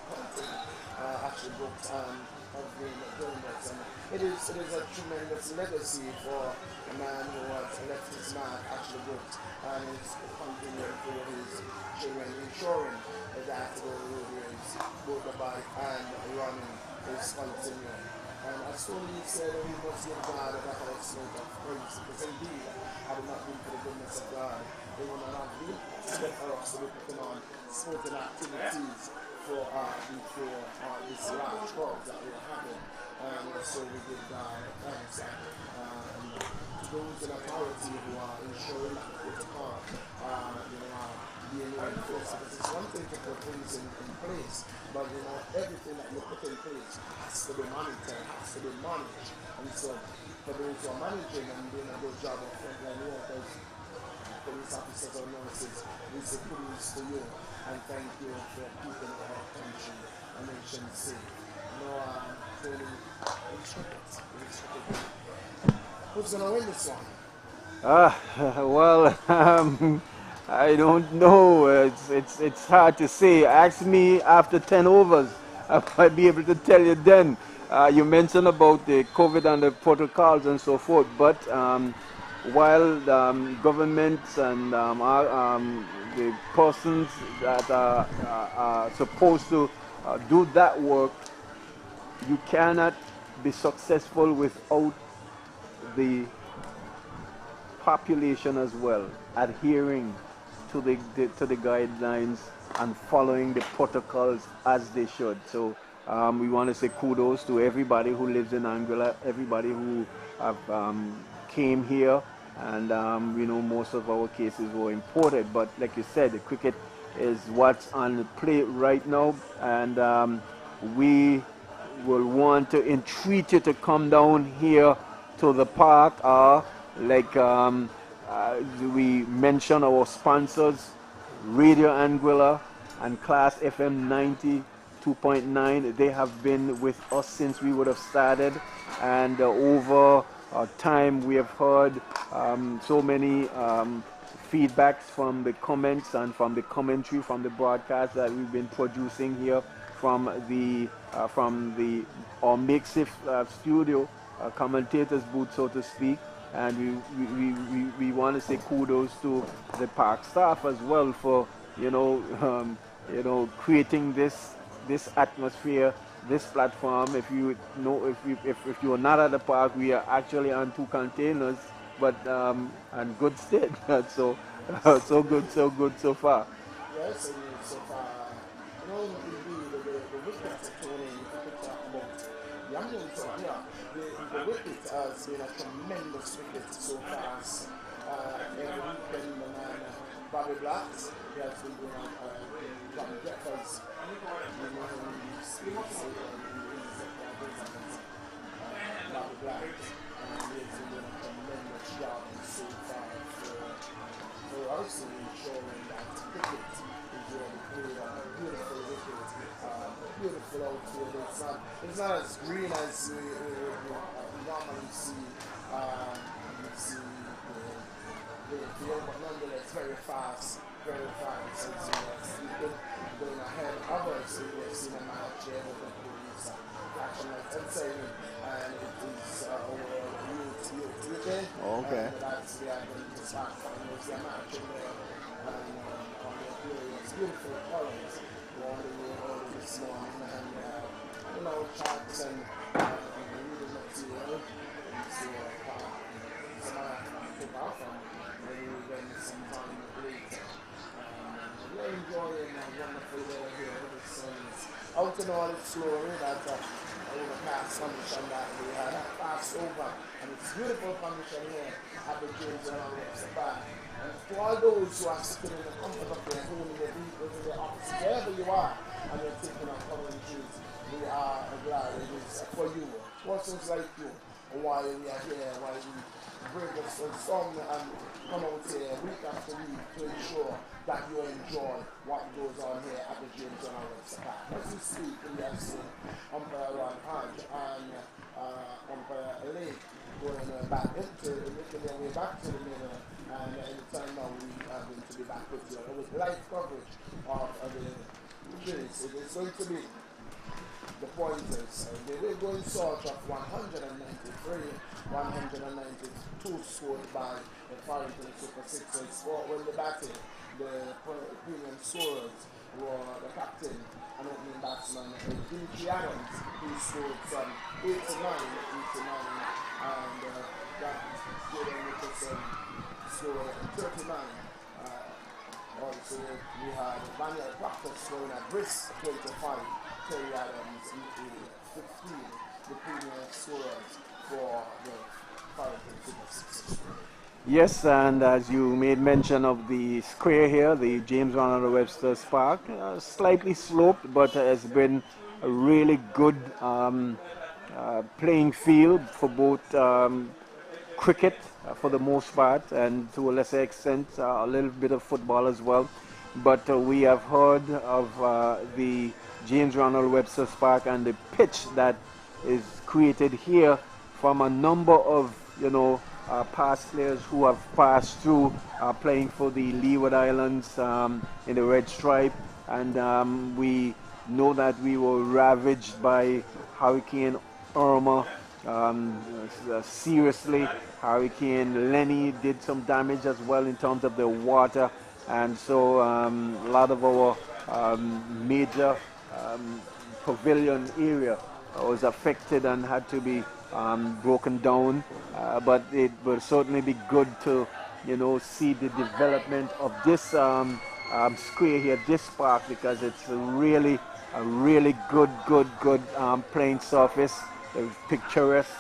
actually booked of doing this, and it is a tremendous legacy for a man who has left his mark actually booked and is continuing for his children, ensuring that the road race, both the bike and running, is continuing. And as Tony said, we must give God a house note of praise, because indeed, had it not been for the goodness of God, it would not have been possible for us to be putting on sporting activities for this large crowd that we're having. So we give God thanks and those in authority who are ensuring that the protocol being reinforced. Because it's one thing to put things in place, but you know, everything that you put in place has to be monitored, has to be managed. And so for those who are managing and doing a good job of frontline workers, police officers or nurses, we say kudos to you and thank you for keeping our country and nation safe. Tony, who's going to win this one? Well, I don't know. It's hard to say. Ask me after 10 overs. I might be able to tell you then. You mentioned about the COVID and the protocols and so forth, but while governments and the persons that are supposed to do that work, you cannot be successful without the population as well adhering to the guidelines and following the protocols as they should. So we want to say kudos to everybody who lives in Anguilla, everybody who have came here, and we know most of our cases were imported, but like you said, the cricket is what's on the plate right now, and we will want to entreat you to come down here to the park. Like we mentioned, our sponsors, Radio Anguilla and Class FM 92.9, they have been with us since we would have started, and over time we have heard so many feedbacks from the comments and from the commentary from the broadcast that we've been producing here from our makeshift studio, commentators booth, so to speak. And we want to say kudos to the park staff as well for creating this atmosphere, this platform. If you know, if you are not at the park, we are actually on 2 containers, but in good state. So good so far. Yes, and so far, the wickets are Tony, if you could talk about the ambulance over here. the wicket has been a tremendous wicket so far. Every weekend, the man Bobby Blacks, he has been doing John Jeffers, Bobby Blacks, and he has been doing a tremendous job so far for us, and showing that cricket is really played on a beautiful wicket, beautiful outfield. It's not as green as we normally see. You see the field, but nonetheless very fast, very fast. It's sleeping, going ahead of us. We've seen a match here with the police action like insane, and it is overall youth day. Okay. That's the Anguilla start finals, the match in there, and on the glorious, beautiful colors, all the way early this morning, and you know, chats and reading material, and so pick off and maybe when sometime late. We're enjoying a wonderful day here. The sun is out in all its glory. That overcast condition that we had passed over, and it's beautiful condition here at the James and back. And for all those who are sitting in the comfort of their home, in their vehicles, in their office, wherever you are, and you're taking our covering trees, we are glad it is for you, persons like you, why we are here, why we bring us a song and come out here week after week to ensure that you enjoy what goes on here at the James and Park. As you see, we have seen umpire Ron Hodge and umpire Lake going back making their way back to the middle, and anytime now we are going to be back with you with live coverage of the James. It is going to be the pointers. They were going short of 193, 192 scored by the Farrington Super Sixers. When they batted, the premium scorers were the captain and opening batsman, Dimitri Adams, who scored from 8 to 9, and Jordan Nicholson scored 39. Also, we had Daniel Proctor scoring at brisk 25. Terry Adams, 15, the premier scorers for the Farrington Super Sixers. Yes, and as you made mention of the square here, the James Ronald Webster Park, slightly sloped, but has been a really good playing field for both cricket for the most part, and to a lesser extent a little bit of football as well. But we have heard of the James Ronald Webster Park and the pitch that is created here from a number of, past players who have passed through playing for the Leeward Islands in the Red Stripe, and we know that we were ravaged by Hurricane Irma seriously. Hurricane Lenny did some damage as well in terms of the water, and so a lot of our major pavilion area was affected and had to be broken down, but it will certainly be good to see the development of this square here, this park, because it's a really good playing surface. It's picturesque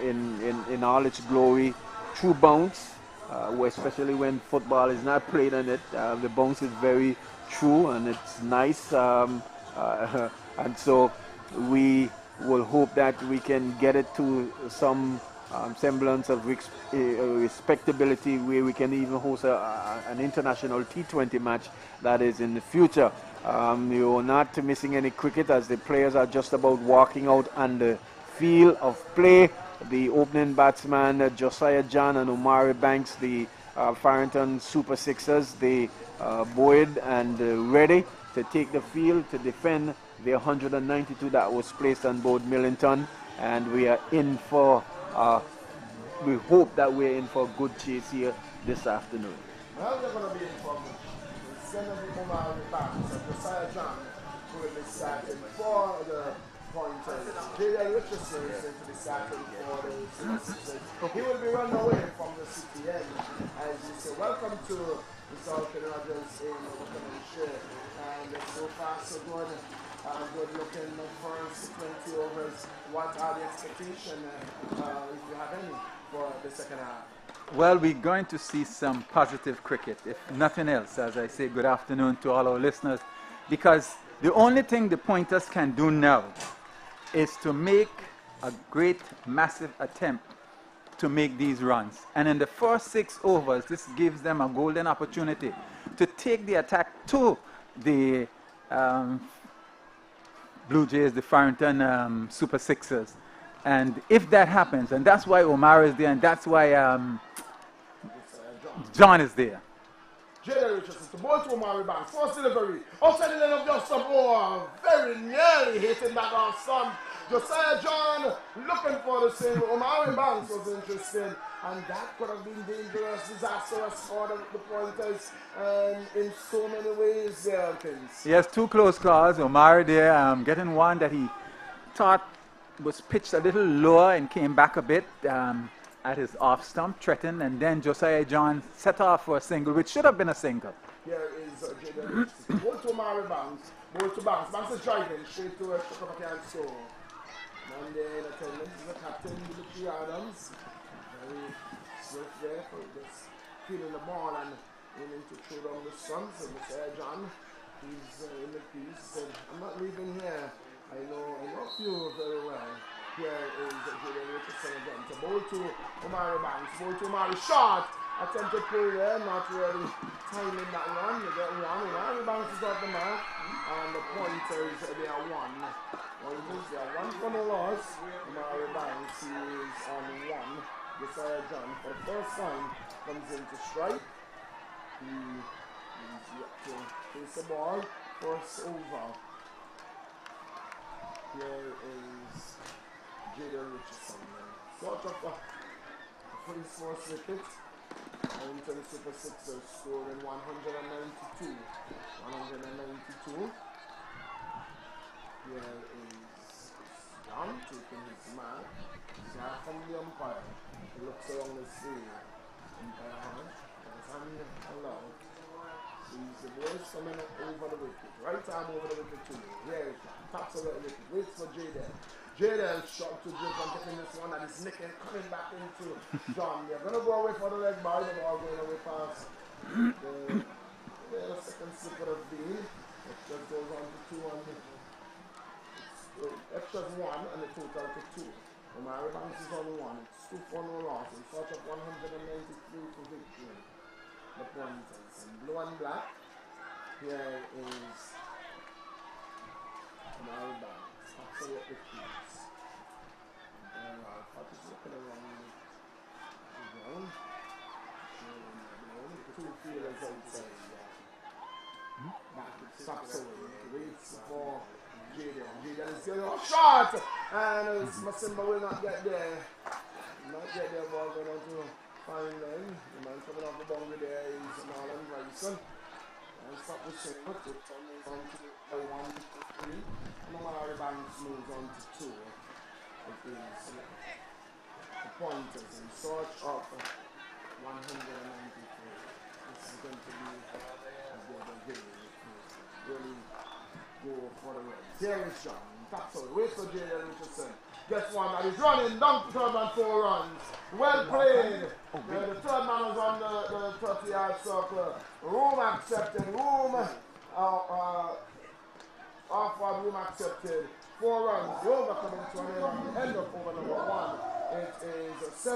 in all its glory. True bounce, especially when football is not played on it, the bounce is very true and it's nice, and so we will hope that we can get it to some semblance of respectability, where we can even host an international T20 match that is in the future. You're not missing any cricket, as the players are just about walking out on the field of play. The opening batsman Josiah John and Omari Banks, the Farrington Super Sixers, they buoyed and ready to take the field to defend the 192 that was placed on board Millington, and we are in for we hope that we're in for a good chase here this afternoon. Well, we're going to be in for the Senator Omar Banks and Josiah John, who will be starting for the pointers. J.L. Richardson is going to be starting for the Super Sixers. He will be run away from the CTN as you say, welcome to Sultan Rogers in Buckinghamshire. And so far so good. Good looking first 20 overs. What are the expectations, if you have any, for the second half? Well, we're going to see some positive cricket, if nothing else, as I say good afternoon to all our listeners, because the only thing the pointers can do now is to make a great, massive attempt to make these runs. And in the first 6 overs, this gives them a golden opportunity to take the attack to the Blue Jays, the Farrington Super Sixers. And if that happens, and that's why Omar is there, and that's why John is there. Jaden Richardson to ball to Omari Banks. First delivery. Outside the line of Justin. Oh, very nearly hitting that off stump. Josiah John looking for the single. Omari Banks was interested. And that could have been dangerous, disastrous for the pointers. And in so many ways, He has 2 close calls. Omar there getting one that he thought was pitched a little lower and came back a bit. At his off stump, threatened, and then Josiah John set off for a single, which should have been a single. Here is Jaden Richardson. Ball to Omari Banks. Ball to Banks. Banks is driving straight to a Chukwuka score. And then attendance is the captain, Military Adams. Very swift there for just feeling the ball and aiming to throw down the sun. So Josiah John, he's in the crease. Said, I'm not leaving here. I know you very well. Here is Jaden Richardson again. To bowl to Omari Banks. Bowl to Omari. Shot. Attempted play there. Not really timing that one. You get one. Omari Banks is off the mark. And the pointers, they are one. Pointers, they are 1 for no loss. Omari Banks is on 1. Josiah John, for the first time, comes in to strike. He is yet to face the ball. First over. Here is Jaden Richardson. Sort of for his first wicket. Farrington Super Sixers scoring 192. 192. Here is John taking his mark. Now from the umpire. He looks along the field. Umpire hand. His hand allowed. Sees the boys coming up over the wicket. Right arm over the wicket too. Here it comes. Taps over the wicket. Waits for Jaden. Jaden shot to jump and taking this one and his nicking coming back into John. They're going to go away for the leg by. The ball going away past the second slip would have been. It just goes on to 2 and extras 1 and the total to 2. Omari Banks is on 1. It's 2 for no loss. In search of 193 for victory. The pointers in blue and black. Here is Omari Banks. Absolutely keys. What is looking around the ground? Two fielders outside. Back it stops away. Waits for Jaden. Jaden is getting a shot! And Masimba will not get there. Not get there, ball going on to fine line. The man coming off the boundary there is Marlon Bryson. And stop the single. It comes on to 1 to 3. And Omari Banks moves on to 2. It is the pointers in search of 193. This is going to be a good game. Really go for the Reds. Here is John. Taps away. Waits for Jaden Richardson. Gets one that is running down to third man 4 runs. Well played. The third man was on the 30-yard circle. Room accepted. Off-ward room accepted. 4 runs. The over coming to an end of over number 1. It is 7-7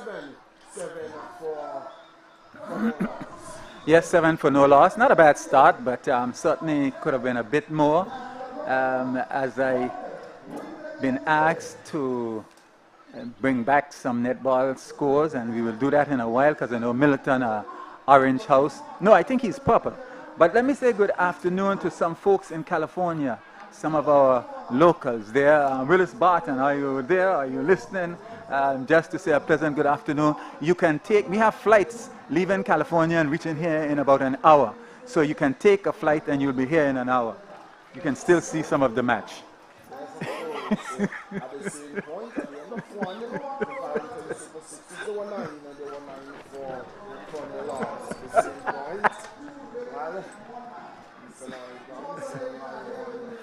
for no loss. Yes, 7 for no loss. Not a bad start, but certainly could have been a bit more. As I been asked to bring back some netball scores, and we will do that in a while because I know Milton Orange House. No, I think he's purple. But let me say good afternoon to some folks in California, some of our locals there. Willis Barton, are you there? Are you listening? Just to say a pleasant good afternoon. You can take, we have flights leaving California and reaching here in about an hour. So you can take a flight and you'll be here in an hour. You can still see some of the match. At the same point, at the end of 1, the Farrington Super 6 is the 1-9 and the 1-9 for the loss. At the same point, So now it's gone. So on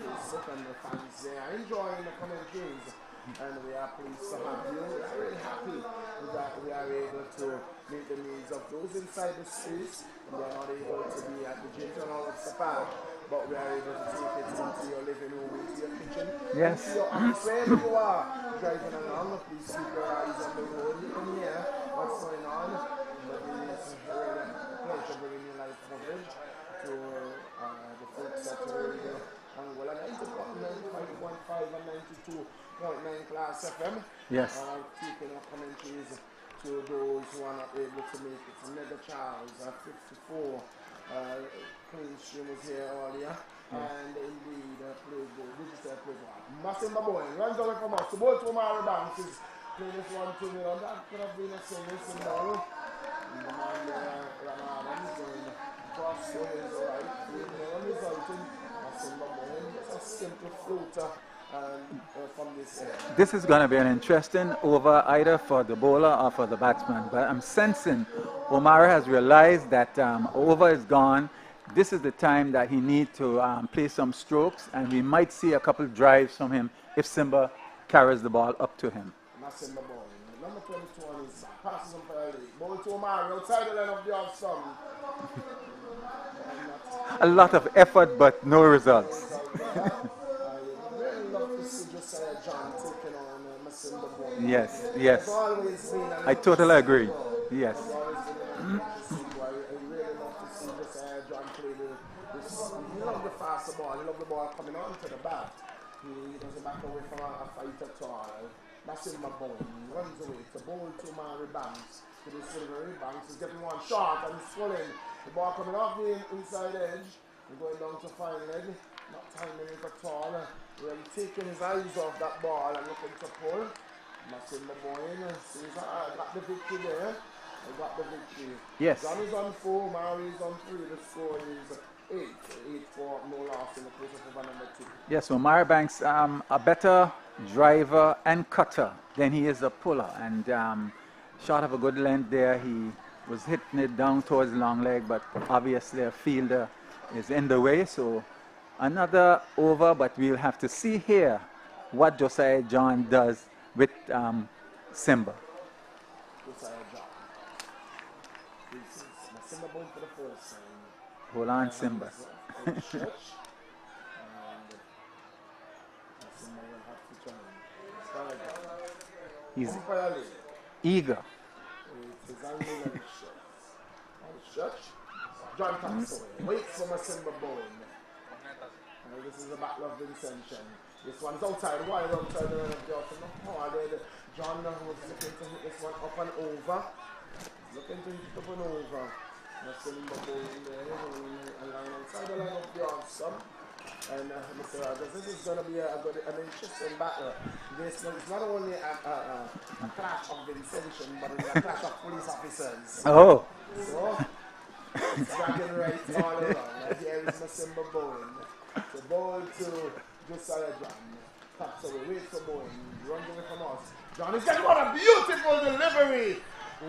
Facebook and the fans they are enjoying the commentaries. And we are pleased to have you. We are really happy that we are able to meet the needs of those inside the streets. We are not able to be at the gym and all of the park, but we are able to take it into your living room, into your kitchen, Yes. into your office, wherever you are driving along. Please keep your eyes on the road. You can hear what's going on. But it is really a pleasure bringing you live coverage to the folks at Radio Anguilla 95.5 and 92.9 Class FM. Yes. Taking our commentaries to those who are not able to make it. MegaCharles54 Clean Stream was here earlier. And indeed, digital playboy. Massimba Boy runs away from us. The ball to Omari Banks is playing this one to me. That could have been a single symbol. And the man there, Ramadan, is going across the way, is alright. Resulting Massimba Boy. It's a simple floater. From this This is going to be an interesting over either for the bowler or for the batsman. But I'm sensing Omar has realized that over is gone. This is the time that he needs to play some strokes, and we might see a couple drives from him if Simba carries the ball up to him. Simba ball. Number 22 on his side. Passes him for early. Ball to Omar outside the line of the off stump. A lot of effort, but no results. Yes, yes. I totally agree. Yes. I really love to see John play he loves the faster ball. He loves the ball coming on to the bat. He doesn't back away from a fight at all. That's in my ball. He runs away. It's a ball to Mary Banks. To the silvery Banks. He's getting one shot and he's swelling. The ball coming off the inside edge. He's going down to fine leg. Not timing it at all. Really taking his eyes off that ball and looking to pull. Massimba Boy sees got the victory there. I got the victory. Yes. John is on 4, Mary is on 3. The score is 8 for no loss in the case of over number 2. Yes, so Mara Banks, a better driver and cutter than he is a puller. And short of a good length there, he was hitting it down towards the long leg, but obviously a fielder is in the way. So another over, but we'll have to see here what Josiah John does with Simba. Josiah John. Simba going for the first time. Hold on, Simba. He's eager. John comes away. Waits for Massimba Bowen. This is a battle of Vincention. This one's outside, wide outside the line of Johnson. John was looking to hit this one up and over. Looking to hit it up and over. Massimba Bowen there, along outside the line of Johnson. And Mr. Rogers, this is going to be an interesting battle. This is not only a clash of Vincention, but it's a clash of police officers. Oh. So, it's dragging right all around. And here is Massimba Bowen. The ball to Josiah John. Taps away, waits for Bowen. Runs away from us. John is getting what a beautiful delivery.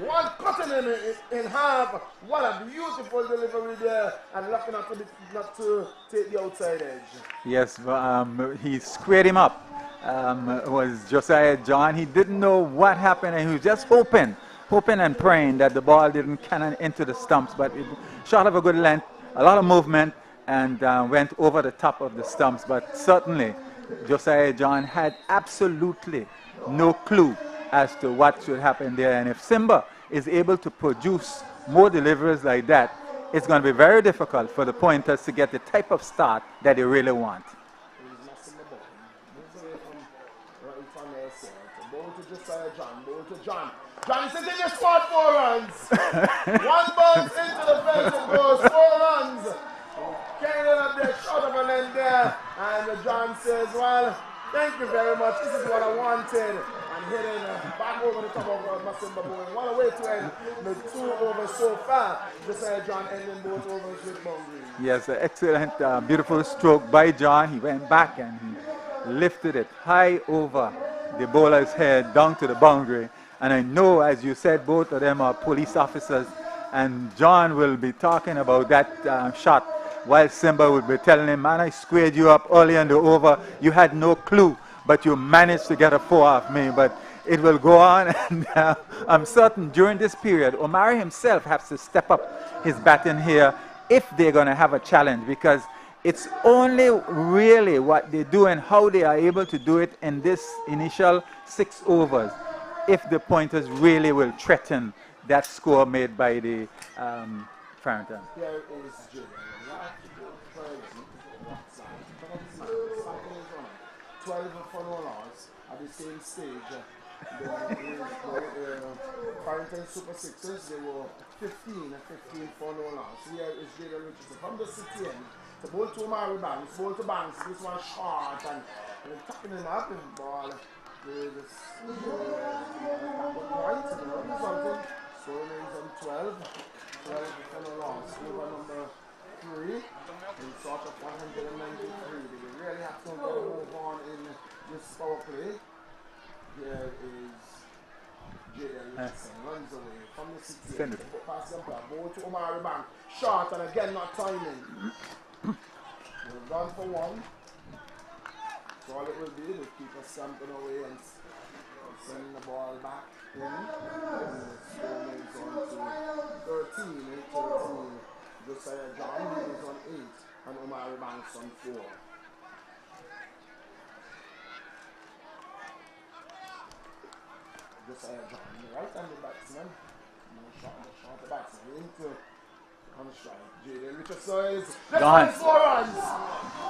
One cutting him in half. What a beautiful delivery there. And lucky not to take the outside edge. Yes, he squared him up. Was Josiah John. He didn't know what happened, and he was just hoping and praying that the ball didn't cannon into the stumps. But it shot of a good length, a lot of movement, and went over the top of the stumps. But certainly, Josiah John had absolutely no clue as to what should happen there. And if Simba is able to produce more deliveries like that, it's going to be very difficult for the pointers to get the type of start that they really want. Ball to Josiah John. Ball to John. John is in the spot, 4 runs. One bounce into the fence and goes 4 runs. Carrying it up there, short of an end there. And John says, well, thank you very much. This is what I wanted. And hitting back over the top of Massimba Bowen. What a way to end the 2 overs so far. Josiah John ending both overs with boundaries. Yes, excellent, beautiful stroke by John. He went back and he lifted it high over the bowler's head down to the boundary. And I know, as you said, both of them are police officers. And John will be talking about that shot while Simba would be telling him, man, I squared you up early in the over. You had no clue, but you managed to get a 4 off me. But it will go on, and I'm certain during this period, Omari himself has to step up his batting here if they're going to have a challenge, because it's only really what they do and how they are able to do it in this initial 6 overs if the pointers really will threaten that score made by the Farrington. Here is Jaden. You have to go present what side. Look at this man. Something is on. 12 for no loss at the same stage. The Farrington Super Sixers, they were 15 for no loss. Here is Jaden Richardson from the city end. The ball to Omari Banks, ball to Banks. This one short and tapping him up in the ball. There's point, something. So remains on 12 for no loss. Over number 3 in sort of 193. They really have to move on in this power play. Here is Jaden Richardson, runs away from the city. Pass them back, ball to Omari Bank. Short and again not timing. We're gone for 1. So all it will be is keep us stamping away and send the ball back in. And the score moves on to 13. Josiah John is on 8 and Omari Banks on 4. Josiah John, the right-handed batsman. No shot the batsman into on strike. Jaden Richardson is Gone. 4 runs.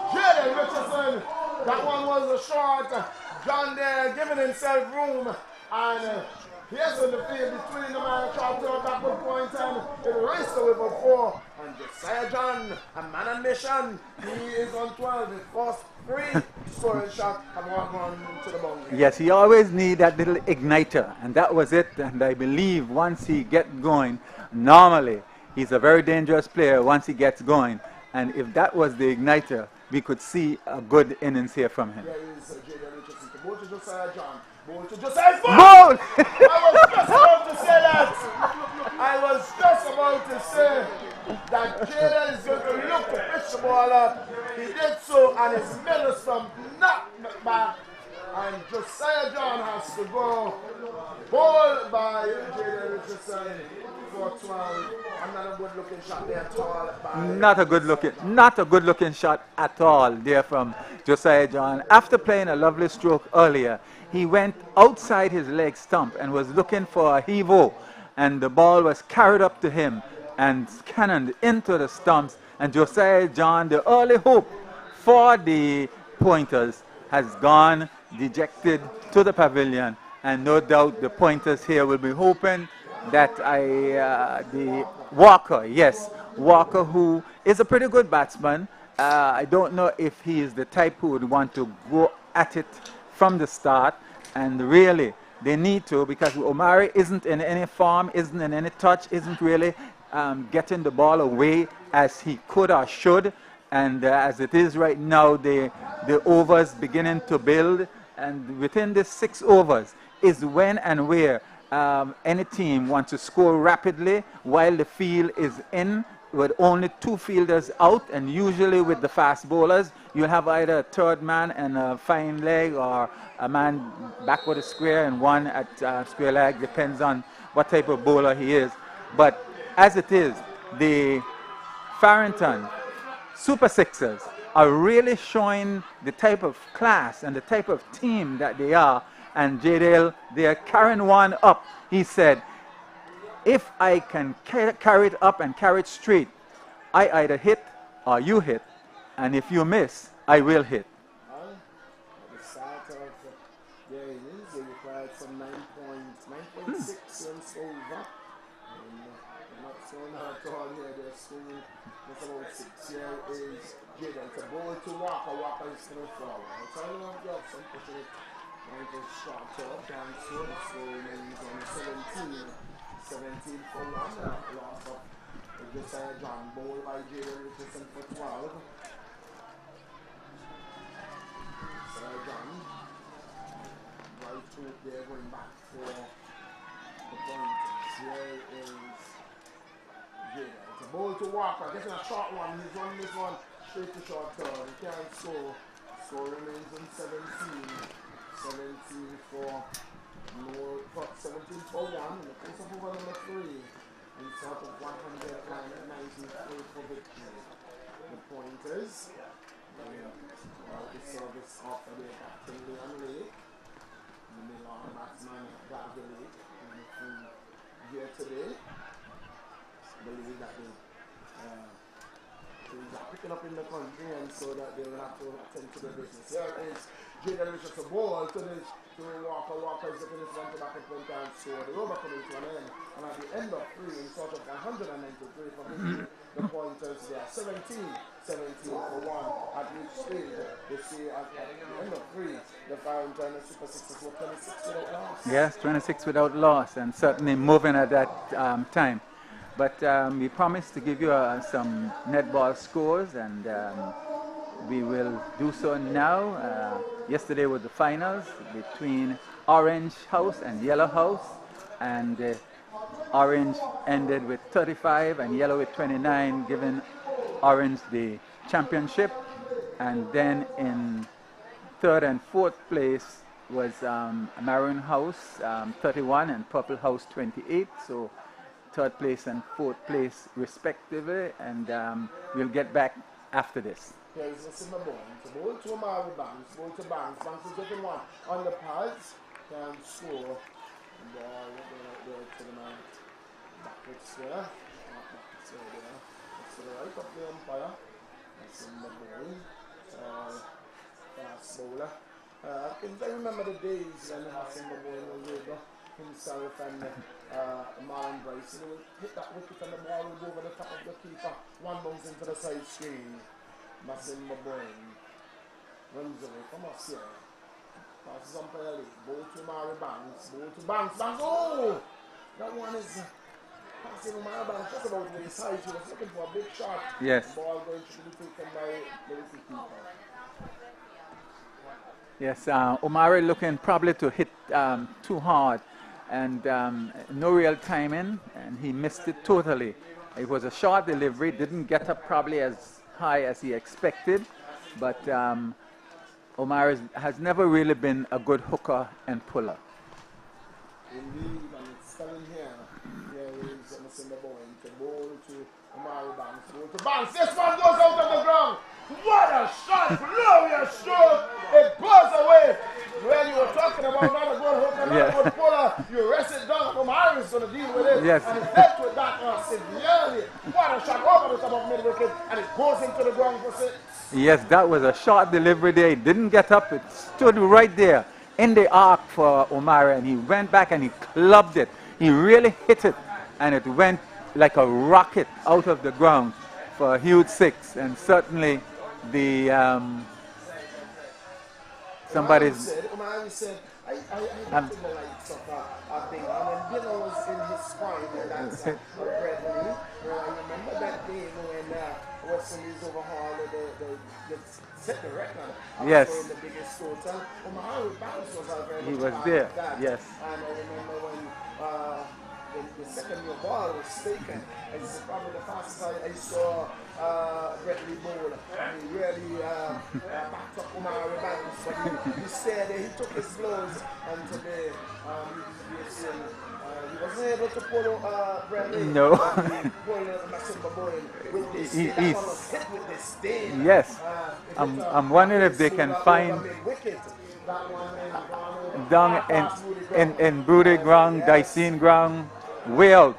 Jaden Richardson, that one was a short. John there giving himself room and here's in the field between the man trying to backward point and it raced away for 4. And Josiah John, a man on mission, he is on 12. His first 3 scoring shot and one to the boundary. Yes, he always need that little igniter, and that was it. And I believe once he gets going, normally he's a very dangerous player once he gets going. And if that was the igniter, we could see a good innings here from him. There is Jaden Richardson. The ball to Josiah John. Ball to Josiah John. Ball! I was just about to say that Jaden is going to look to pitch the ball up. He did so, and his middle stump knocked back. And Josiah John has to go. Ball by Jaden Richardson for 12. Not a good looking shot there at all. Not a good looking shot at all there from Josiah John. After playing a lovely stroke earlier, he went outside his leg stump and was looking for a heave-o, and the ball was carried up to him and cannoned into the stumps, and Josiah John, the early hope for the pointers, has gone dejected to the pavilion, and no doubt the pointers here will be hoping that the Walker, who is a pretty good batsman. I don't know if he is the type who would want to go at it from the start, and really they need to, because Omari isn't in any form, isn't in any touch, isn't really getting the ball away as he could or should, and as it is right now, the overs beginning to build, and within the 6 overs is when and where any team wants to score rapidly while the field is in with only 2 fielders out, and usually with the fast bowlers you have either a third man and a fine leg, or a man backward a square and one at square leg, depends on what type of bowler he is. But as it is, the Farrington Super Sixers are really showing the type of class and the type of team that they are. And Jadale, they are carrying one up. He said, if I can carry it up and carry it straight, I either hit or you hit. And if you miss, I will hit. At the start of their innings, they required some 9.6 runs over. And they're not throwing out all here. They're swinging just about 6. Here is Jaden. It's a ball to Walker. Walker is coming forward. It's all about the option, pushing it. And it's shot up, down so remains on 17 for 1. Loss of Josiah John. Ball by Jaden Richardson for 12. Josiah John. Right hook there, going back for the pointers. Here is Jaden. It's a Ball to Walker, getting a short one. He's running this one straight to short turn. He can't score. Score remains on 17. 17 for 17 for 1 in the place of over number 3. And sort of 193 for victory. The pointers. The service after the captain Leon Lake. The Milan batsman Garvey Lake. And here today. Believe that things are picking up in the country, and so that they will have to attend to their business. Here is Jaden Richards, a ball to Walker. Walker is looking this one to back at point and so the over coming to an end. And at the end of 3, in sort of 193 for victory, the pointers there. 17 for 1 at each stage. You see at the end of 3, the Farrington Super Sixers were 26 without loss. Yes, 26 without loss, and certainly moving at that time. But we promised to give you some netball scores, and we will do so now. Yesterday was the finals between Orange House and Yellow House, and Orange ended with 35 and Yellow with 29, giving Orange the championship. And then in 3rd and 4th place was Maroon House 31 and Purple House 28. So 3rd place and 4th place respectively, and we'll get back after this. Here is a simmer ball. It's a ball to Omari Banks, ball to Banks. Banks is getting one on the pads, can score. And there to the man. Backwards there. Backwards there. That's to the right of the umpire. That's in the ball. Fast bowler. I remember the days when Simmer ball was over. Himself and Marlon Bryce, he would hit that wicket and the ball would go over the top of the keeper. One bounce into the side screen. Massimba Boyne runs away from us here. Passes on Pelly. Ball to Mari Banks. Ball to Banks. Banks. Oh! That one is passing Mari Banks just about to the side. She was looking for a big shot. Yes. The ball going to be taken by the wicketkeeper. Yes, Omari looking probably to hit too hard, and no real timing, and he missed it totally. It was a short delivery, didn't get up probably as high as he expected, but Omari has never really been a good hooker and puller. Indeed, and it's still in here. Here is Massimba Boyne. The ball to Omari Banks. Ball to Banks. This one goes out of the ground. What a shot! Glorious stroke! It goes away. When you were talking about not a good hooker, not a good puller, you rest it down. Omari is going to deal with it. Yes. And he dealt with that severely. What a shot over the top of mid-wicket, and it goes into the ground for 6. Yes, that was a short delivery there. It didn't get up. It stood right there in the arc for Omari, and he went back and he clubbed it. He really hit it, and it went like a rocket out of the ground for a huge 6. And certainly the somebody's Omari said, I don't think the likes of Bingham, and Bingham was in his spine, and that's Bradley. I remember that day when West Indies overhauled the set the record. Yes. In the biggest total. Omari Banks was very he much was part there. of that. Yes. And I remember when the second year ball was taken, it's probably the fastest I saw Bradley bowl. And he really backed up Omari Banks. But he said he took his blows, and today he wasn't able to pull Bradley. No. He's hit with disdain. Yes. I'm wondering if they can find down in Broody ground, Dicene ground, way out.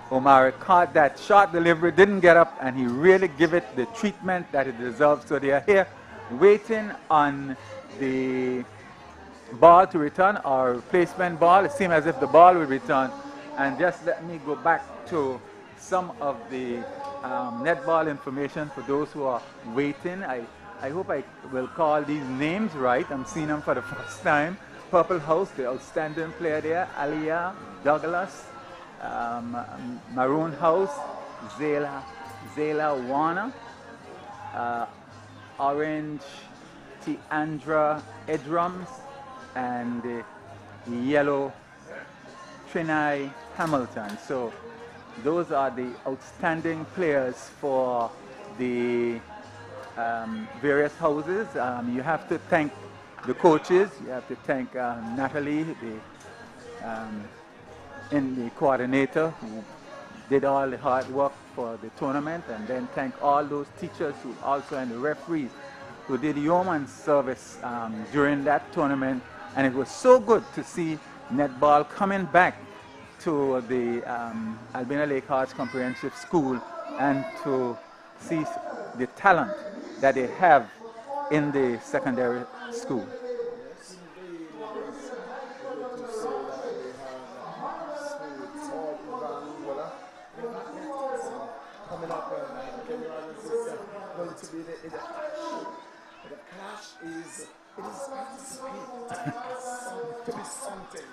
Omari caught that short delivery, didn't get up, and he really give it the treatment that it deserves. So they are here waiting on the ball to return, or replacement ball. It seems as if the ball will return. And just let me go back to some of the netball information for those who are waiting. I hope I will call these names right. I'm seeing them for the first time. Purple House, the outstanding player there, Aliyah Douglas. Maroon House, Zayla Warner. Orange, Tiandra Edrums. And Yellow, Trinai Hamilton. So those are the outstanding players for the various houses. You have to thank the coaches. You have to thank Natalie, the coordinator, who did all the hard work for the tournament, and then thank all those teachers who also and the referees who did yeoman's service during that tournament. And it was so good to see netball coming back to the Albina Lake Arts Comprehensive School and to see the talent that they have in the secondary school. Yes, indeed. It is good to say that we have schools all around Anguilla. They're not yet coming up, Kenny Rogers is going to be the clash is, it is anticipated to be something.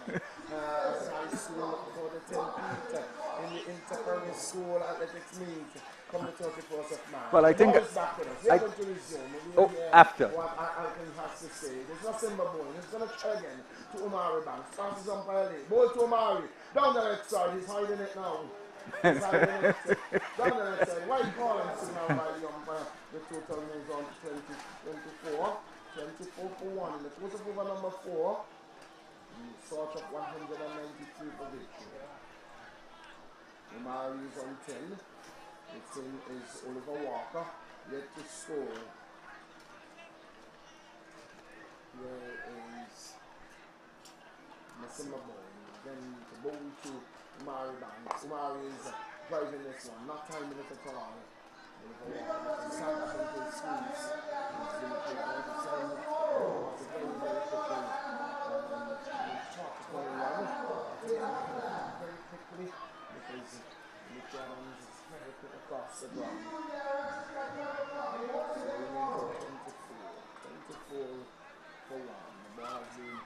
As I see for the 10 feet in the Interprimary School Athletics Meet come the 31st of March. Well, I think Back with us. They're going to resume. After. What I can have to say. There's no Simba bowling. It's going to try again to Omari Banks. Passes on by lane. Ball to Omari. Down the left side. He's hiding it now. He's hiding it. Down the left side. White ball and signal by the umpire. The total moves on to 24. 24 for 1. In the total over number 4. Sort of 193 for victory. Omari is on 10. The 10 is Oliver Walker. Yet to score. Here is Masimba Bowen. Then the ball to Omari Banks. Omari is driving this one, not timing it at all. Oliver Walker is sat up into his skis. He's going to take all the time. It's a very, very quick one. Shot is going around. Very quickly because Nick Adams is very quick across the ground. So we remains at 24 for 1. The ball has been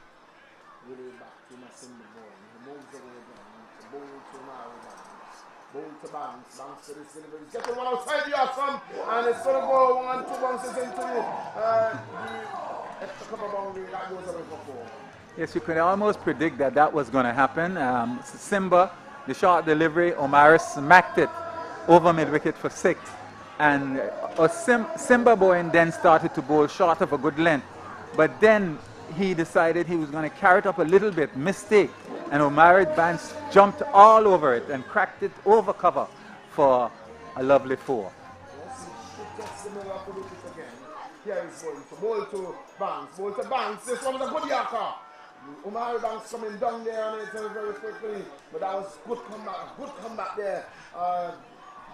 really back to Masimba Bowen. He moves away down. The ball to Omari Banks. Ball to Banks. Banks to this delivery. He's getting one outside the awesome. And it's going to go 1 2 bounces into the extra cover boundary. That goes away for 4. Yes, you could almost predict that that was going to happen. Simba, the short delivery, Omari smacked it over mid-wicket for 6. And Simba Bowen then started to bowl short of a good length. But then he decided he was going to carry it up a little bit, mistake. And Omari Banks jumped all over it and cracked it over cover for a lovely 4. Yes, he gets the middle of the wicket again. Here he's going to ball to Banks. Ball to Banks. This one is a good yarker. Omari Banks coming down there on it very quickly. But that was good comeback there. Ball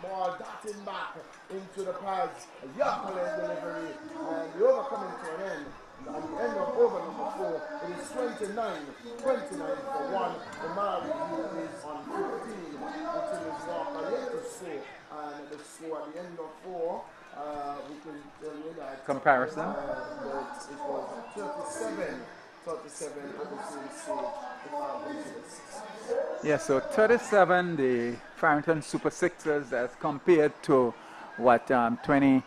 darting back into the pads. A yarker delivery. And the over coming to an end. At the end of over number 4, it is 29 for 1. Omari is on 15 until his Walker yet to score. And the score at the end of 4, we can tell you that Comparison. that it was 37 at the same stage. Yes, so 37, the Farrington Super Sixers as compared to what, 29?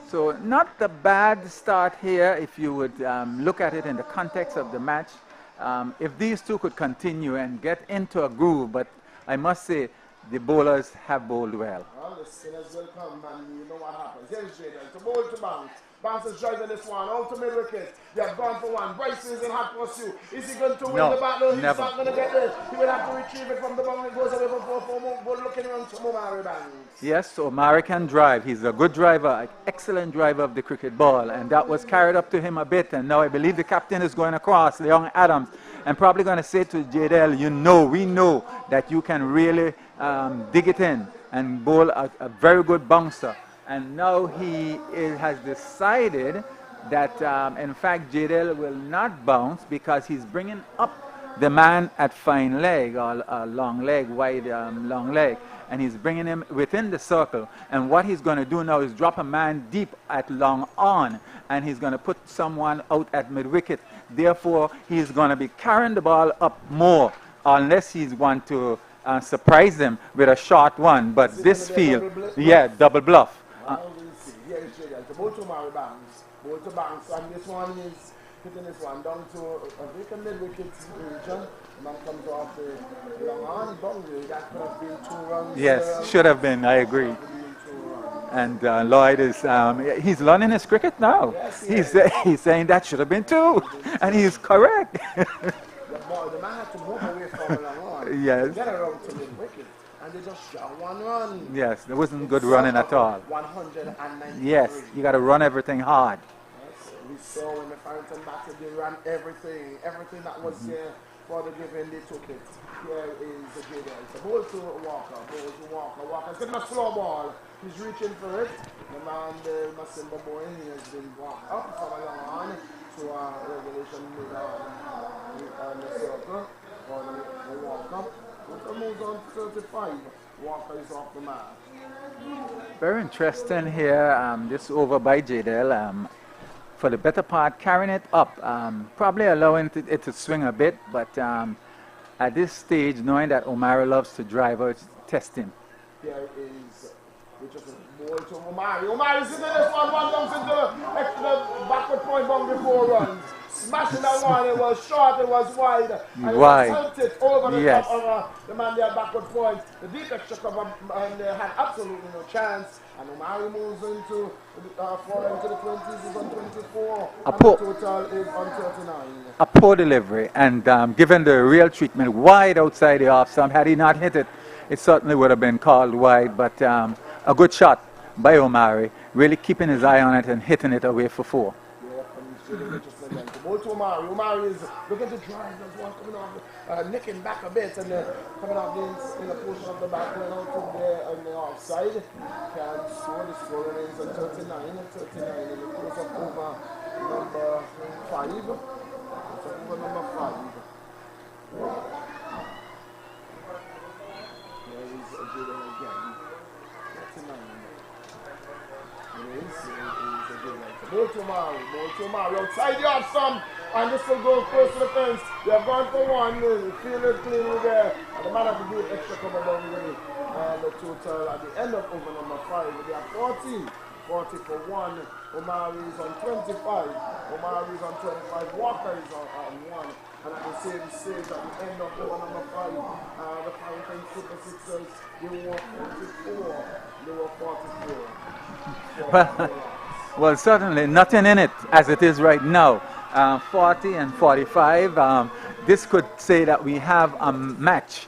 So not a bad start here if you would look at it in the context of the match. If these two could continue and get into a groove, but I must say the bowlers have bowled well. Well, the spinners will come and you know what happens. Here's Jaden to bowl to Banks. Banks is driving this one out to mid-wicket. They have gone for 1. Bryson is in hot pursuit. Is he going to win the battle? He's never. not going to get this. He will have to retrieve it from the boundary. Goes away for 4 more. Looking around to Omari Banks. Yes, Omari can drive. He's a good driver, an excellent driver of the cricket ball, and that was carried up to him a bit. And now I believe the captain is going across, Leon Adams, and probably going to say to JDL, we know that you can really dig it in and bowl a very good bouncer. And now he has decided that, in fact, JDL will not bounce because he's bringing up the man at fine leg, or long leg, wide long leg, and he's bringing him within the circle. And what he's going to do now is drop a man deep at long on, and he's going to put someone out at mid-wicket. Therefore, he's going to be carrying the ball up more, unless he's want to surprise them with a short one. But this field, double bluff. We'll see. Here is JDL. To both to Omari Banks. Both to Banks. And this one is hitting this one down to a wicket mid-wicket region. The man comes off the long on boundary. That could have been 2 runs. Yes, should have been. I agree. Could have been 2 runs. And Lloyd is, he's learning his cricket now. Yes, He's saying that should have been 2. And he's correct. The man had to move away from the long on. Yes. Get around to the wicket. And they just shot 1 run. Yes, there wasn't good running at all. 193. Yes, you got to run everything hard. Yes, we saw when the Farrington batted, they ran everything that was there for the given, they took it. Here is the Jada. It's a ball to Walker, Walker's getting a slow ball. He's reaching for it. The man, the Masimba boy, he has been walked up from a long on to a regulation mid on the circle. For the Walker. Walker moves on to 35. Walker is off the mark. Very interesting here, this over by Jadel. For the better part, carrying it up, probably allowing it to swing a bit, but at this stage, knowing that Omari loves to drive out, test him. There is just a ball to Omari. Omari's into this one comes into the extra backward point boundary 4 runs. Smashing that one, it was short, it was wide. And Wide. it was tilted over the Yes. top of the man there backward point. The deep extra cover and they had absolutely no chance. And Omari moves into falling into the 20s, is on 24. And the total is on 39. A poor delivery, and given the real treatment wide outside the off stump, had he not hit it, it certainly would have been called wide, but a good shot by Omari, really keeping his eye on it and hitting it away for 4. Yeah, and he's really interested then. The ball to Omari. Omari is looking to drive. There's one coming off, nicking back a bit, and coming off in a portion of the back, going out to there on the offside. Can score. The score remains at 39 and 39 in the course of over number 5. It's over number 5. There is a Jordan again. 39. It is a Jordan. Ball to Omari, outside the off stump, and this will go close to the fence. They have gone for 1, the field is clean there, and the man has to do extra cover down the and the total at the end of over number 5, they have 40 for 1, Omari is on 25, Walker is on 1, and at the same stage at the end of over number 5, the Farrington Super Sixers, they were 44. Well, certainly nothing in it as it is right now. 40 and 45. This could say that we have a match,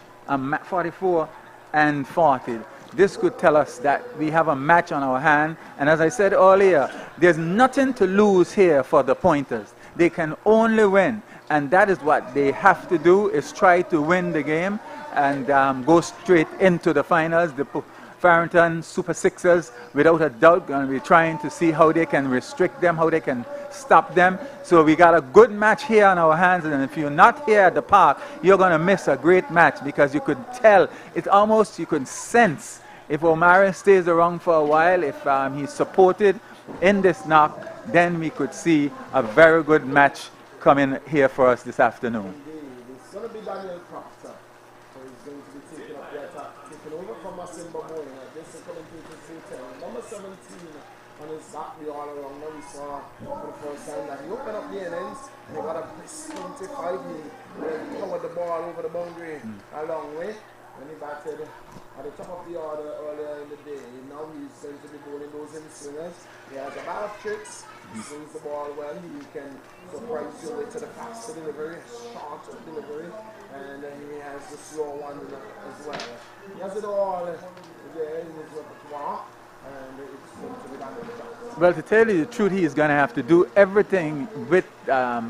44 and 40. This could tell us that we have a match on our hand. And as I said earlier, there's nothing to lose here for the Pointers. They can only win. And that is what they have to do, is try to win the game and go straight into the finals. The Farrington Super Sixers, without a doubt, going to be trying to see how they can restrict them, how they can stop them. So we got a good match here on our hands, and if you're not here at the park, you're going to miss a great match, because you could tell, it's almost, you could sense, if Omari stays around for a while, if he's supported in this knock, then we could see a very good match coming here for us this afternoon. It's going to be Daniel Proctor, so he's going to be taking up the attack, taking over from Masimba Boy. This is coming to 10. Number 17 on his back, the all around. Now we saw for the first time that he opened up the innings and he got a 25. He covered the ball over the boundary a long way. When he batted at the top of the order earlier in the day, now he's going to be bowling those in swingers. He has a lot of tricks. He swings the ball well. He can surprise you with to the fast delivery, short delivery, and then he has the slow one as well. He has it all there in his repertoire, and it's going to be done in the job. Well, to tell you the truth, he is going to have to do everything with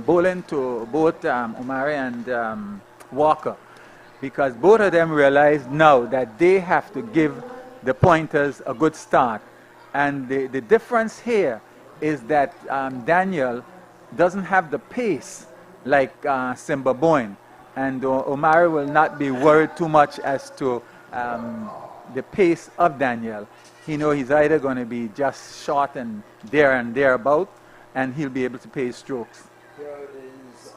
bowling to both Omari and Walker, because both of them realize now that they have to give the Pointers a good start. And the difference here is that Daniel doesn't have the pace like Simba Boyne, and Omari will not be worried too much as to the pace of Daniel. He knows he's either going to be just short and thereabout, and he'll be able to pay his strokes. Here is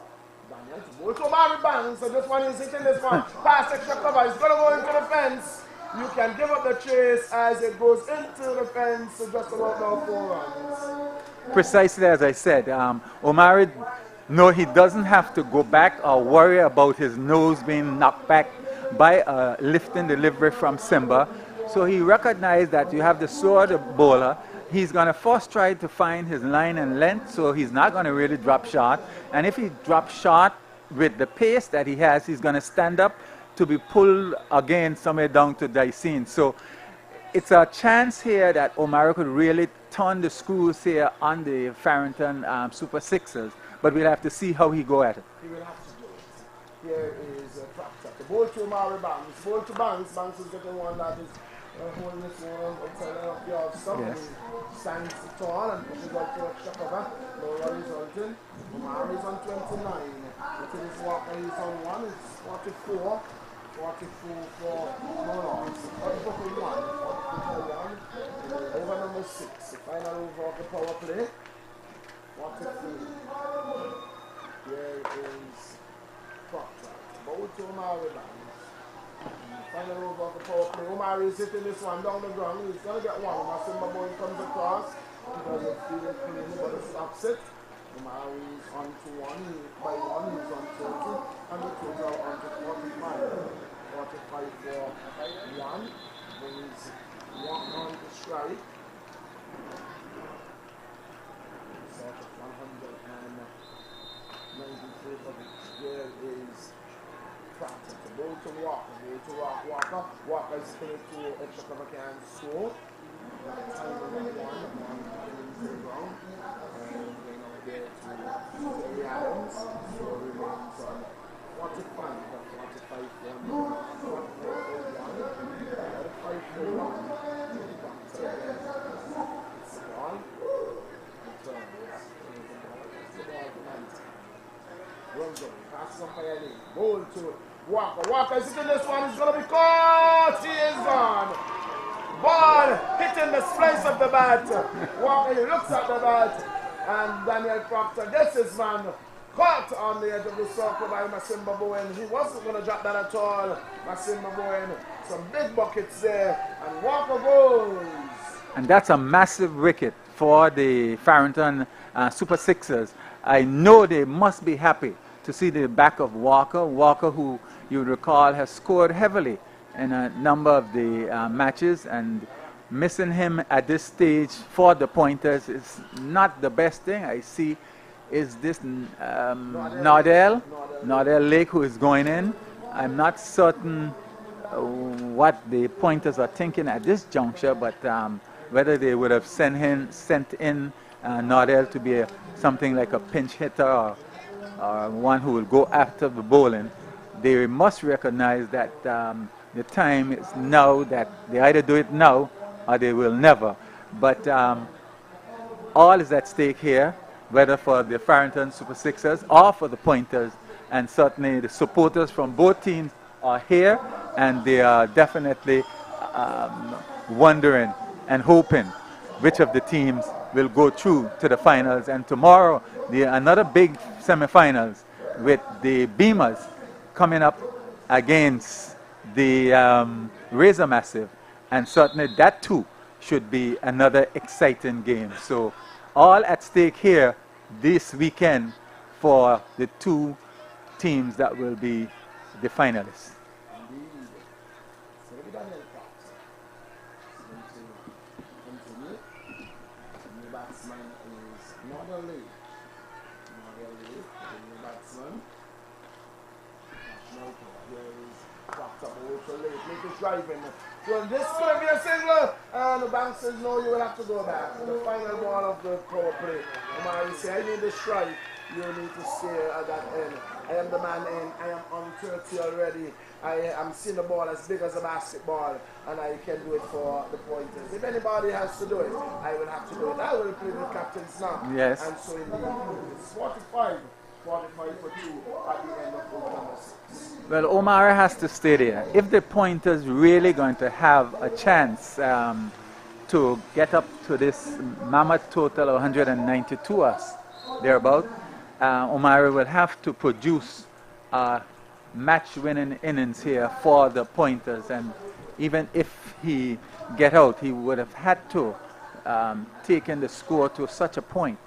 Daniel. So Omari bangs, so this one is hitting this one. Pass extra cover, he's going to go into the fence. You can give up the chase as it goes into the fence, so just about now 4 runs. Precisely as I said, Omari no, he doesn't have to go back or worry about his nose being knocked back by a lifting delivery from Simba. So he recognized that you have the slower the bowler. He's going to first try to find his line and length, so he's not going to really drop short. And if he drops short with the pace that he has, he's going to stand up to be pulled again somewhere down to Dicene. So it's a chance here that O'Mara could really turn the screws here on the Farrington Super Sixers, but we'll have to see how he go at it. He will have to do it. Here is Proctor. The ball to O'Mara Banks. Ball to Banks. Banks is getting one that is holding this one outside of the off stump. Yes. Stands tall and pushes out to extra cover. No resulting. O'Mara is on 29. It is Walker, he's on 1. It's 44. 44 for Monos. 44 for 1. 44 for 1. Over number 6. The final over of the power play. 43. Here is Proctor. Bowl to O'Mara Banks. Final over of the power play. O'Mara is hitting this one down the ground. He's going to get one. Masimba boy comes across. He doesn't feel it clean, but it stops it. O'Mara is on to 1. By 1, he's on 30. And the two are on to 45. 45 for 1. Then he's walking on to strike. Sort of 193 for the here is Proctor. The ball to Walker. Walker. Walker is spinning to extra cover can score. Time number 1 on the ground. And then over there to Terry Adams. So remains on 45. 45 for 1. 45 for 1. It's the ball. It turns. It's the ball to Manton. Runs up. Passes up by Ellie. Ball to Walker. Walker is hitting this one. He's going to be caught. He is gone. Ball hitting the slice of the bat. Walker, he looks at the bat. And Daniel Proctor gets his man caught on the edge of the circle by Masimba Bowen. He wasn't going to drop that at all. Masimba Bowen. Some big buckets there. And Walker goes. And that's a massive wicket for the Farrington Super Sixers. I know they must be happy to see the back of Walker. Walker, who you recall has scored heavily in a number of the matches, and missing him at this stage for the pointers is not the best thing. I see is this Nardell Lake who is going in. I'm not certain what the pointers are thinking at this juncture, but whether they would have sent in Nardell to be something like a pinch hitter or one who will go after the bowling. They must recognize that the time is now, that they either do it now or they will never. But all is at stake here, whether for the Farrington Super Sixers or for the pointers, and certainly the supporters from both teams are here, and they are definitely wondering and hoping which of the teams will go through to the finals. And tomorrow, another big semifinals with the Beamers coming up against the Razor Massive, and certainly that too should be another exciting game. So all at stake here this weekend for the two teams that will be the finalists. Indeed. So look at Daniel Fox. Going to continue. The new batsman is Nardell Lake. The new batsman. Here is Proctor Ultra Lake. Lake is driving. So this is going to be a single, and the bank says no, you will have to go back. The final ball of the power play. O'Mara says, I need the strike. You need to stay at that end. I am the man in. I am on 30 already. I am seeing the ball as big as a basketball, and I can do it for the pointers. If anybody has to do it, I will have to do it. I will play the captain's now. Yes. And so indeed, it's 45 for 2 at the end of over number 6. Well, O'Mara has to stay there. If the pointers really going to have a chance to get up to this mammoth total of 192 us, thereabout, O'Mara will have to produce match-winning innings here for the pointers. And even if he get out, he would have had to take in the score to such a point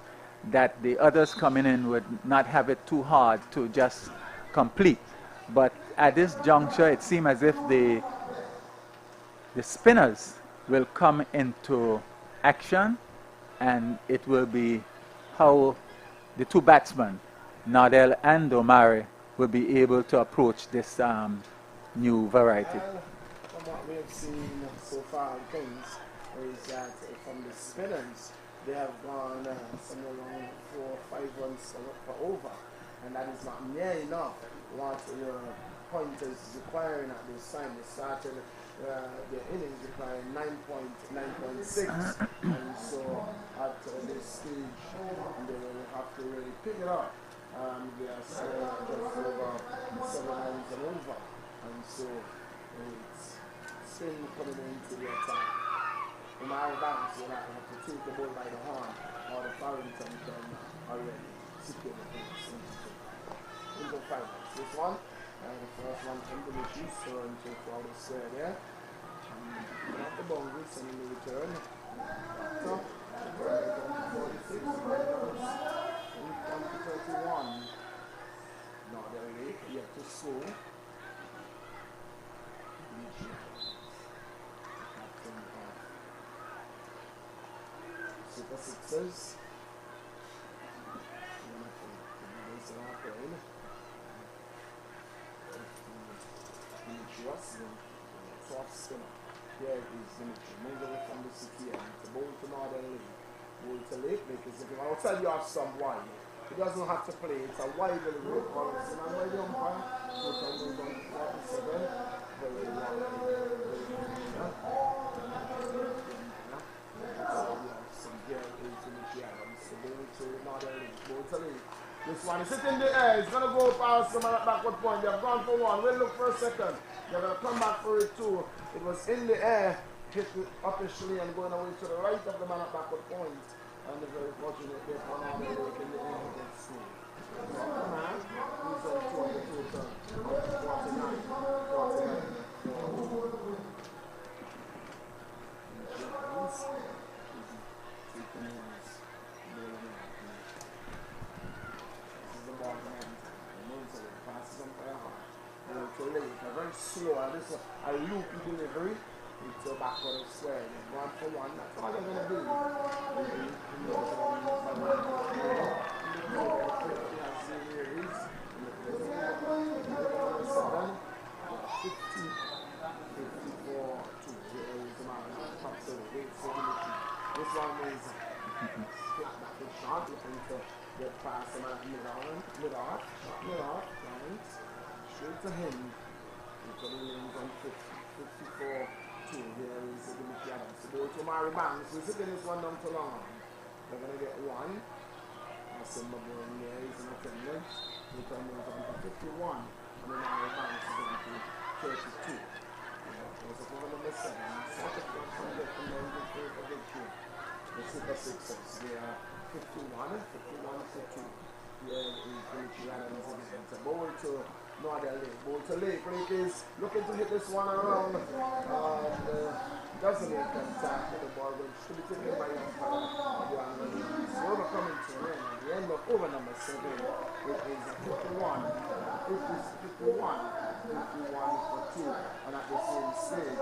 that the others coming in would not have it too hard to just complete. But at this juncture, it seemed as if the spinners will come into action, and it will be how the two batsmen, Nardell and Omari, will be able to approach this new variety. From what we have seen so far in things is that from the spinners, they have gone somewhere around 4 or 5 runs for over, and that is not near enough what the pointers is requiring at this time. They started their innings requiring 9.6, and so at this stage they will have to really pick it up. They are still just over 7 runs and over, and so it's spin coming into the attack. Omari Banks will have to take the ball by the horn, or the Farrington can already secure the points into 5 runs. This one, the first one from the Michigan, so into forward square there. Not the boundaries and in the return. So, 46, and 31. No, there we go. Yeah, too slow. Captain of Super Sixers. Soft spinner. Here is Dimitri. Move away from the city and it's a ball to Northern League. Ball to Lake because if outside you have some wide, he doesn't have to play. It's a wide little road for us. And I'm ready umpire. So can move on to 47. Very long. Some here is Dimitri Adams. So ball to Northern League. Ball to Lake. This one is sitting in the air. It's going to go past them at backward point. They have gone for one. We'll look for a second. They're going to come back for it too. It was in the air, hit officially and going away to the right of the man at backward point. And the very fortunate there for now they look in the air against school. So, man, he's on 2 turn. 49. 49. Very slow, and this is a loopy delivery. It's a backward square. They've gone for one. That's all they're going to do. This one is flat back and shot, looking to get past him at mid-off, right? Straight to him. On 54 2. Here is Dimitri Adams. So go to Omari Banks. We're sitting this one down to long. They're going to get one. Simba going there. He's in attendance. He can move on to 51. And then Omari Banks is going to 32. There's a cover number 7. Such a club from the victory. The Super Sixers. They are 51 to 2. Here is Dimitri Adams again. It's a ball to Northern Lake. Ball to Lake. Lake is looking to hit this one around. Doesn't make contact with the ball, but should be taken by umpire. It's overcoming to him at the end of over number 7. It is 51 for 2. And at the same stage,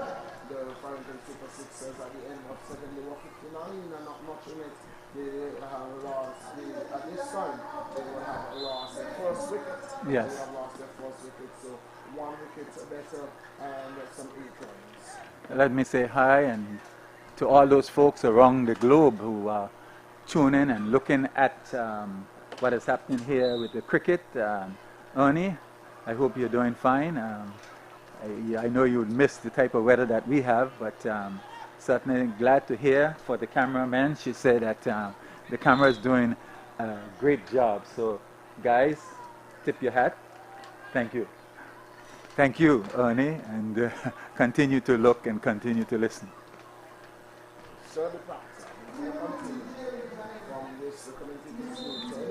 the Farrington Super Sixers at the end of 7, they were 59 and not much in it. They have lost, at this time, they will have lost their first wicket. Yes. They have lost their first wicket, so 1 wicket better and some 8 runs. Let me say hi and to all those folks around the globe who are tuning and looking at what is happening here with the cricket. Ernie, I hope you're doing fine. I know you would miss the type of weather that we have, but certainly glad to hear for the cameraman. She said that the camera is doing a great job. So guys, tip your hat. Thank you. Thank you, Ernie, and continue to look and continue to listen. So the practice will continue from this community to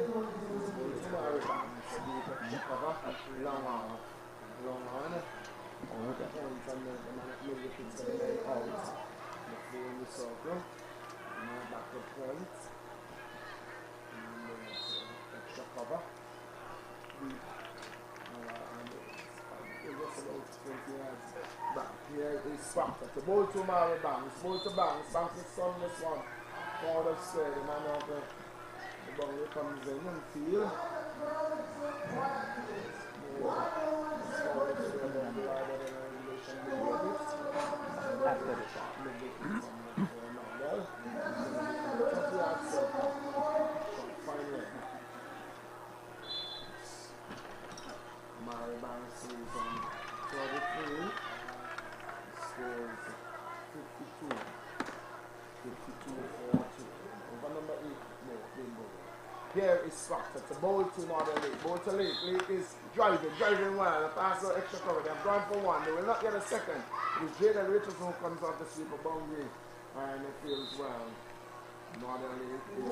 long on. Okay. From the man at mid-wickets and then out. The four in the circle. And now back to point. And Proctor to bowl to Mary Banks. Bowl to Banks. Banks is on this one. Forward of square. The man of the bowler comes in and field. After the shot. Mary Banks is on 33. Scores 52. 52 for 2. Over number 8. No, bingo. Here is Proctor to bowl to Northern Lake. Bowl to Lake. Lake is driving well. Pass the extra cover. They've gone for 1. They will not get a second. It is Jaden Richardson who comes off the sweeper boundary and it feels well. Northern Lake is on 4.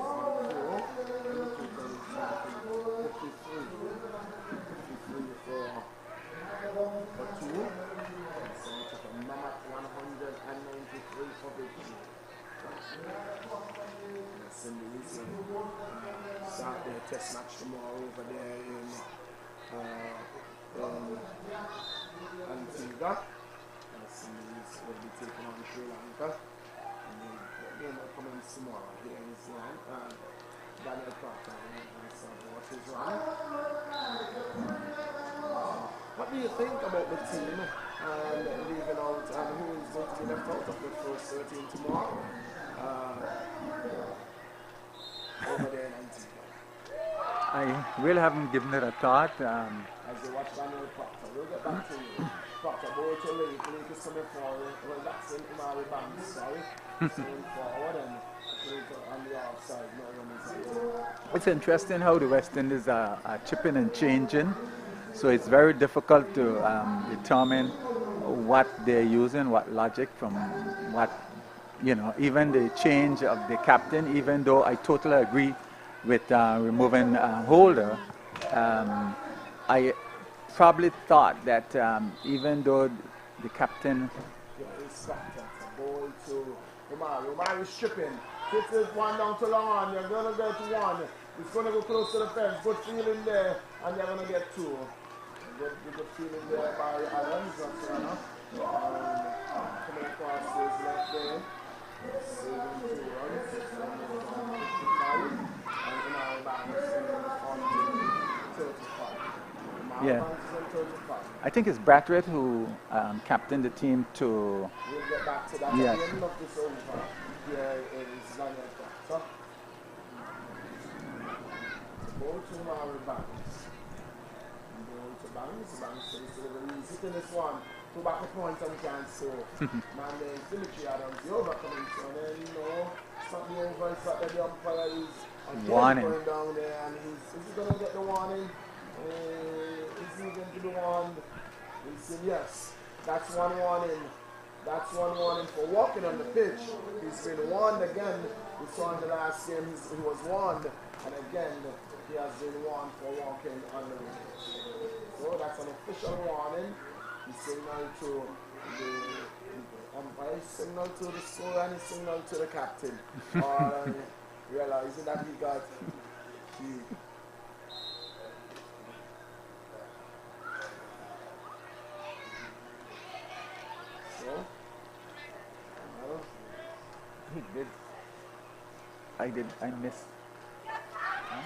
53 for 2. So it's a mammoth 193 for victory. St. Louis start their test match tomorrow over there in Anguilla. St. Louis will be taking on Sri Lanka. And the game will commence tomorrow here in New Zealand. Daniel Proctor and what is wrong. What do you think about the team and leaving out and who is going to be left out of the first 13 tomorrow? Over there in Antigua. I really haven't given it a thought. As you watch Daniel Proctor, we'll get back to you. Proctor, go to Lake. Lake is coming forward. Well, that's in Mary Banks, sorry. Coming forward and on the outside. No one is here. It's interesting how the West Indies are chipping and changing. So it's very difficult to determine what they're using, what logic from what, you know, even the change of the captain, even though I totally agree with removing Holder, I probably thought that even though the captain... Ball to Omari. Omari is stripping. Takes this one down to long on. You're going to get 1. It's going to go close to the fence. Good feeling there. And you're going to get 2. Good feeling there by Adams. Coming across his left there. Saving 2 runs. And Omari Banks on 35. Yeah. I think it's Brathwaite who captained the team to... We'll get back to that yes. at the end of this over. Here is Daniel Proctor. Ball to Mary Banks. Ball to Banks. Banks is to the release. Hit in this one. Two back a point and can't score. Man, then Dimitri Adams, the over coming to an end. No, it's not the over. It's not that the umpire is warning. Going down there. And is he going to get the warning? Is he going to do one? He said yes. That's one warning. That's one warning for walking on the pitch. He's been warned again. We saw in the last game he was warned. And again, he has been warned for walking on the pitch. So that's an official warning. He signaled to the umpire, he signaled to the scorer, and he signaled to the captain. Realizing that he got He did. I missed. Huh?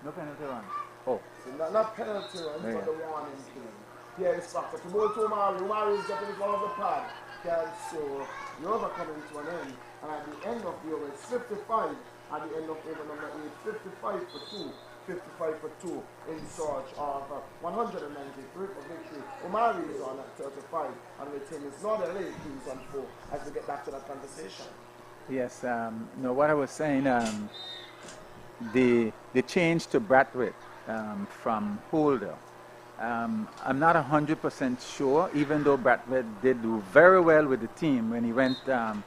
No penalty run. Oh. So not penalty run, but the warning thing. Here is Proctor. To go to Omari. Omari is getting in front of the pad. So the over coming to an end. And at the end of the over, it's 55. At the end of over number 8, 55 for 2. 55 for 2 in search of 193 for victory. Omari is on at 35, and the team is not a late, he's on 4 as we get back to that conversation. Yes, no, what I was saying, the change to Brathwaite from Holder, I'm not 100% sure, even though Brathwaite did do very well with the team when he went to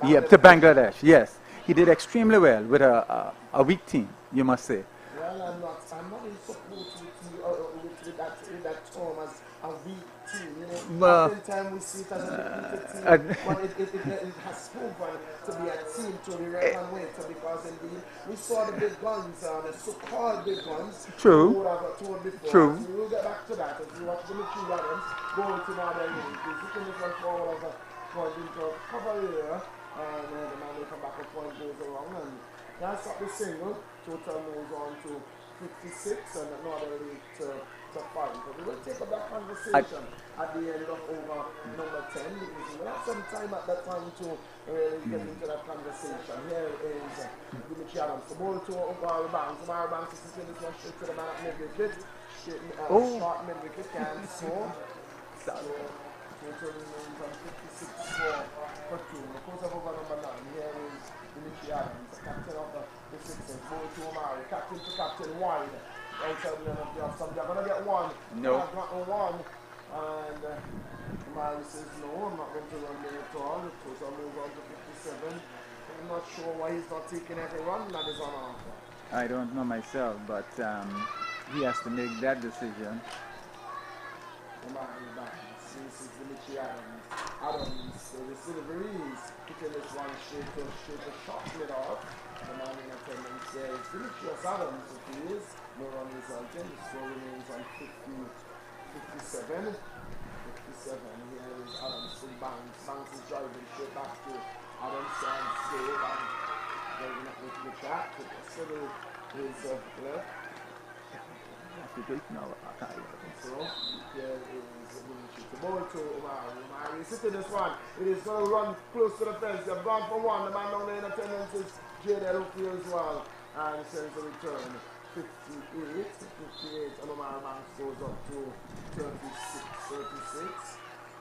Bangladesh, yes. He did extremely well with a weak team, you must say. Well, I'm not in support with that term as a weak team. team. You know, Well, oftentimes we see it as a depleted team, uh, but it has proven to be a team to be reckoned with, because indeed we saw the big guns, the so-called big guns, True. who would have told before. True. So we will get back to that as we watch the Mitchell Adams go to another inning. He's hitting this one forward as a point into cover here, and the man will come back a point goes around, and that's up the single. Total moves on to 56 and another lead to 5. But we will take up that conversation at the end of over number 10, because we will have some time at that time to really get into that conversation. Here is MegaCharles. The ball to Omar Banks. Omar Banks is sitting this one straight to the man at mid-wicket. Short mid-wicket can score. So, total remains on 56 for 2. Of course, over number 9. Here is MegaCharles, the captain of the Sixers. Ball to Omar, captain to captain, wide. Outside the line of the offside. They're going to get one. No. I've gotten one. And Omar says, no, I'm not going to run there at all. The total moves on to 57. I'm not sure why he's not taking every run that is on offer. I don't know myself, but he has to make that decision. Omar is back. This is the Mitchell Adams. Adams, so the Silveries hitting this one straight to shot mid off. The man in attendance says, Demetrius Adams, it is. No run resulting. The score remains on 57. 57. Here is Adams to Banks. Banks is driving straight back to Adams and save and driving up into the track. So his left. So here is the ball to Omar. Omar is hitting this one. It is going to run close to the fence. They've gone for one. The man down there in attendance is JDL as well. And sends a return. 58, and Omar Banks goes up to 36.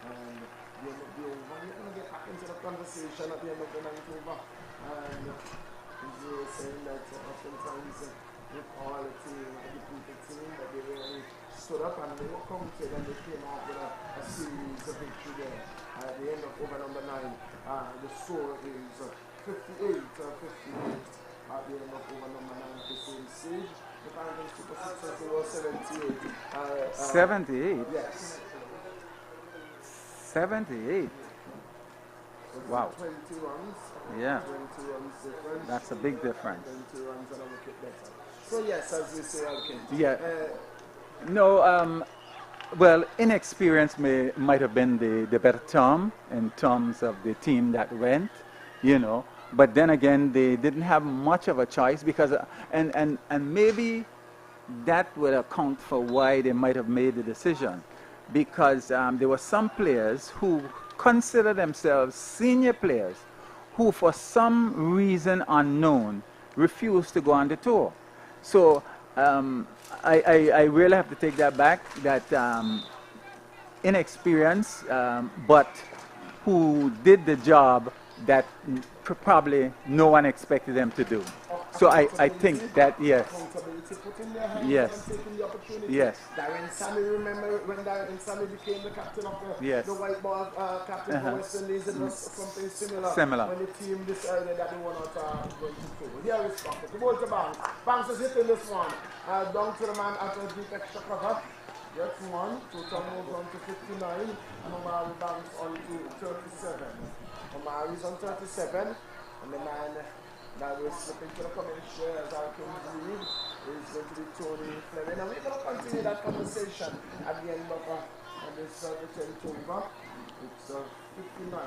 And the end of the over, you're going to get back into the conversation at the end of the ninth over. And he's really saying that oftentimes with all the team, a depleted team, but they really stood up and they were committed and they came out with a series of victory there. At the end of over number 9, the score is 58. At the end of over number 9 at the same stage. The Farrington Super Sixers were 78. 78? Yes. 78? Wow. 20 runs. Yeah. 20 runs difference. That's a big difference. 20 runs and a wicket better. So yes, as we say, okay. Yeah. No, well, inexperience might have been the better term in terms of the team that went, you know. But then again, they didn't have much of a choice because, and maybe that would account for why they might have made the decision. Because there were some players who consider themselves senior players who, for some reason unknown, refused to go on the tour. So I really have to take that back, that inexperience, but who did the job that probably no one expected them to do. So I think that, yes. Accountability, putting their hands Yes. and taking the opportunity. Yes. Darren Sammy, remember when Darren Sammy became the captain of the white ball captain for West Indies? It was something similar. When the team decided that they were not going to go. Here is Scott. The ball to Banks. Banks is hitting this one. Down to the man after a deep extra cover. Gets one. Total moves on to 59. And Omari Banks on to 37. Omari is on 37. And the man that was slipping to the commentary as our King's lead is going to be Tony Fleming. And we're going to continue that conversation at the end of this 10th over. It's 59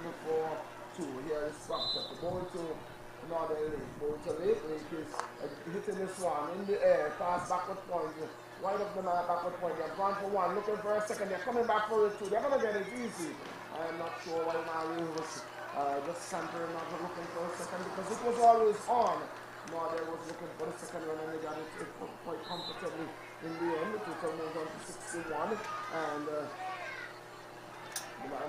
before 2. Here is Proctor. The ball to Northern Lake. Ball to Lake. Lake is hitting this one in the air. Pass backward point. Wide up the man backward point. They're gone for one. Looking for a second. They're coming back for it too. They're going to get it easy. I'm not sure why Mario was just Santana not looking for a second, because it was always on. Northern was looking for the second one and they got it quite comfortably in the end. The total moves on to 61 and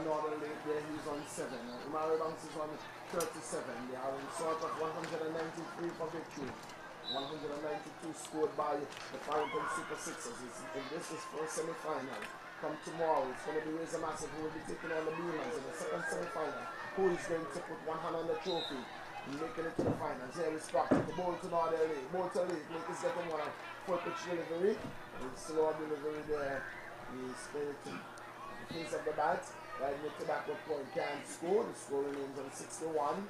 Northern Lake there, he's on 7. Mario Banks is on 37. They are in sort of 193 for victory. 192 scored by the Farrington Super Sixers. And this is for semi-final. Come tomorrow, it's going to be Razor Massive who will be taking on the Beamers in the second semi-final. Who is going to put one hand on the trophy and making it to the finals? Here is Proctor, the ball to Northern Lake. Ball to Lake, Lake is getting one full pitch delivery. It's slow delivery there. He's playing it to the face of the bat. Right mid to backward point can't score. The score remains on 61.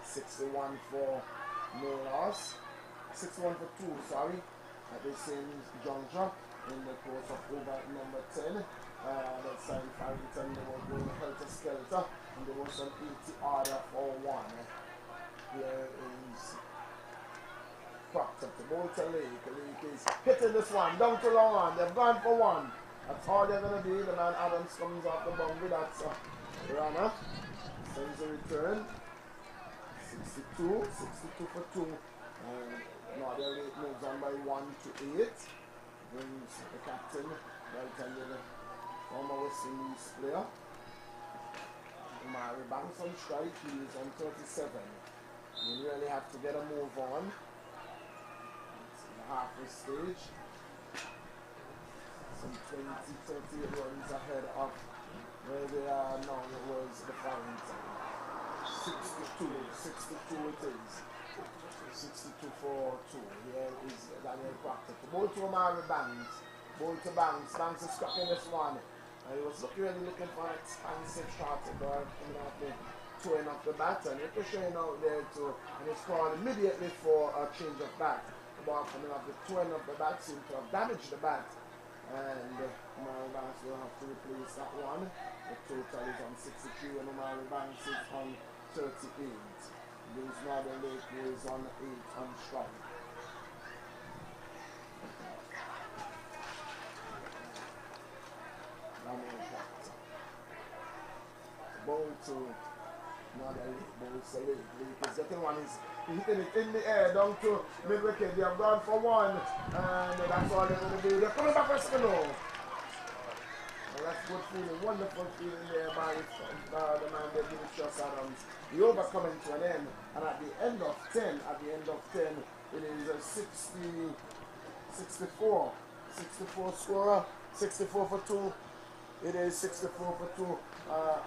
61 for no loss. 61 for 2, sorry. At the same juncture in the course of over number 10. That side Farrington, they were going helter-skelter, and there was an 80 order for 1. Here is Proctor to ball to Lake. Lake is hitting this one, down to long on. They've gone for 1. That's all they're going to do. The man Adams comes off the boundary. That's a runner. Sends a return. 62 for 2. And Northern Lake moves on by 1 to 8. Brings the captain, right-handed former West Indies player. Omari Banks on strike. He is on 37. We really have to get a move on. It's in the halfway stage. Some 20-30 runs ahead of where they are now. It was the Farrington. 62 it is. 62 for 2. Here is Daniel Proctor. Ball to Omari Banks. Ball to Banks. Banks is stuck in this one. He was really looking for an expansive shot. But coming out the throwing off the bat and ricocheting out there too. And it's called immediately for a change of bat. The ball coming off the throwing of the bat seemed to have damaged the bat. And Omari Banks will have to replace that one. The total is on 63 and Omari Banks is on 38. These Northern Lake is on 8 on strike. Ball to Northern Lake, ball to Lake. Lake is getting one, he's hitting it in the air down to mid-wicket. They have gone for 1, and that's all they're going to do. They're coming back for Spino. Well, that's good feeling, wonderful feeling there by the man that did Trust Adams. The over coming to an end, and at the end of 10, it is a 64 scorer, 64 for 2. It is 64 for 2.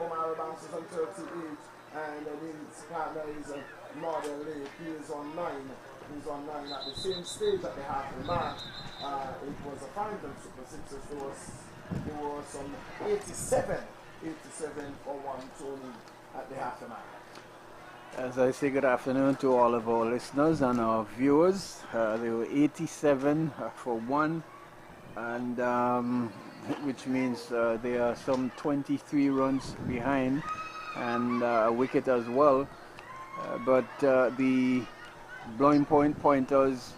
Omari Banks is on 38, and his partner is Northern Lake. He is on 9. He's on 9 at the same stage at the halfway mark. It was a Farrington Super Sixers. There was some 87 for 1 Tony at the halfway mark. As I say good afternoon to all of our listeners and our viewers. There were 87 for 1, and which means there are some 23 runs behind and a wicket as well. But the blowing point pointers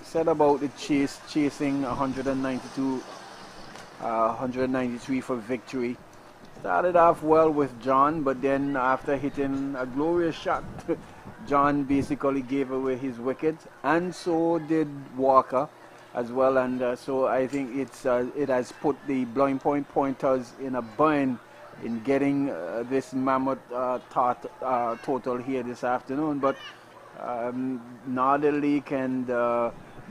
said about the chasing 193 for victory. Started off well with John, but then after hitting a glorious shot, John basically gave away his wicket, and so did Walker as well. And so I think it has put the blowing point pointers in a bind in getting this mammoth total here this afternoon. But Northern Lake and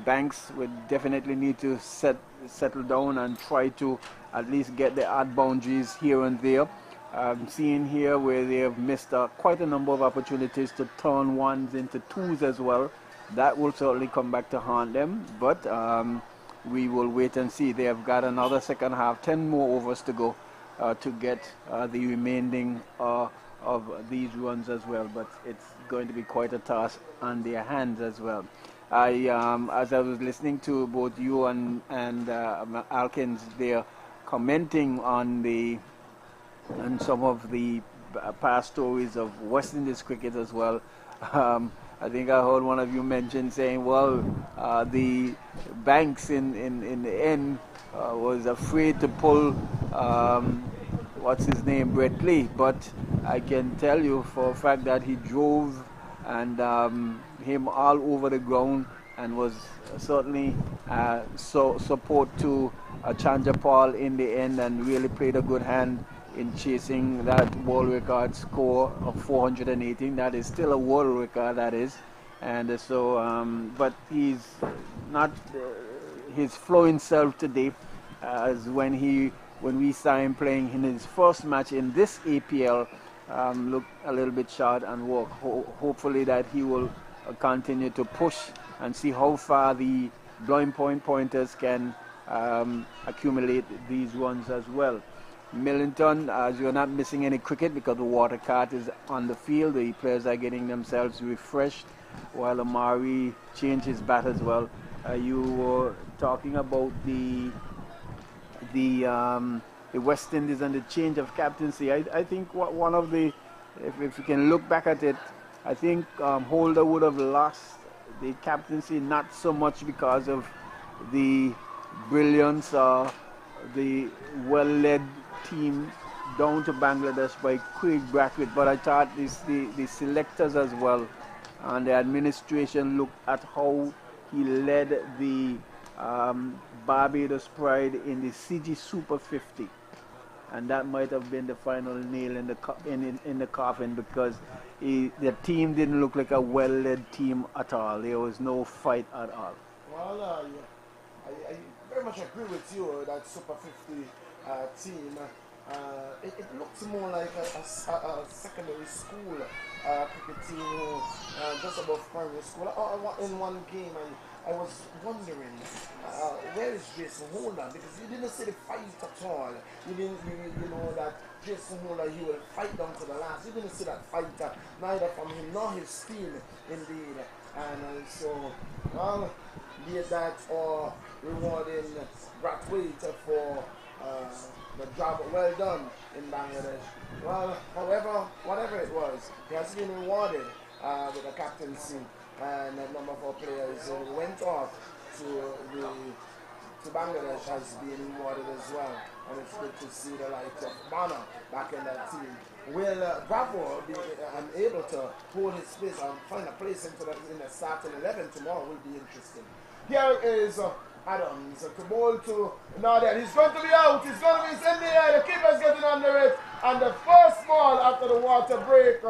Banks would definitely need to settle down and try to at least get the odd boundaries here and there. Seeing here where they have missed quite a number of opportunities to turn 1s into 2s as well. That will certainly come back to haunt them, but we will wait and see. They have got another second half, 10 more overs to go to get the remaining of these runs as well, but it's going to be quite a task on their hands as well. As I was listening to both you and Alkins there commenting on some of the past stories of West Indies cricket as well, I think I heard one of you mention saying, well, the Banks in the end was afraid to pull what's his name, Brett Lee, but I can tell you for a fact that he drove and him all over the ground and was certainly support to Chandrapal in the end, and really played a good hand in chasing that world record score of 418. That is still a world record, that is. And so, but he's not his flowing self today, as when we saw him playing in his first match in this APL, looked a little bit short and walk. Hopefully that he will continue to push and see how far the blowing point pointers can accumulate these runs as well. Millington, as you're not missing any cricket because the water cart is on the field, the players are getting themselves refreshed, while Amari changed his bat as well. You were talking about the West Indies and the change of captaincy. I think one of the, if you can look back at it, I think Holder would have lost the captaincy not so much because of the brilliance or the well-led team down to Bangladesh by Craig Brackett, but I thought the selectors as well and the administration looked at how he led the Barbados Pride in the CG Super 50, and that might have been the final nail in the coffin, because the team didn't look like a well-led team at all. There was no fight at all. Well, I very much agree with you that Super 50 team. It looks more like a secondary school cricket team, just above primary school. In one game, I was wondering where is Jason Holder, because you didn't see the fight at all. You know that Jason Holder, he will fight down to the last. You didn't see that fight, neither from him nor his team, indeed. And so, well, be it that or rewarding Brad Waite for the job well done in Bangladesh. Well, however, whatever it was, he has been rewarded with a captaincy, and a number of our players who went off to Bangladesh has been rewarded as well. And it's good to see the likes of Bana back in that team. Will Bravo be able to hold his space and find a place in the starting 11 tomorrow? Will be interesting. Here is Adams to bowl to Nadia. He's going to be out. He's going to be in the air. The keeper's getting under it. And the first ball after the water break,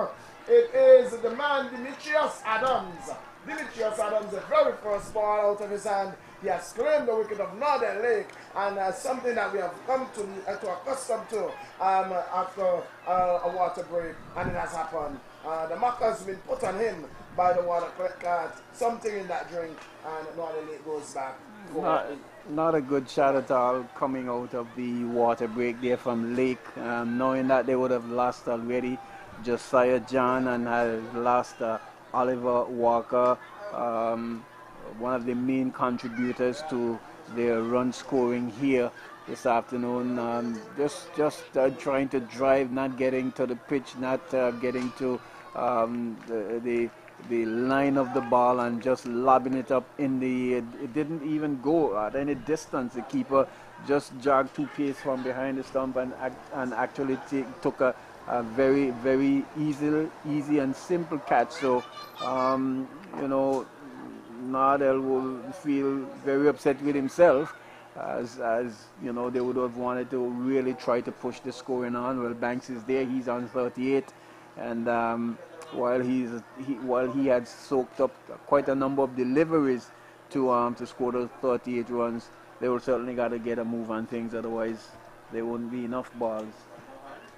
it is the man Demetrius Adams. Demetrius Adams, the very first ball out of his hand. He has claimed the wicket of Northern Lake, and something that we have come to accustomed to after a water break, and it has happened. The mark has been put on him by the water cart, something in that drink, and Northern Lake goes back. Not a good shot at all coming out of the water break there from Lake, knowing that they would have lost already Josiah John and had lost Oliver Walker, one of the main contributors to their run scoring here this afternoon. Just trying to drive, not getting to the pitch, not getting to the line of the ball, and just lobbing it up in the. It didn't even go at any distance. The keeper just jogged 2 pace from behind the stump and actually took a very, very easy and simple catch. So you know, Nardell will feel very upset with himself, as you know, they would have wanted to really try to push the scoring on. Well, Banks is there, he's on 38, and while he had soaked up quite a number of deliveries to score those 38 runs, they would certainly got to get a move on things, otherwise there wouldn't be enough balls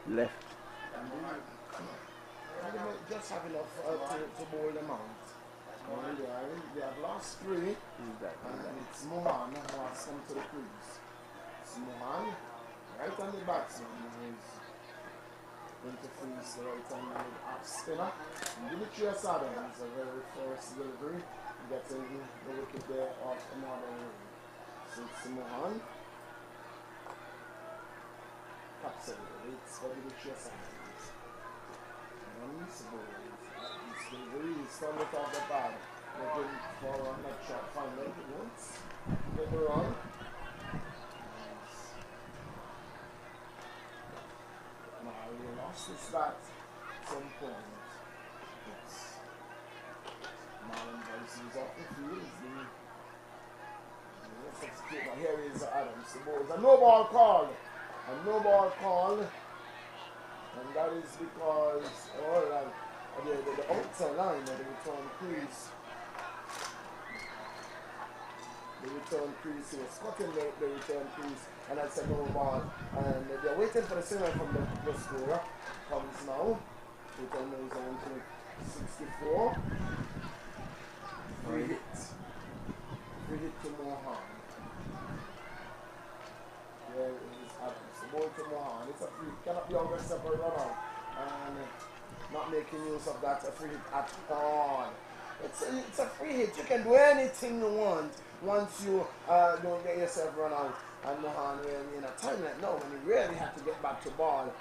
left. They might just have enough to bowl them out. They have lost 3, and it's Mohan who has come to the crease. It's Mohan, right on the batsman, who's going to freeze the right-handed off spinner. And Demetrius Adams, the very first delivery, getting the wicket there off another way. So it's Mohan. Captain waits for Demetrius Adams. Runs, it's delivery, he's turned it off the pad. Looking for a next shot, finally, once. Get the run. Now he lost his bat at some point. It's Marlon Bryce's off the field. Now here is Adams. The ball is a no ball call. A no ball call. And that is because the outside line of the return crease. The return crease, he was cutting the return crease, and that's a no ball. And they're waiting for the signal from the scorer. Comes now. Return is on to 64. Free hit. Free hit to Mohan. There is Adams. The ball to Mohan. It's a free. Cannot be aggressive or run out. And not making use of that. A free hit at all. It's a free hit. You can do anything you want once you don't get yourself run out. And Mohan really in a time like now when you really have to get back to ball.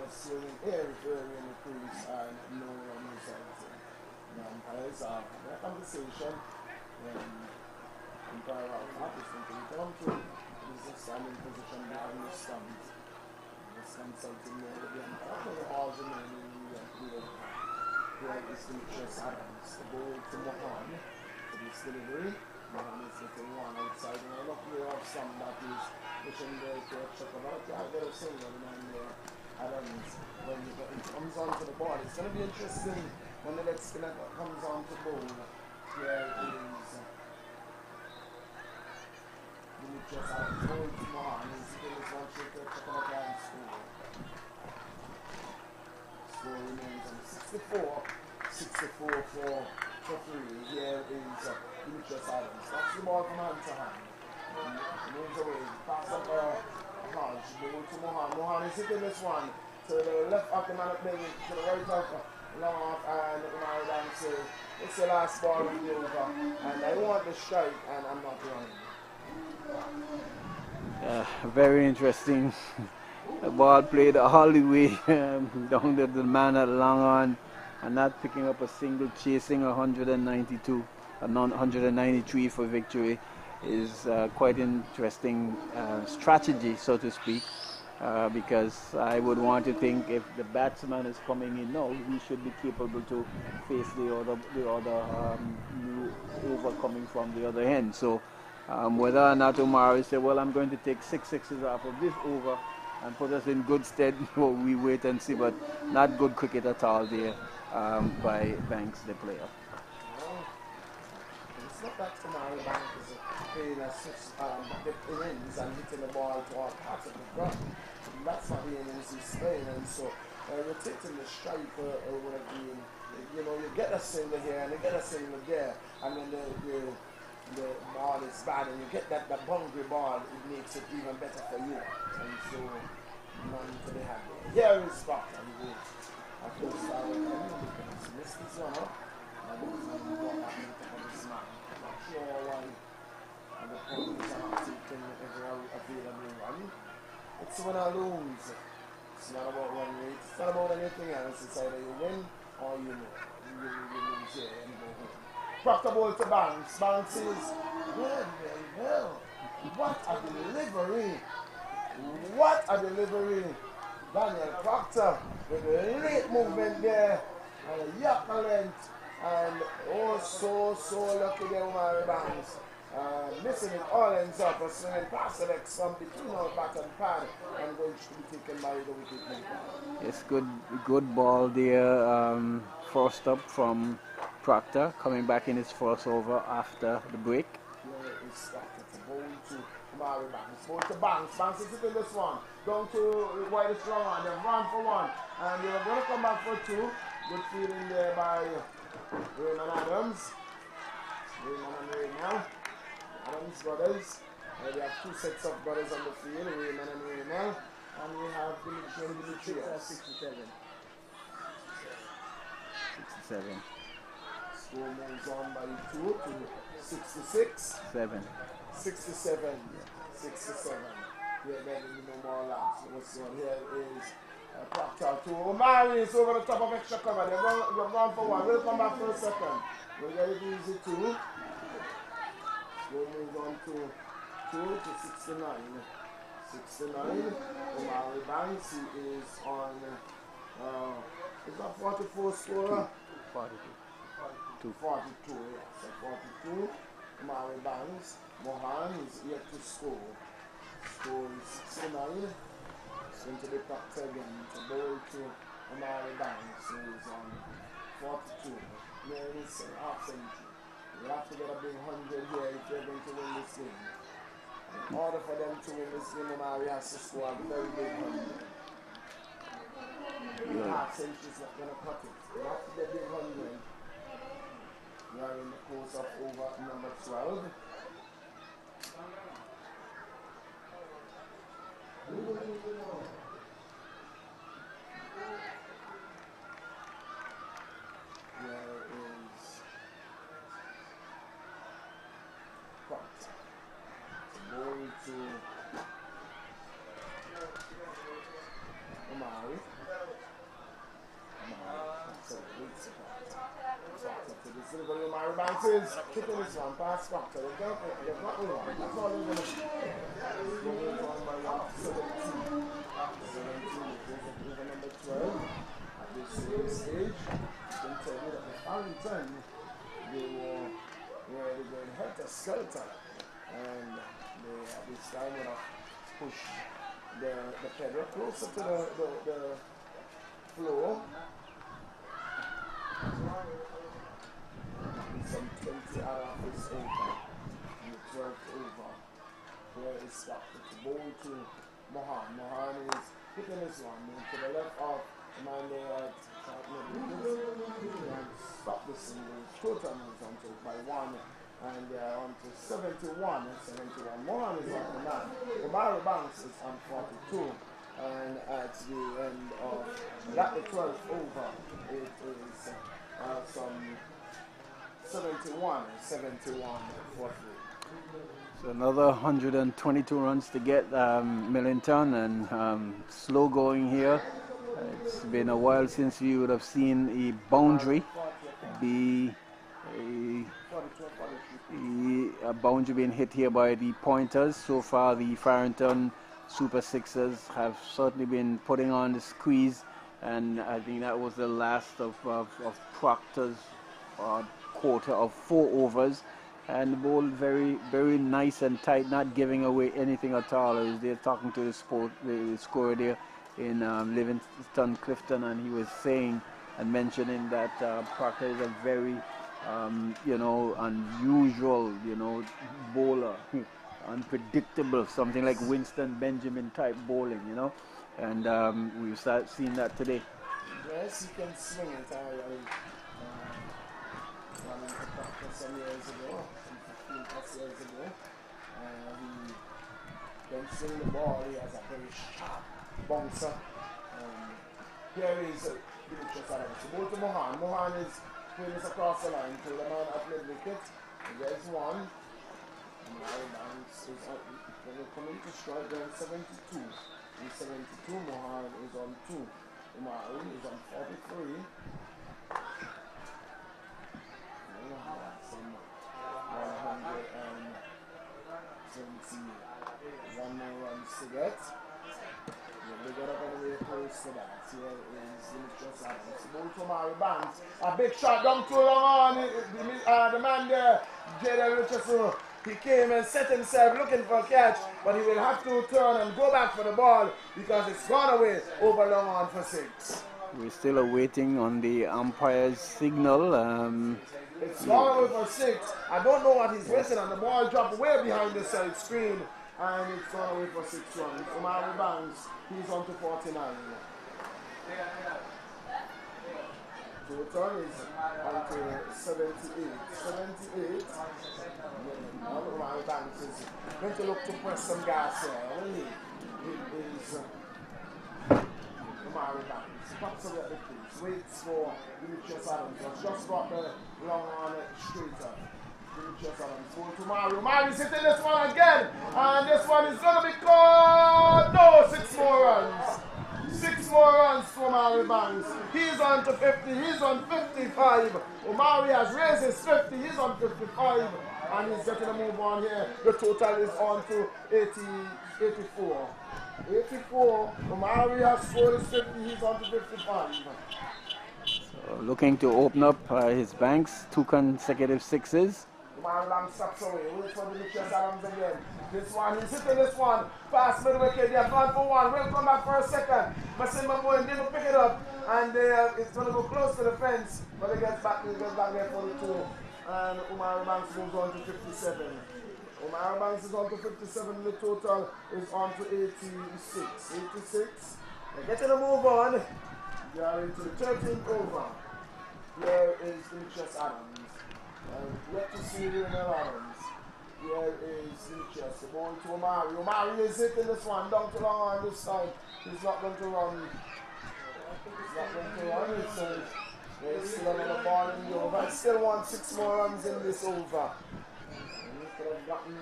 Just swimming every in the crease and no run result. Umpires are having a conversation. Umpire out not listening to the come to. He's just standing in position behind the stumps. Just consulting there again. After the balls remaining, here is Demetrius Adams. The ball to Mohan. To this delivery. Mohan is looking one outside. And I look here of some that is pushing there to check about. I got a single man there. Adams, when it comes onto the ball, it's going to be interesting when the leg spinner comes onto the ball. Here is Demetrius Adams, ball to Mohan. He's going to one shot to check out and score. Score remains on 64 for 3. Here is Demetrius Adams. That's the ball from hand to hand. Moves away, pass up Hodge, ball to Mohan. Mohan is hitting this one to the left of the man up there, to the right of long off, and Umar down say, it's the last ball of the over, and I want the strike, and I'm not running. Very interesting. The ball played all the way down to the man at long on, and not picking up a single, chasing 192, 193 for victory. Is quite interesting strategy, so to speak, because I would want to think if the batsman is coming in now, he should be capable to face the other new over coming from the other end. So whether or not Omari say, well, I'm going to take 6 sixes off of this over and put us in good stead, we wait and see, but not good cricket at all there by Banks, the player. It's not that Omari Banks is playing as such the innings and hitting the ball to all parts of the ground. That's not the innings he's playing, and so rotating the strike would have been, you know, you get a single here and you get a single there, and then the ball is bad and you get that boundary ball, it makes it even better for you. And so none to be had there. Here is Scott and he goes. Of course, he missed this one up. And he's going to walk out and take on this man. Not sure why the point is not taking every available run. It's win or lose. It's not about run rate. It's not about anything else. It's either you win or you lose. You lose here and go home. Proctor ball to Banks. Banks is very well. What a delivery. What a delivery. Daniel Proctor with a late movement there and a yacht length. And oh, so lucky there, Omari Banks. Missing it all ends up a swinging past the next from between our bat and pad and going to be taken by the wicket maker. It's good ball there. First up from Proctor, coming back in his first over after the break. Here is Scott. It's a ball to Omari Banks. Ball to Banks. Banks is hitting this one. Down to widest long on. They've run for one. And they're going to come back for 2. Good feeling there by Raymond Adams. Raymond and Raymond. Adams brothers. We have 2 sets of brothers on the field, Raymond and Raymond. And we have Demetrius. 67. 67. Score moves on by 2 to 66. 7. 67. 67. Yeah, then no more laps. What's on here is Proctor to Omari is over the top of extra cover. They're gone for 1. We'll come back for a second. We'll get it easy 2. We'll move on to 2 to 69. 69. Omari Banks, he is on is that 44 scorer? 42. 42, yeah. So 42. Omari Banks. Mohan is yet to score. Score is 69. It's going to be Proctor again. To bowl to Omari Banks, who is on 42. Nearly half century. You have to get a big 100 here if you're going to win this game. In order for them to win this game, Omari has to score a very big 100. Half century is not going to cut it. You have to get big 100. We are in the course of over number 12. Going to Omari. This is going to Omari Banks is kicking this one past Proctor. They've not one. That's all they're going to do. Going on by 17. 17 is over number 12. At this stage, I can tell you that the Farrington, they were going helter-skelter. And they at this time would have pushed the pedal closer to the floor. Some 20 out of this over. And the 12th over. Where is stopped? It's a ball to Mohan. Mohan is hitting this one. To the left of the man there at and stop the single. Total is on to by 1. And they are on to 71. Mohan is on to 9. Omari Banks is on 42. And at the end of the 12th over, it is some 71 for 3. So another 122 runs to get Millington, and slow going here. It's been a while since we would have seen a boundary be a boundary being hit here by the pointers. So far the Farrington Super Sixers have certainly been putting on the squeeze, and I think that was the last of Proctor's quarter of 4 overs, and the ball very, very nice and tight, not giving away anything at all. They're talking to the scorer there in Livingston Clifton, and he was saying and mentioning that Proctor is a very unusual, bowler, unpredictable, something like Winston Benjamin type bowling, and we've seen that today. Yes, he can swing it. Running to Proctor some years ago, 15 plus years ago. He can swing the ball. He has a very sharp bouncer. Here is Dimitris Adams. So go to Mohan. Mohan is putting this across the line to the man at mid-wicket. There's one. Omari Banks is up. They're coming to strike there 72. In 72, Mohan is on 2. Omari is on 43. Some 171 more runs to get. They got up anyway close to that. Here is Dimitris Adams. Ball to Omari Banks. A big shot down too long on the man there, J.D. Richardson. He came and set himself looking for a catch, but he will have to turn and go back for the ball because it's gone away over long on for 6. We're still awaiting on the umpire's signal. It's gone away for 6. I don't know what he's waiting on. The ball dropped way behind the side screen, and it's gone away for 6 runs. Omari Banks, he's on to 49. Total is on to 78. 78. Omari Banks is going to look to press some gas here. Only it is Omari Banks. Pops up at the crease. Waits for Dimitris Adams. Just got the long on straighter. Dimitris Adams. Go to Mario. Mario's hitting this one again. And this one is going to be caught. No, 6 more runs. 6 more runs for Omari Banks. He's on to 50. He's on 55. Omari has raised his 50. He's on 55. And he's getting a move on here. The total is on to 84. 84. Omari has scored his 50. He's on to 55. So looking to open up his banks. 2 consecutive 6s. Omari Banks stops away. Wait for Dimitris Adams again. This one, he's hitting this one. Past mid-wicket. They've gone for 1. We'll come back for a second. Masimba Moen didn't pick it up. And it's going to go close to the fence. But it gets back there for the 2. And Omari Banks moves on to 57. Omari Banks is on to 57. The total is on to 86. 86. They're getting a move on. They are into the 13th over. Here is Dimitris Adams. And yet to see Lionel Adams. Here is Lucas, the ball to Omari. Omari is hitting this one, down to long on this time. He's not going to run. He's not going to run. He's still another ball in the over. I still want 6 more runs in this over. And he could have gotten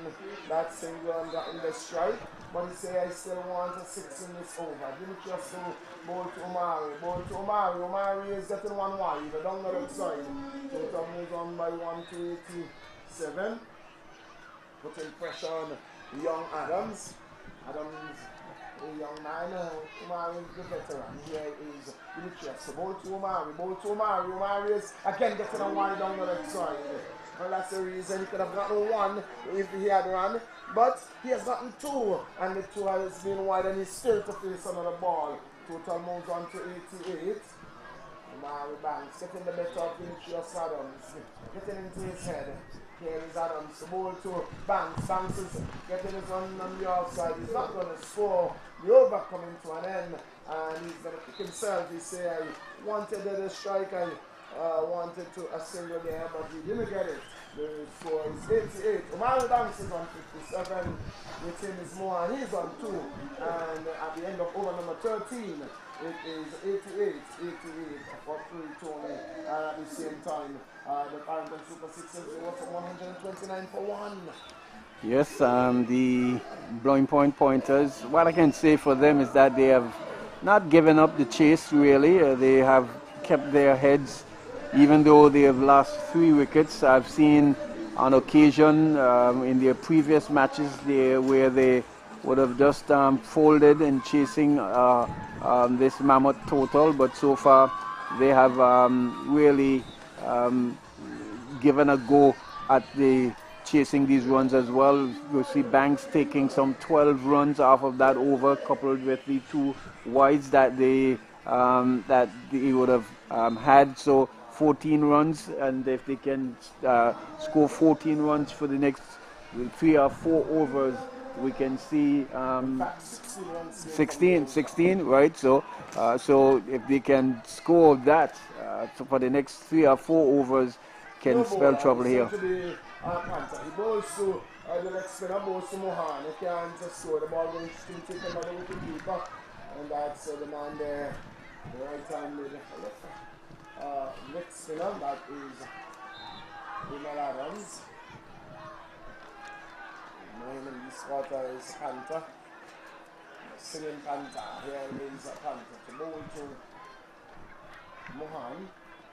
that single and gotten the strike. But he say I still want a 6 in this over. Lucas to ball to Omari. Ball to Omari. Omari is getting one wide. The down the left side. So it moves on by 1 to 87. Putting pressure on young Adams. Adams, a young man, Omari is the veteran. Here is Lucas. So ball to Omari. Ball to Omari. Omari is again getting a wide down the left side. Well, that's the reason he could have gotten 1 if he had run. But he has gotten 2. And the 2 has been wide and he's still to face another ball. Total moves on to 88. Omari Banks getting the better of Lucas Adams. Getting into his head. Here is Adams, the ball to Banks. Banks is getting his run on the outside. He's not going to score. The over coming to an end. And he's going to pick himself. He say, I wanted the strike. I wanted to a single there, but he didn't get it. The score is 88. Omari Banks is on 57. With him is Mohan. He's on 2. And at the end of over number 13, it is 88 for 3-Tony. And at the same time, the Farrington Super Sixers was 129 for 1. Yes, the blowing point pointers, what I can say for them is that they have not given up the chase really. They have kept their heads even though they have lost 3 wickets. I've seen on occasion in their previous matches where they would have just folded in chasing this mammoth total, but so far they have really given a go at the chasing these runs as well. You see Banks taking some 12 runs off of that over, coupled with the 2 wides that they would have had. So 14 runs, and if they can score 14 runs for the next 3 or 4 overs, we can see 16, right? So if they can score that so for the next 3 or 4 overs, can spell trouble here. He bowls to the leg spinner, bowls to Mohan. He can't just score the ball going to take another wicket keeper, and that's the man there, the right hand mid leg spinner. That is Emil Adams. Name in this water is Panther. Singing Panther. Here is Panther. To bowl to Mohan.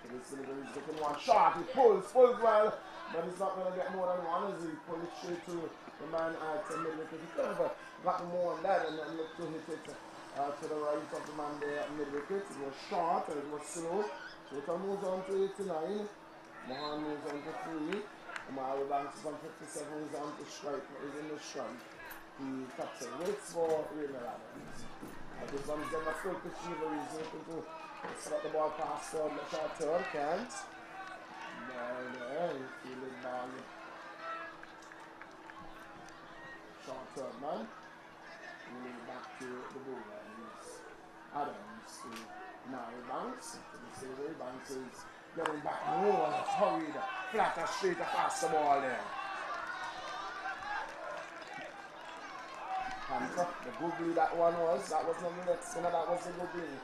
This delivery is taking one shot. He pulls well, but he's not going to get more than 1 as he pulls it straight to the man at the middle wicket. He could have gotten more on that and then looked to hit it to the right of the man there at mid wicket. It was short and it was slow. So it moves on to 89. Mohan moves on to 3. Omari Banks is on 57. He's on to strike. He's in the strike. The captain waits for Emil Adams. This one is going to focus. He's looking to set the ball past the short turn. Can't. There. He's feeling ball. Short turn, man. Moving back to the bowler. It's Adams to Omari Banks. To the silver. Banks is getting back. Oh, and it's hurried. Flatter, straight across the ball there. Panther, the googly that one was. That was not the next spinner, that was the googly.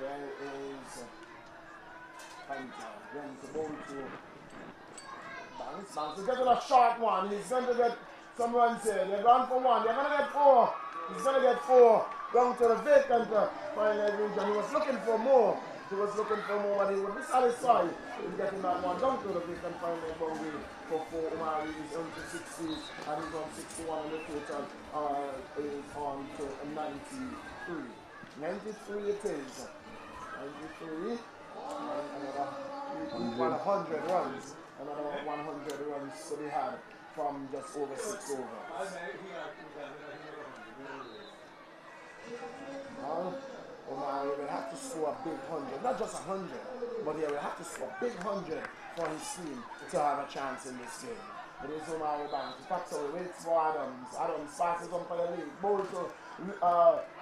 There is Panther. Going to bowl to Banks. Banks is getting a short one. He's going to get some runs here. They're gone for 1. They're going to get 4. He's going to get 4. Down to the vacant final region. He was looking for more. But he would be satisfied in getting that one down to the vacant final boundary for 4. Omari is on to 60 and he's on 61 and the total is on to 93. 93 it is. 93 and another 100 runs. Another 100 runs to be had from just over 6 overs. Omari will have to score a big 100, not just 100, but he will have to score a big 100 for his team to have a chance in this game. It is Omari Banks. He taps away, waits for Adams. Adams passes on for the lead. Bowl to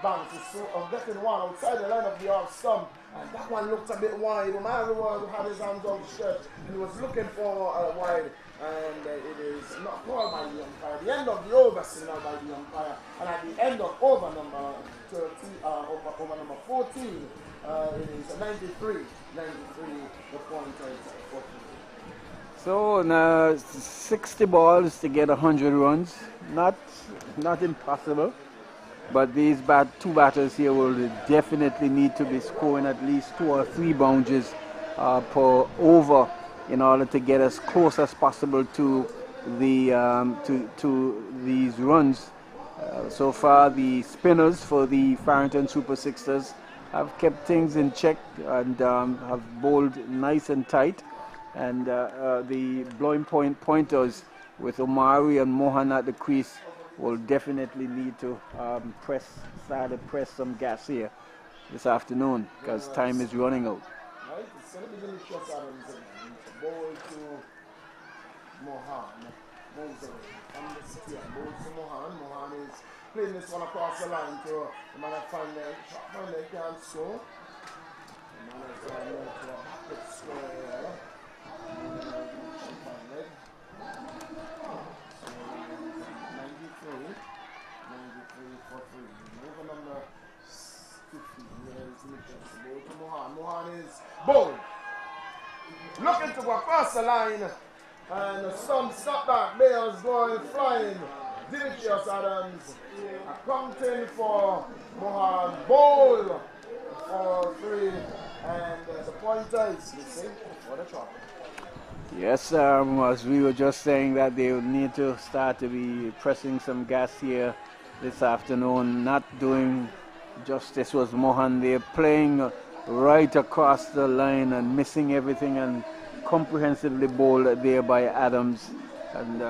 Banks is getting one outside the line of the off stump, and that one looked a bit wide. Omari had his hands outstretched and he was looking for wide, and it is not called by the umpire. The end of the over signal by the umpire, and at the end of over number 30, over number 14, it is 93, the point is 40. So now 60 balls to get 100 runs, not impossible, but these two batters here will definitely need to be scoring at least 2 or 3 boundaries per over in order to get as close as possible to the to these runs. So far, the spinners for the Farrington Super Sixers have kept things in check and have bowled nice and tight. And the blowing pointers with Omari and Mohan at the crease will definitely need to start to press some gas here this afternoon because time is running out. Right, it's going to be delicious Adams again. Ball to Mohan. Moves away from the steer. Ball to Mohan. Mohan is playing this one across the line to the man at fine leg. Fine leg can't score. The man at fine leg to a backward square. Fine leg. So 93 for 3. Over number 15. There's Mitchell. Ball to Mohan. Mohan is bowled. Looking to go across the line, and some stop that. Bales going flying. Dimitrios Adams accounting for Mohan. Bowl for 3, and the pointer is missing for the chop. Yes, as we were just saying that they will need to start to be pressing some gas here this afternoon. Not doing justice was Mohan. They're playing right across the line and missing everything and comprehensively bowled there by Adams, and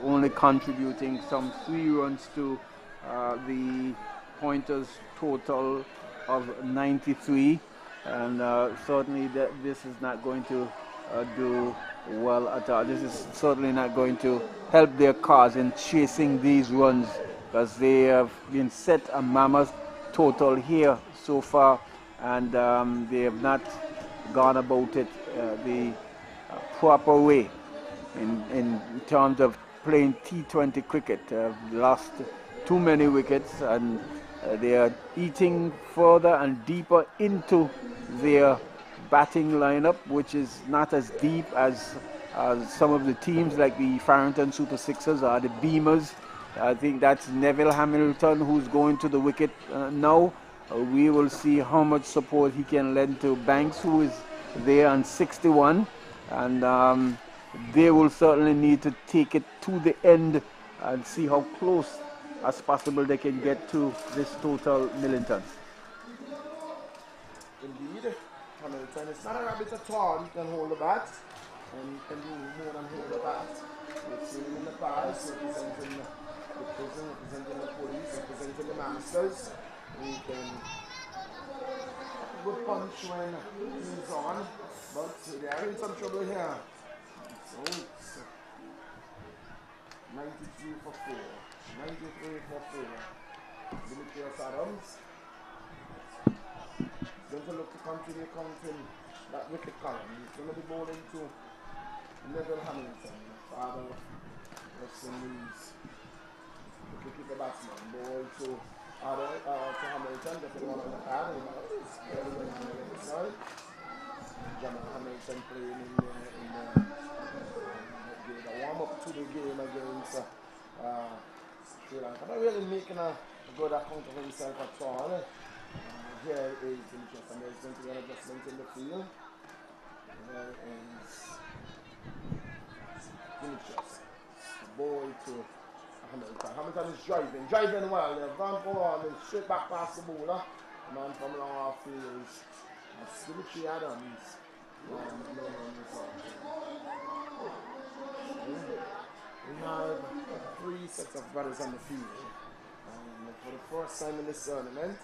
only contributing some 3 runs to the pointers total of 93, and certainly this is not going to do well at all. This is certainly not going to help their cause in chasing these runs because they have been set a mammoth total here so far, and they have not gone about it the proper way in terms of playing T20 cricket. Lost too many wickets, and they are eating further and deeper into their batting lineup, which is not as deep as some of the teams like the Farrington Super Sixers or the Beamers. I think that's Neville Hamilton who's going to the wicket now. We will see how much support he can lend to Banks, who is there on 61, and they will certainly need to take it to the end and see how close as possible they can get to this total Millington. Indeed, Hamilton is not a rabbit at all. He can hold the bat, and he can do more than hold the bat. We've seen him in the past representing the prison, representing the police, representing the masters. He can good punch when he's on, but they are in some trouble here. So it's 93 for 4. 93 for 4. Dimitrios Adams is going to look to continue counting that wicket column. He's going to be bowling to Neville Hamilton, father of St. Louis. The wicket batsman. Ball to Hamilton, getting one on the pad, and he's very well on the other side. Jamal Hamilton playing in the warm-up to the game against Sri Lanka. Not really making a good account of himself at all. Here is Dimitrios, and there's going to be an adjustment in the field. There is Dimitrios. The ball to Hamilton. Hamilton is driving well. They've gone for one and straight back past the bowler. The man from long off field is Dimitrios Adams. We have 3 sets of brothers on the field. And for the first time in this tournament,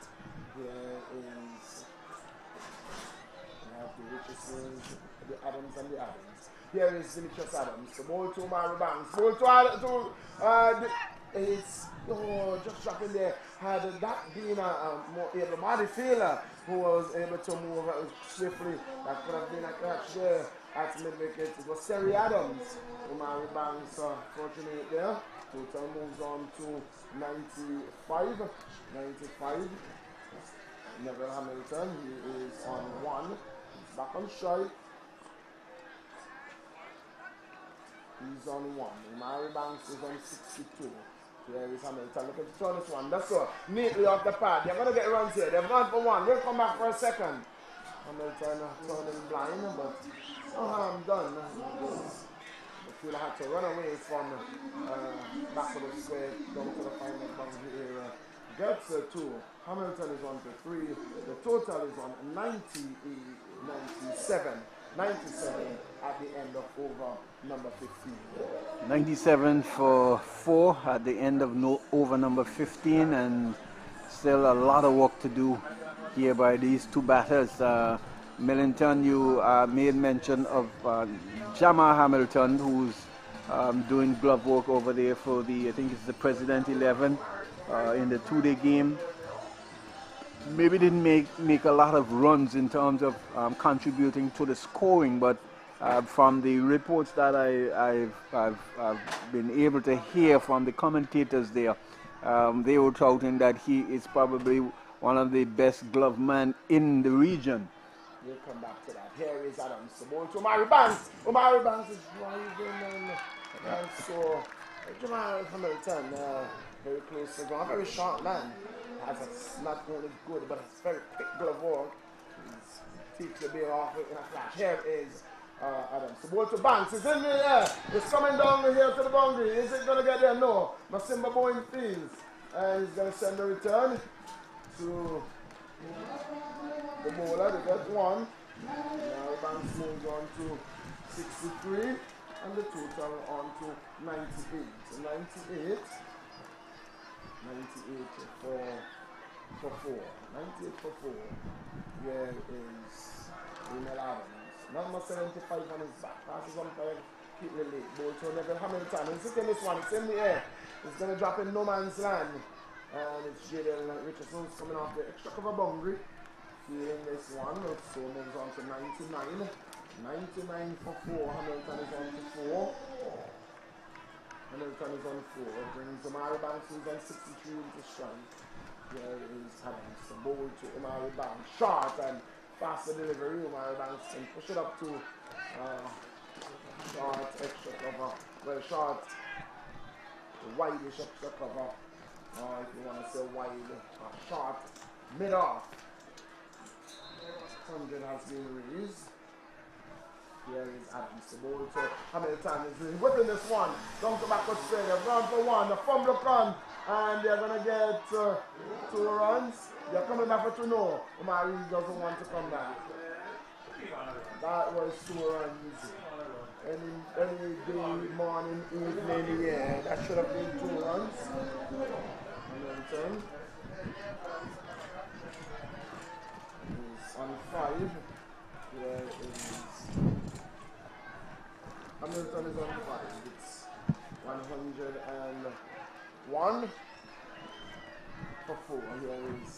here is we have the Richardsons, the Adams and the Adams. Here is Dimitrios Adams. The ball to Mary Banks. Ball to is just dropping there. Had that been a more able-bodied fielder who was able to move swiftly, that could have been a catch there at mid-wicket. It was Terry Adams. Umari Banks fortunate there. Total moves on to 95. 95. Neville Hamilton, he is on 1. He's back on strike. He's on 1. Umari Banks is on 62. Here is Hamilton. Look at the throw this one. That's all. Neatly off the pad. They're going to get runs here. They've gone for 1. We'll come back for a second. Hamilton turning blind, but no harm done. The fielder had to run away from back of the square down to the final boundary area. Gets 2. Hamilton is on to 3. The total is on 97 at the end of over number 15. 97 for 4 at the end of over number 15, and still a lot of work to do here by these two batters. Millington, you made mention of Jamal Hamilton, who's doing glove work over there for the, I think it's the President 11 in the 2-day game. Maybe didn't make a lot of runs in terms of contributing to the scoring, but from the reports that I've been able to hear from the commentators there, they were touting that he is probably one of the best glove men in the region. We'll come back to that. Here is Adams. The ball to Umari Banks. Umari Banks is driving and so Jamal Hamilton very close to ground. Very short man. It's not only good, but it's very quick glove work. He takes the ball off in a flash. Here is Adams. The ball to Banks. It's in the air. It's coming down here to the boundary. Is it going to get there? No. Masimba Boeing fields. And he's going to send the return to the bowler. They get 1. Now Banks moves on to 63. And the total on to 98. 98 for 4. 98 for 4. Here is Emil Adams. Number 75 on his back. Passes on fire. Keep the late. Ball to Neville Hamilton. He's hitting this one. It's in the air. It's going to drop in no man's land. And it's Jaden Richardson's coming off the extra cover boundary. Feeling this one. So moves on to 99. 99 for 4. Hamilton is on to 4. Hamilton is on 4. Brings Umari Banks, who's on 63 into strike. Here is Adams. The ball to Umari Banks. Short and faster delivery. Umari Banks can push it up to short extra cover. Well, short, wide-ish extra cover. Or if you want to say wide, short, mid-off. 100 has been raised. Here is Adams. The ball to Hamilton is whipping this one. Down to backward straight. They've gone for 1. The fumble run. And they're going to get 2 runs. They're coming back for 2. No. Umari doesn't want to come back. That was 2 runs. Any day, morning, evening, yeah. That should have been 2 runs. Hamilton is on 5. Here is Hamilton is on 5. It's 101 for 4. Here is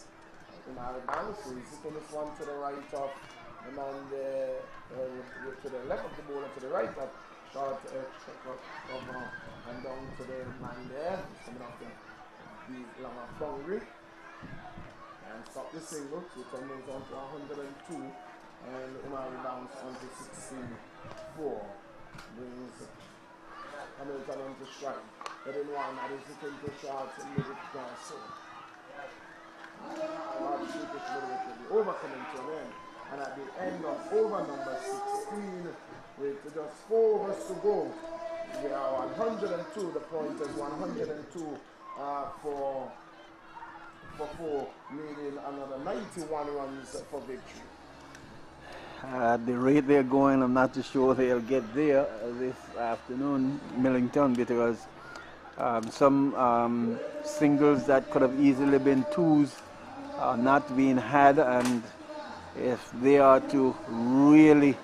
Umari Banks. So he's hitting this one to the right of the man there, to the left of the bowler, to the right of short cover and down to the man there. He's coming off the long off boundary. And stop the single. So it moves on to 102. And Umari Banks on to 64. Brings Hamilton on to strike. Heading 1, that is hitting to shots and move it down. So, over coming to an end. And at the end of over number 16, with just 4 overs to go, we are 102. The point is 102 for 4, needing another 91 runs for victory. At the rate they're going, I'm not too sure they'll get there this afternoon, Millington, because some singles that could have easily been 2s are not being had, and if they are to really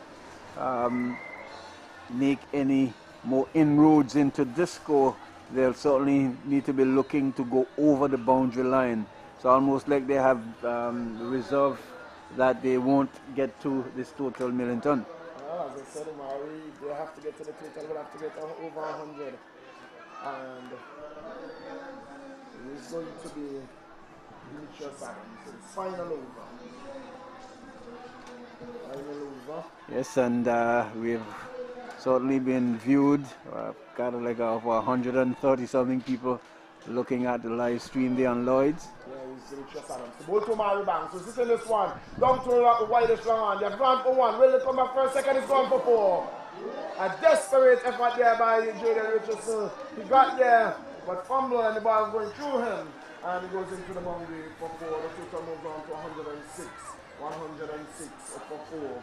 make any more inroads into this score, they'll certainly need to be looking to go over the boundary line. So almost like they have reserve that they won't get to this total million ton. Well, as I said, Omari, they have to get to the total, they'll have to get over 100. And it's going to be Demetrius Adams. So it's final over. Final over. Yes, and we've certainly been viewed, kind of like over 130 something people looking at the live stream there on Lloyd's. Yeah, it's Demetrius Adams. The ball to Omari Banks. So this is this one. Down to the widest long on. They've gone for one. Will they come back for a second? It's gone for four. A desperate effort there by Jaden Richardson. He got there, but fumbled and the ball going through him. And he goes into the boundary for four. The total moves on to 106. 106 for four.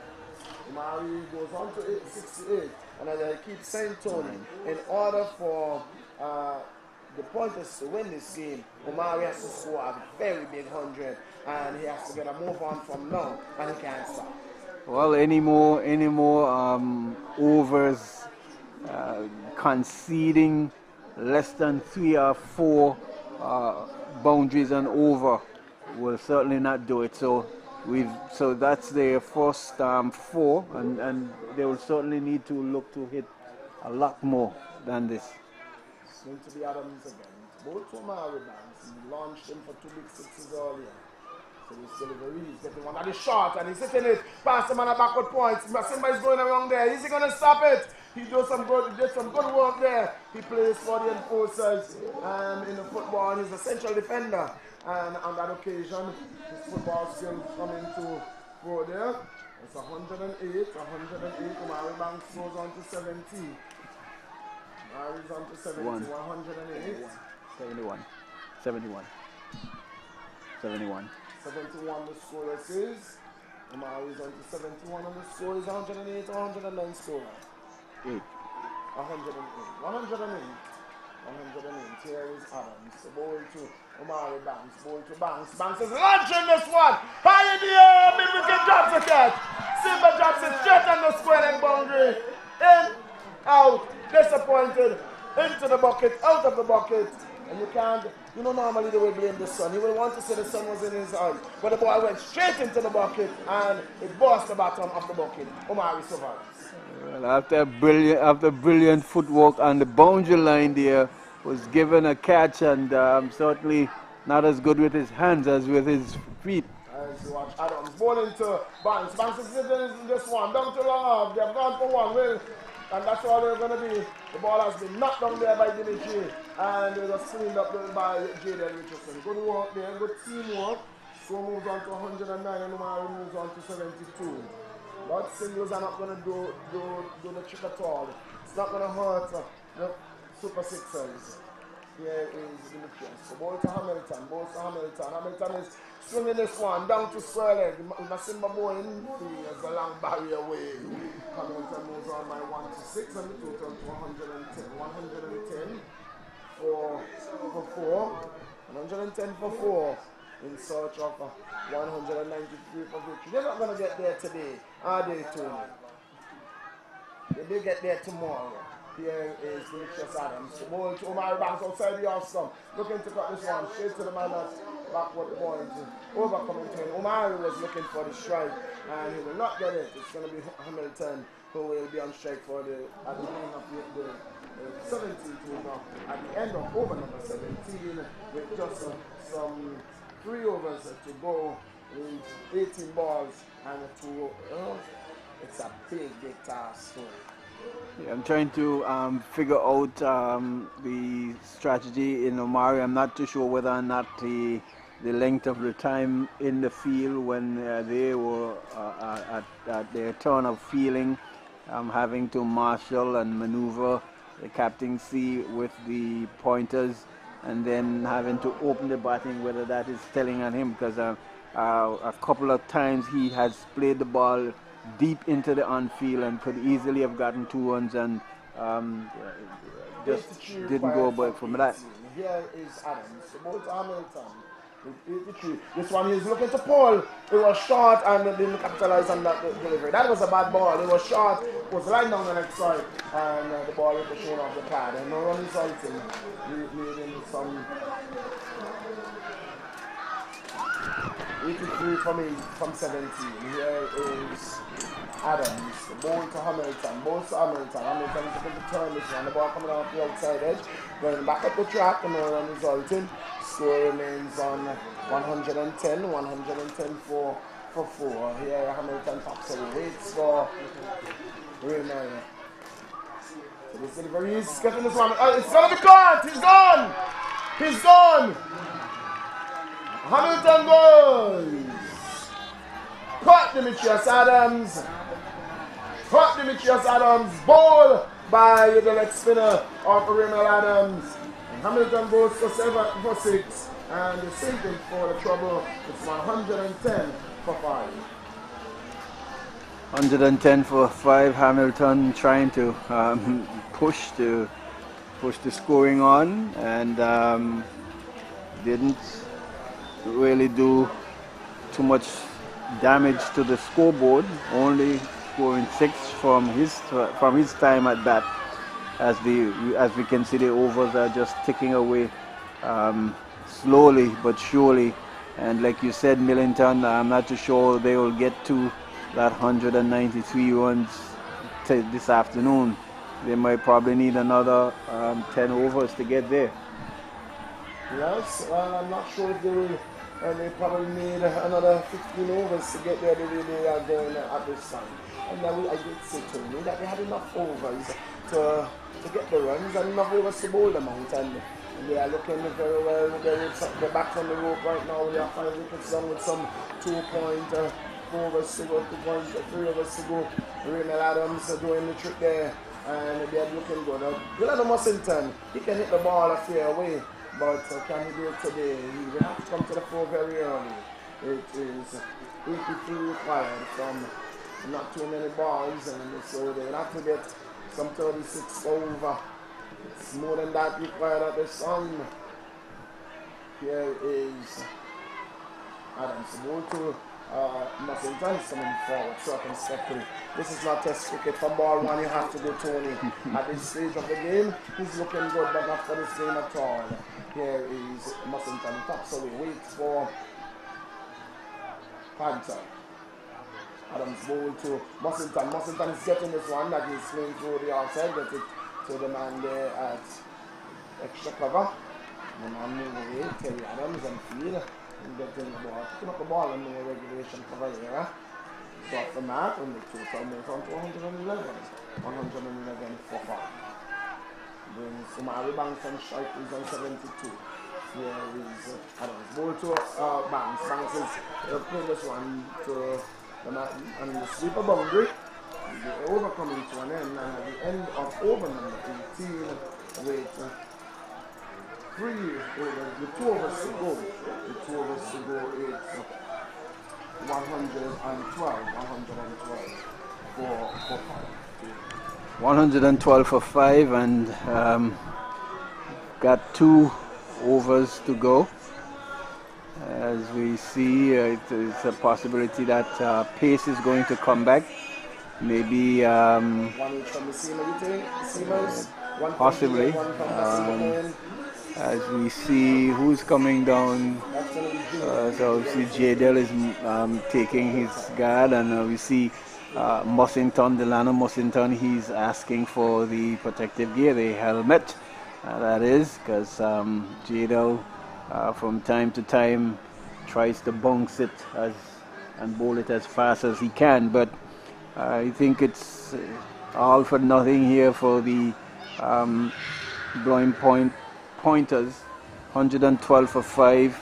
Omari goes on to 68. And as I keep saying, Tony, in order for the Pointers to win this game, Omari has to score a very big 100. And he has to get a move on from now. And he can't stop. Well, any more overs conceding less than 3 or 4 boundaries and over will certainly not do it. So that's their first 4, and they will certainly need to look to hit a lot more than this. It's going to be Adams again. Both Omari Banks. He launched him for 2 big sixes earlier. So this delivery is getting one at the shot and he's hitting it past him on a backward point. Simba is going around there. Is he going to stop it? He did some good work there. He plays for the enforcers in the football. He's a central defender. And on that occasion, his football skill coming to throw there. It's 108. Omari Banks goes on to 70. Omari's on to 70. 108. 71. 71. 71. 71 the score is. Omari's on to 71 and the score is 108 or 109 score. 8. 108. 108. Here is Adams. The ball to Omari Banks. Ball to Banks. Banks is launching this one. High in the air. Mid-wicket drops the catch. Simba drops it straight on the square leg boundary. In, out. Disappointed. Into the bucket. Out of the bucket. And you can't, normally they will blame the sun. You will want to say the sun was in his eye. But the ball went straight into the bucket and it burst the bottom of the bucket. Omari survives. Well, after brilliant footwork on the boundary line there, was given a catch and certainly not as good with his hands as with his feet. As you watch Adams, ball into Banks. Banks is in this one. Down to long off. They have gone for one. And that's all they're going to be. The ball has been knocked down there by Dimitri. And it was cleaned up by Jaden Richardson. Good work there, good teamwork. So moves on to 109 and Omari moves on to 72. But singles are not going to do the trick at all. It's not going to hurt the Super Sixers. Here is Demetrius. The ball to Hamilton. Hamilton is swinging this one down to square leg. Masimba Bowen is a long barrier away. Hamilton moves on by 1 to 6 and the total to 110. 110 for 4. 110 for 4 in search of 193 for victory. They're not going to get there today, are they, Tony? They will get there tomorrow. Here is Demetrius Adams. The ball to Omari Banks outside the off stump. Looking to cut this one straight to the man at backward point. Overcoming to him. Omari was looking for the strike and he will not get it. It's going to be Hamilton who will be on strike for at the beginning of the 17th over. At the end of over number 17 with just some 3 overs to go with 18 balls and 2. It's a big task. So. Yeah, I'm trying to figure out the strategy in Omari. I'm not too sure whether or not the length of the time in the field when they were at their turn of feeling, having to marshal and maneuver the captaincy with the pointers and then having to open the batting, whether that is telling on him, because a couple of times he has played the ball deep into the on-field and could easily have gotten 2 runs and just didn't go back from that. Here is Adams. The ball to Hamilton. 83. This one he's looking to pull. It was short and didn't capitalize on that delivery. That was a bad ball. It was short. It was lying down the next side. And the ball with the showing off the pad. And no run resulting. Leading some 83 from 17. Here is Adams. The ball to Hamilton. Ball to Hamilton. Hamilton is looking to turn this one. The ball coming off the outside edge. Going back up the track and no run resulting. Score remains on 110 for 4. Here Hamilton pops away. Waits for Raymond. So this delivery is getting this one. Oh, it's gonna be caught! He's gone! He's gone! Hamilton goes! Caught Demetrius Adams! Caught Demetrius Adams! Ball by the leg spinner of Raymond Adams. Hamilton goes for 7 for 6, and the same thing for the trouble. It's 110 for 5. 110 for 5. Hamilton trying to push the scoring on, and didn't really do too much damage to the scoreboard. Only scoring 6 from his time at bat. As we can see, the overs are just ticking away slowly but surely. And like you said, Millington, I'm not too sure they will get to that 193 runs this afternoon. They might probably need another 10 overs to get there. Yes, I'm not sure if they will. They probably need another 15 overs to get there the way they are going at this time. And I did say to me that they had enough overs to get the runs and enough overs to bowl them out. And they are looking very well. They're back on the rope right now. They are 5 wickets down with some 2.4 overs to go, 2.3 overs to go. Raymond Adams are doing the trick there, and they're looking good. Glenn Mussington, he can hit the ball a fair way, but can he do it today? He will have to come to the fore very early. It is 83 required from not too many balls, and so they will have to get some 36 over. It's more than that required at this time. Here is Adams. Ball to Mussington coming forward circumspectly. This is not test cricket. For ball 1, you have to go Tony. At this stage of the game, he's looking good, but not for this game at all. Here is Mussington. He taps away, waits for Panther. Adams ball to Mussington. Mussington is getting this one that he's swinging through the outside. Get it to the man there at extra cover. The man move away, Terry Adams and field. And getting the ball. Picking up the ball in the regulation cover here. Got the mat and the total moves on to 111. 111 for 5. Brings Umari Banks and strike is on 72. Here is Adams. Ball to Banks. Banks is playing this one to the mat and the sweeper boundary. The over coming to an end, and at the end of over number 18 with 3 overs, the 2 overs to go. The 2 overs to go is 112 for 5. 112 for 5, and got 2 overs to go. As we see, it's a possibility that pace is going to come back. Maybe possibly. As we see who's coming down, so obviously Jadel is taking his guard, and we see Mussington, Delano Mussington, he's asking for the protective gear, the helmet, that is, because Jadel from time to time tries to bounce it and bowl it as fast as he can, but I think it's all for nothing here for the blowing pointers. 112 for 5.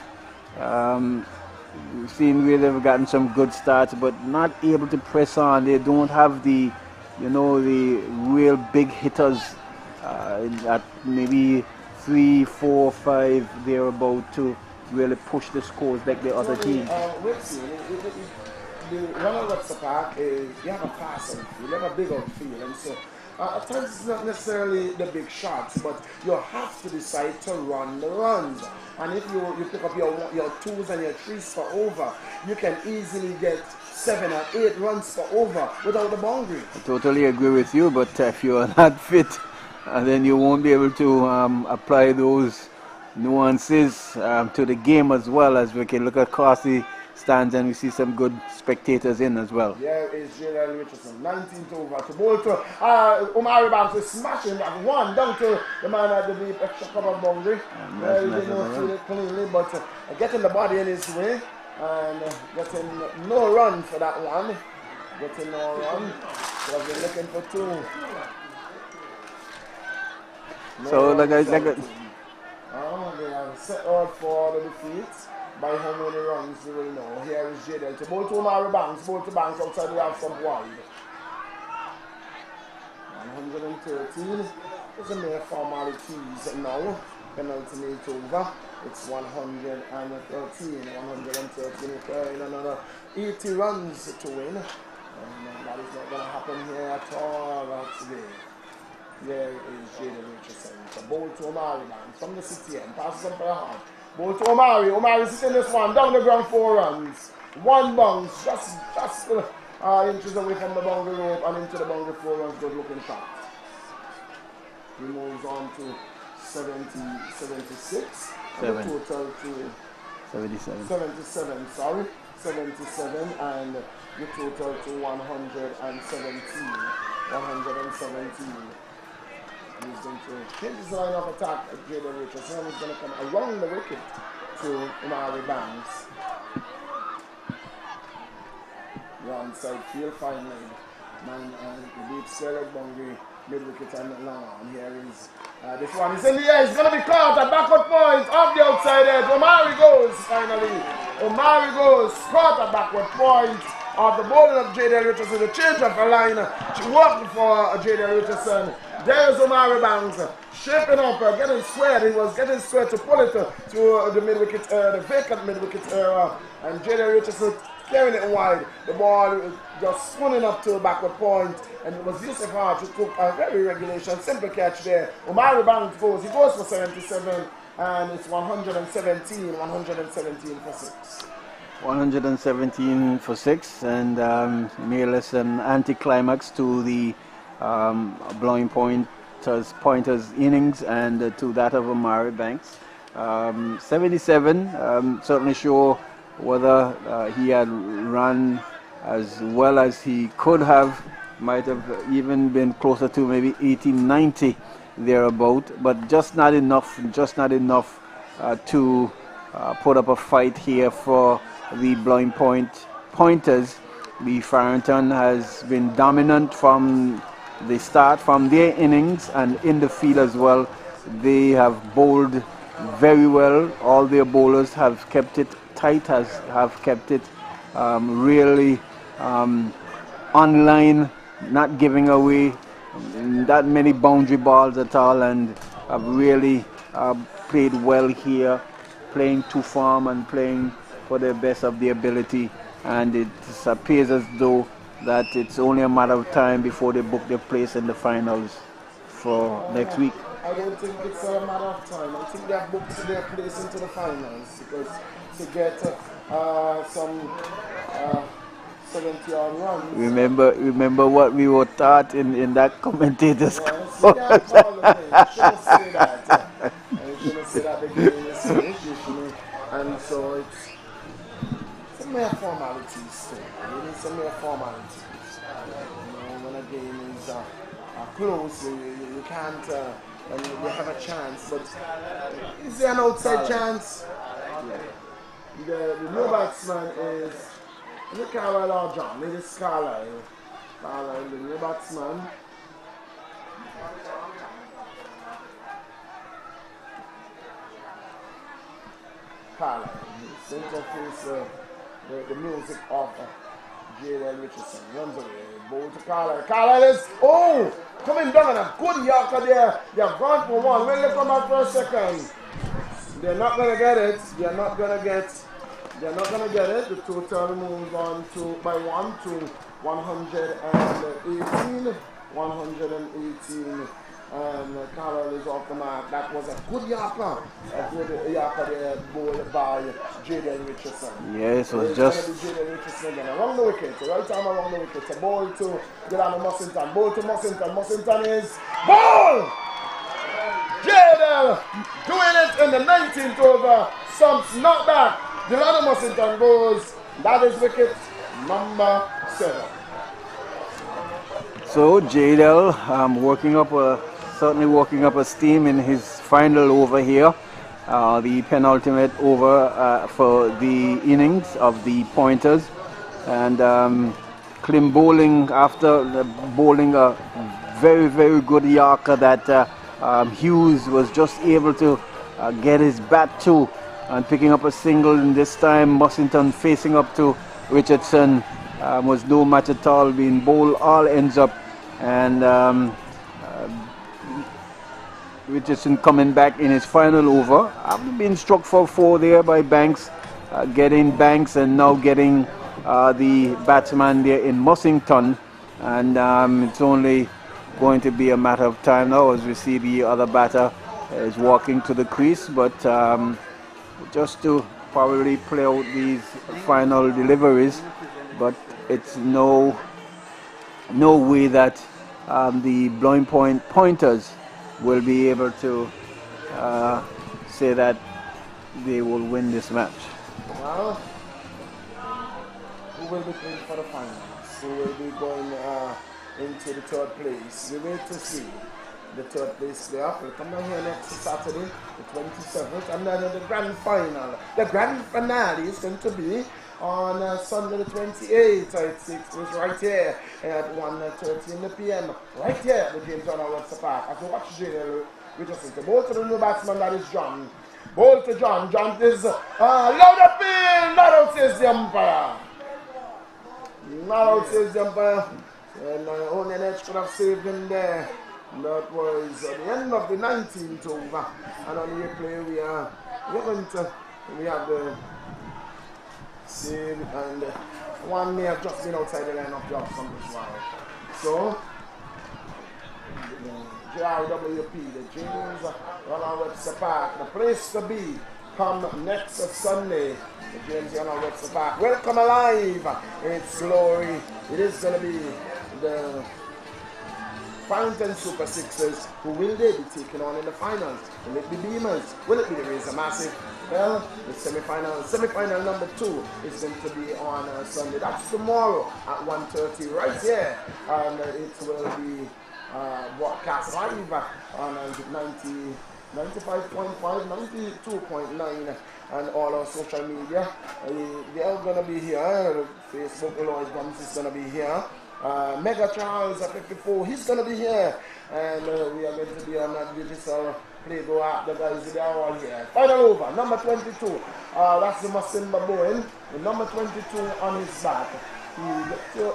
We've seen where they've gotten some good starts, but not able to press on. They don't have the, the real big hitters at maybe 3, 4, 5 thereabout to really push the scores like the other teams. The runner up the park is you have a passing field, you have a big outfield, and so At times it's not necessarily the big shots, but you have to decide to run the runs. And if you pick up your 2s and your 3s for over, you can easily get 7 or 8 runs for over without the boundary. I totally agree with you, but if you are not fit, then you won't be able to apply those nuances to the game as well. As we can look across the stands and we see some good spectators in as well. Here is J.L. Richardson, 19th over to bowl to Omari Banks is smashing that one down to the man at the deep extra cover boundary. He did not feel it cleanly, but getting the body in his way and getting no run for that one. Getting no run. So I've been looking for 2. No so like I said, they have set out for the defeat. By how many runs you will know. Here is Jadel to bowl to Omari Banks, bowl to Banks outside the half stump wide. 113 is a mere formalities now. Penalty made over. It's 113. 113 requiring another 80 runs to win. And that is not going to happen here at all today. Here is Jadel Richardson to bowl to Omari Banks from the city end. Passes on for a half. Ball to Omari. Omari sitting this one down the ground, 4 runs. 1 bounce, just inches away from the boundary rope and into the boundary, 4 runs. Good looking shot. He moves on to 76. And the total to 77. 77, and the total to 117. 117. He's going to change his line of attack at Jaden Richardson. He's going to come around the wicket to Omari Banks. The onside field finally. Man and the deep square boundary, mid wicket and long on. Here is this one. He's in the air. He's going to be caught at backward point off the outside edge. Omari goes finally. Omari goes caught at backward point. Of the bowling of J.D. Richardson, the change of the line, she worked for J.D. Richardson. There's Omari Banks, shaping up, getting squared. He was getting squared to pull it to the mid-wicket, the vacant mid-wicket area. And J.D. Richardson carrying it wide. The ball just swinging up to a backward point. And it was Yusuf Hart who took a very regulation, simple catch there. Omari Banks goes, he goes for 77, and it's 117 for 6. 117 for 6, and more or less an anticlimax to the blowing pointers innings and to that of Omari Banks. 77 certainly show whether he had run as well as he could have, might have even been closer to maybe 1890 thereabout, but just not enough to put up a fight here for the blowing pointers. The Farrington has been dominant from the start, from their innings, and in the field as well. They have bowled very well. All their bowlers have kept it tight, have kept it really online, not giving away that many boundary balls at all, and have really played well here, playing to form and playing for the best of their ability, and it appears as though that it's only a matter of time before they book their place in the finals for next week. I don't think it's a matter of time. I think they have booked their place into the finals, because to get some 70-odd runs. Remember what we were taught in that commentator's course. You can't call the thing. You shouldn't say that. You shouldn't say that the game is finished, and so it's some mere formalities too. It is some mere formalities. When a game is close, you can't, and you have a chance. But is there an outside chance? The new batsman is Carlisle or John. It is Carlisle. Carlisle, the new batsman. Carlisle. Interface the music of J.L. Richardson. Runs away. Ball to Carlisle. Carlisle is coming down on a good Yorker there. They have gone for one. When they come out for a second, they're not gonna get it. They're not gonna get it. The total moves on by 1 to 118. 118. Carroll is off the mark. That was a good Yorker. A good Yorker there, bowled by Jaden Richardson. Yes, it was It's just. going to be Jaden Richardson again. Around the wicket. Right arm around the wicket. A ball to Delano Mussington. Ball to Mussington. Mussington is ball! Jaden doing it in the 19th over. Stumps not back. Delano Mussington goes. That is wicket number 7. So Jadel certainly working up a steam in his final over here, the penultimate over for the innings of the Pointers, and Klim bowling after bowling a very, very good Yorker that Hughes was just able to get his bat to, and picking up a single. And this time Mussington facing up to Richardson was no match at all, being bowled all ends up, and Richardson coming back in his final over after being struck for 4 there by Banks, getting Banks and now getting the batsman there in Mussington, and it's only going to be a matter of time now as we see the other batter is walking to the crease, but just to probably play out these final deliveries, but it's no way that the Blowing Point Pointers will be able to say that they will win this match. Well, who will be playing for the finals? Who will be going into the 3rd place? We wait to see the 3rd place player. We'll come down here next Saturday, the 27th, and then the grand final. The grand finale is going to be on Sunday the 28th at 6, which right here at 1:30 in the PM, right here at the James Johnson Webster Park. As we watch Jadel Richardson to bowl to the new batsman, that is John. Bowl to John. John is loud up in, not out says the umpire. Not out says the umpire. And only net could have saved him there. That was at the end of the 19th over. And on the replay we have the save, and one may have just been outside the line of job from this while. So JRWP, the James Ronald Webster Park, the place to be come next Sunday. The James Ronald Webster Park, welcome alive in its glory. It is going to be the Farrington Super Sixers. Who will they be taking on in the finals? Will it be Beamers? Will it be the Razor Massive? Well, the semi-final number 2 is going to be on Sunday. That's tomorrow at 1:30 right here, and it will be broadcast live on 95.5, 92.9, and all our social media. They are going to be here. Facebook, Lloyd Gums is going to be here. MegaCharles54, he's going to be here, and we are going to be on that digital play go out. The guys, they are all here. Final over, number 22. That's the Masimba Bowen. The number 22 on his back. He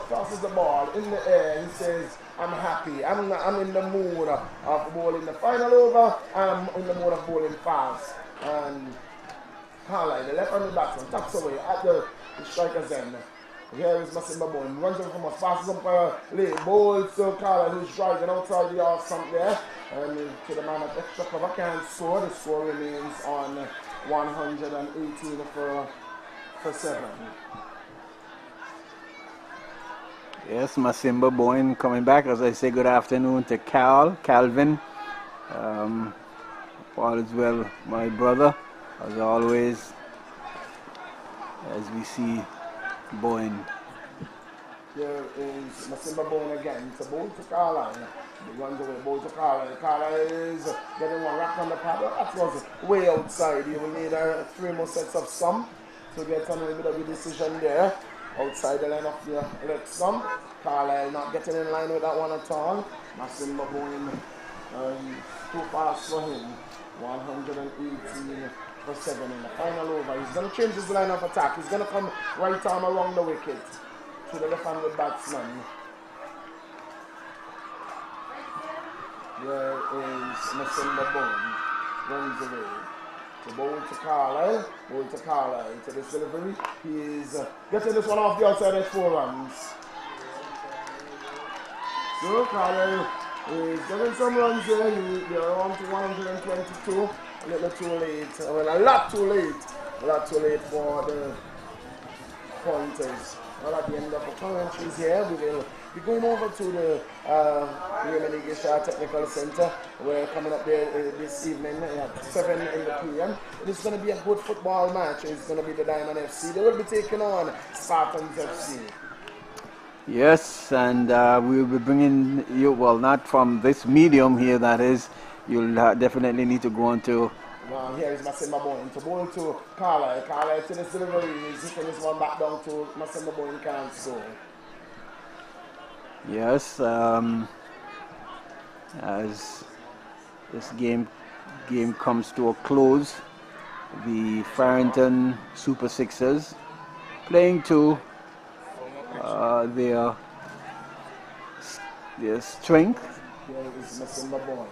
tosses the ball in the air. He says, I'm happy. I'm in the mood of bowling the final over. I'm in the mood of bowling fast. And Carlisle, the left-handed batsman, taps away at the striker's end. Here is Masimba Bowen, runs over from as fast as umpire lay, bowls to Carlisle, who's driving outside the yard stump there, and to the man at extra cover, can't score. The score remains on 118 for 7. Yes, Masimba Bowen coming back. As I say, good afternoon to Calvin. All is well, my brother, as always, as we see Bowen. Here is Masimba Bowen again. It's a bowl to Carlisle. He runs away, bowl to Carlisle. Carlisle is getting one rack on the pad. That was way outside. You will need 3 more sets of stump to get a little bit of a decision there. Outside the line of the left stump. Carlisle not getting in line with that one at all. Masimba Bowen too fast for him. 118 for 7 in the final over. He's going to change his line of attack. He's going to come right arm around the wicket to the left-handed batsman. There is Masimba Bowen. Runs away. To bowl to Carlisle. Bowl to Carlisle. To this delivery. He is getting this one off the outside at 4 runs. So Carlisle is getting some runs there. They're on to 122. A little too late. Well, a lot too late. A lot too late for the pointers. Well, at the end of the commentaries here, we will be going over to the MegaCharles Technical Center. We're coming up there this evening at 7 in the p.m. It is going to be a good football match. It's going to be the Diamond FC. They will be taking on Spartans FC. Yes, and we will be bringing you, well, not from this medium here, that is, you'll definitely need to go on to. Now here is Masimba Boyne to bowl to Carlisle. Carlisle to this delivery. He's hitting this one back down to Masimba Boyne, can't score. Yes, as this game comes to a close, the Farrington Super Sixers playing to their strength. Here is Masimba Boyne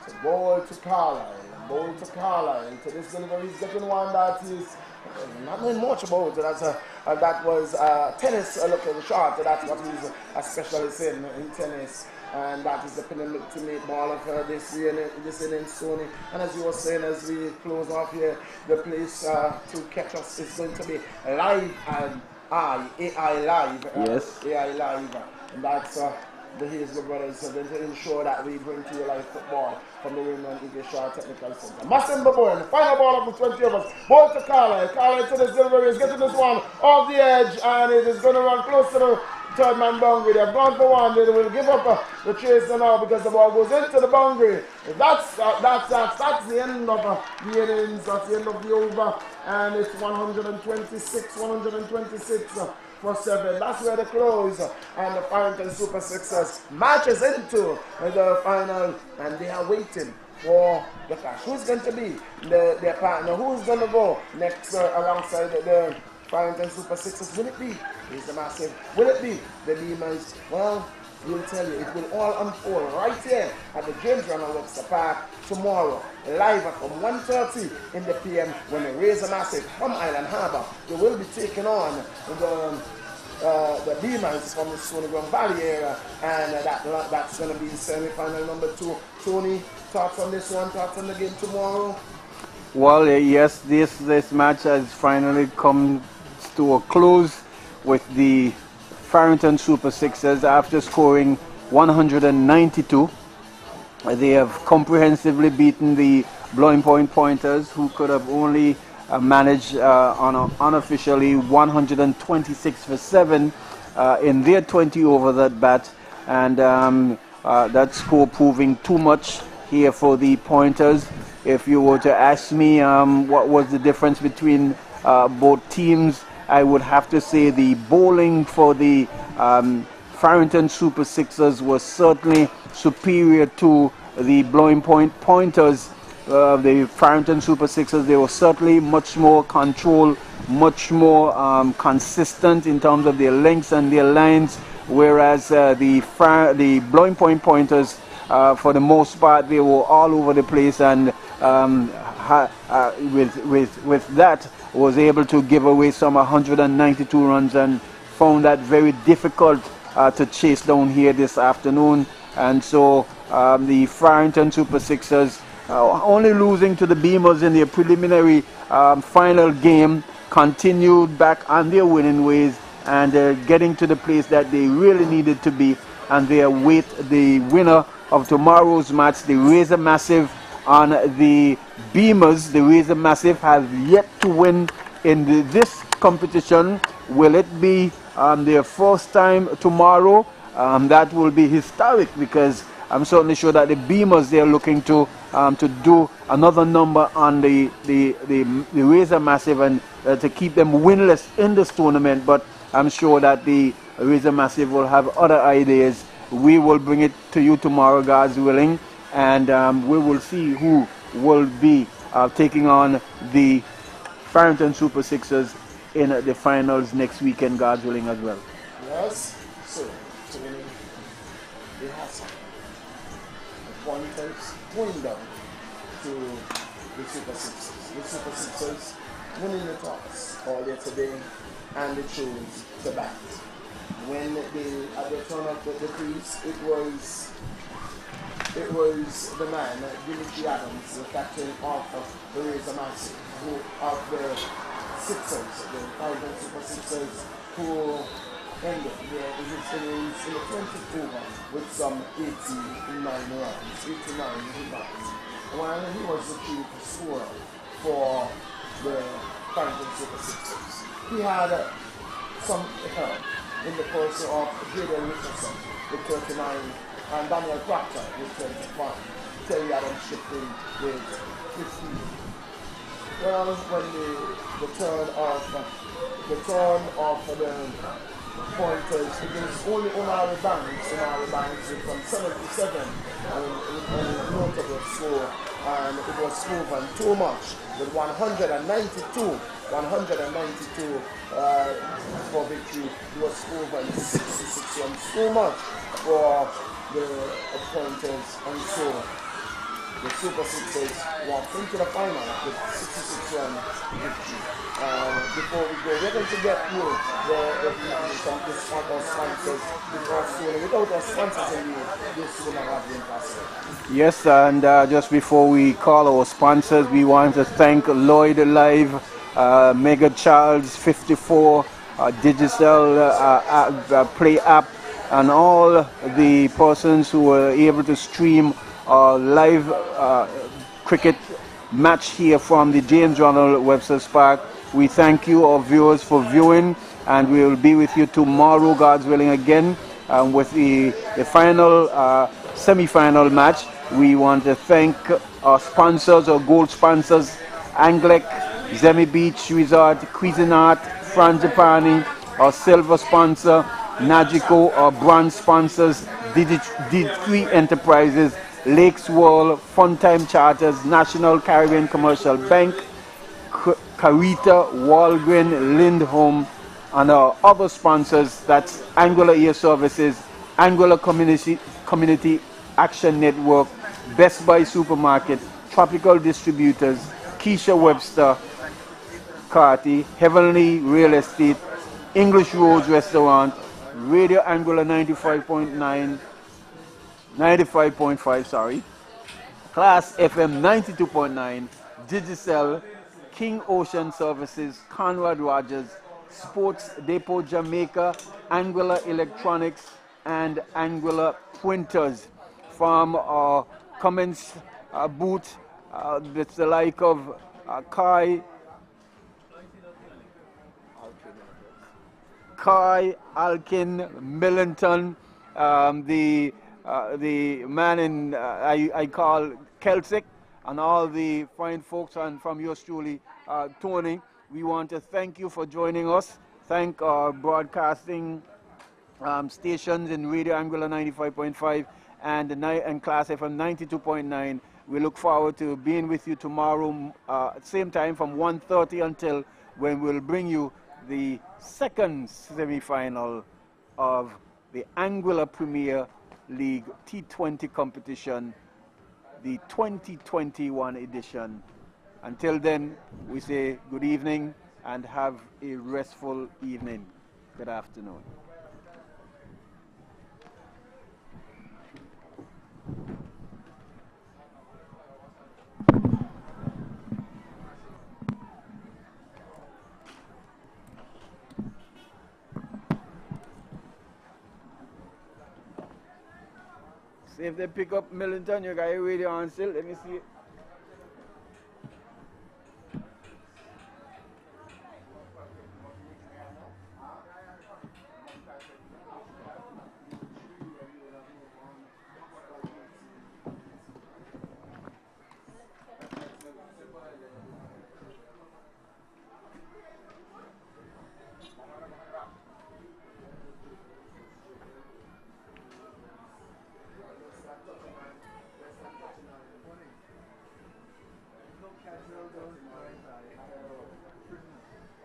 to bowl to Carlisle. Bowl to Carlisle. To this delivery, he's getting one that is not knowing much about. That was tennis looking shot. That's what he's a specialist in tennis. And that is the penultimate ball of this innings, Tony. And as you were saying, as we close off here, the place to catch us is going to be live and AI Live. Yes. AI Live. And that's the Hazel Brothers are going to ensure that we bring to you live football from the MegaCharles Technical Center. Masimba Boyne, final ball of the 20 overs. Ball to Carlisle. Carlisle to the delivery is getting this one off the edge, and it is going to run close to the third man boundary. They have gone for one. They will give up the chase now because the ball goes into the boundary. That's the end of the innings. That's the end of the over, and it's 126 for 7. That's where they close. And the Farrington Super Sixers marches into the final, and they are waiting for the cash. Who's going to be their partner? Who's going to go next alongside the Farrington Super Sixers? Will it be the Massive? Will it be the Demons? Well, we'll tell you. It will all unfold right here at the James Ronald Webster Park tomorrow, live from 1:30 in the p.m. when they raise a Massive from Island Harbour. They will be taking on the Demons from the Sonneground Valley area, and that's going to be semi-final number 2. Tony, thoughts on this one? Thoughts on the game tomorrow? Well, yes, this match has finally come to a close with the Farrington Super Sixers after scoring 192. They have comprehensively beaten the Blowing Point Pointers, who could have only managed unofficially 126 for 7 in their 20 overs at bat, and that score proving too much here for the Pointers. If you were to ask me what was the difference between both teams, I would have to say the bowling for the Farrington Super Sixers was certainly superior to the Blowing Point Pointers. The Farrington Super Sixers, they were certainly much more controlled, much more consistent in terms of their lengths and their lines, whereas the Blowing Point Pointers, for the most part, they were all over the place, and with that was able to give away some 192 runs, and found that very difficult to chase down here this afternoon. And so the Farrington Super Sixers, only losing to the Beamers in their preliminary final game, continued back on their winning ways and getting to the place that they really needed to be, and they await the winner of tomorrow's match, the Razor Massive on the Beamers. The Razor Massive have yet to win in this competition. Will it be their first time tomorrow? That will be historic, because I'm certainly sure that the Beamers, they're looking to do another number on the Razor Massive and to keep them winless in this tournament. But I'm sure that the Razor Massive will have other ideas. We will bring it to you tomorrow, God's willing, and we will see who will be taking on the Farrington Super Sixers in the finals next weekend, God's willing, as well. Yes, so they have some pointers going down to the Super Sixers. The Super Sixers winning the toss all day today, and they chose to bat. when they at the turn of the crease, it was the man, Dimitri Adams, the captain of the Razor Max, who of the Sixers, the Farrington Super Sixers, who ended their innings in the 20th over with some 89 runs, 89 rebounds, while he was the chief scorer for the Farrington Super Sixers. He had some help in the person of Jaden Richardson with 39 and Daniel Proctor with 25. Terry Adams shifting with 15. Well, when the turn of the pointers against only Unari Banks from 77 with a notable score, and it was proven too much with 192 for victory. It was proven 66 runs, too much for the pointers, and so the Super Sixers walked into the final with 66 run victory. Before we go, we're going to get you some sponsors, because without our sponsors in you, this would not have been possible. Yes, and just before we call our sponsors, we want to thank Lloyd Live, MegaCharles54, Digicel Play app, and all the persons who were able to stream our live cricket match here from the James Ronald Webster Park. We thank you, our viewers, for viewing, and we will be with you tomorrow, God's willing, again with the final semi-final match. We want to thank our sponsors, our gold sponsors, Anglic, Zemi Beach Resort, Cuisinart, Frangipani, our silver sponsor, Nagico, our bronze sponsors, D3 Enterprises, Lakes World, Funtime Charters, National Caribbean Commercial Bank, Carita, Walgren, Lindholm, and our other sponsors, that's Anguilla Air Services, Anguilla Community Action Network, Best Buy Supermarket, Tropical Distributors, Keisha Webster, Carty, Heavenly Real Estate, English Roads Restaurant, Radio Anguilla 95.5, sorry, Class FM 92.9, Digicel, King Ocean Services, Conrad Rogers, Sports Depot Jamaica, Anguilla Electronics, and Anguilla Printers. From our comments booth, with the like of Kai Alkin, Millington, the man in I call Celtic, and all the fine folks, and from yours truly, Tony. We want to thank you for joining us. Thank our broadcasting stations in Radio Anguilla 95.5 and Class FM 92.9. We look forward to being with you tomorrow, same time from 1:30 until when we'll bring you the second semi-final of the Anguilla Premier League T20 competition, the 2021 edition. Until then, we say good evening and have a restful evening. Good afternoon. See if they pick up Millington, you got your radio on still. Let me see it.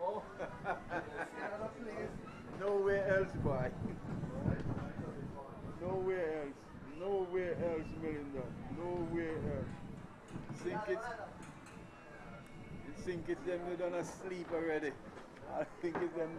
Oh, nowhere else, boy. Nowhere else. Nowhere else, Melinda. Nowhere else. Think it's them they done asleep already. I think it's them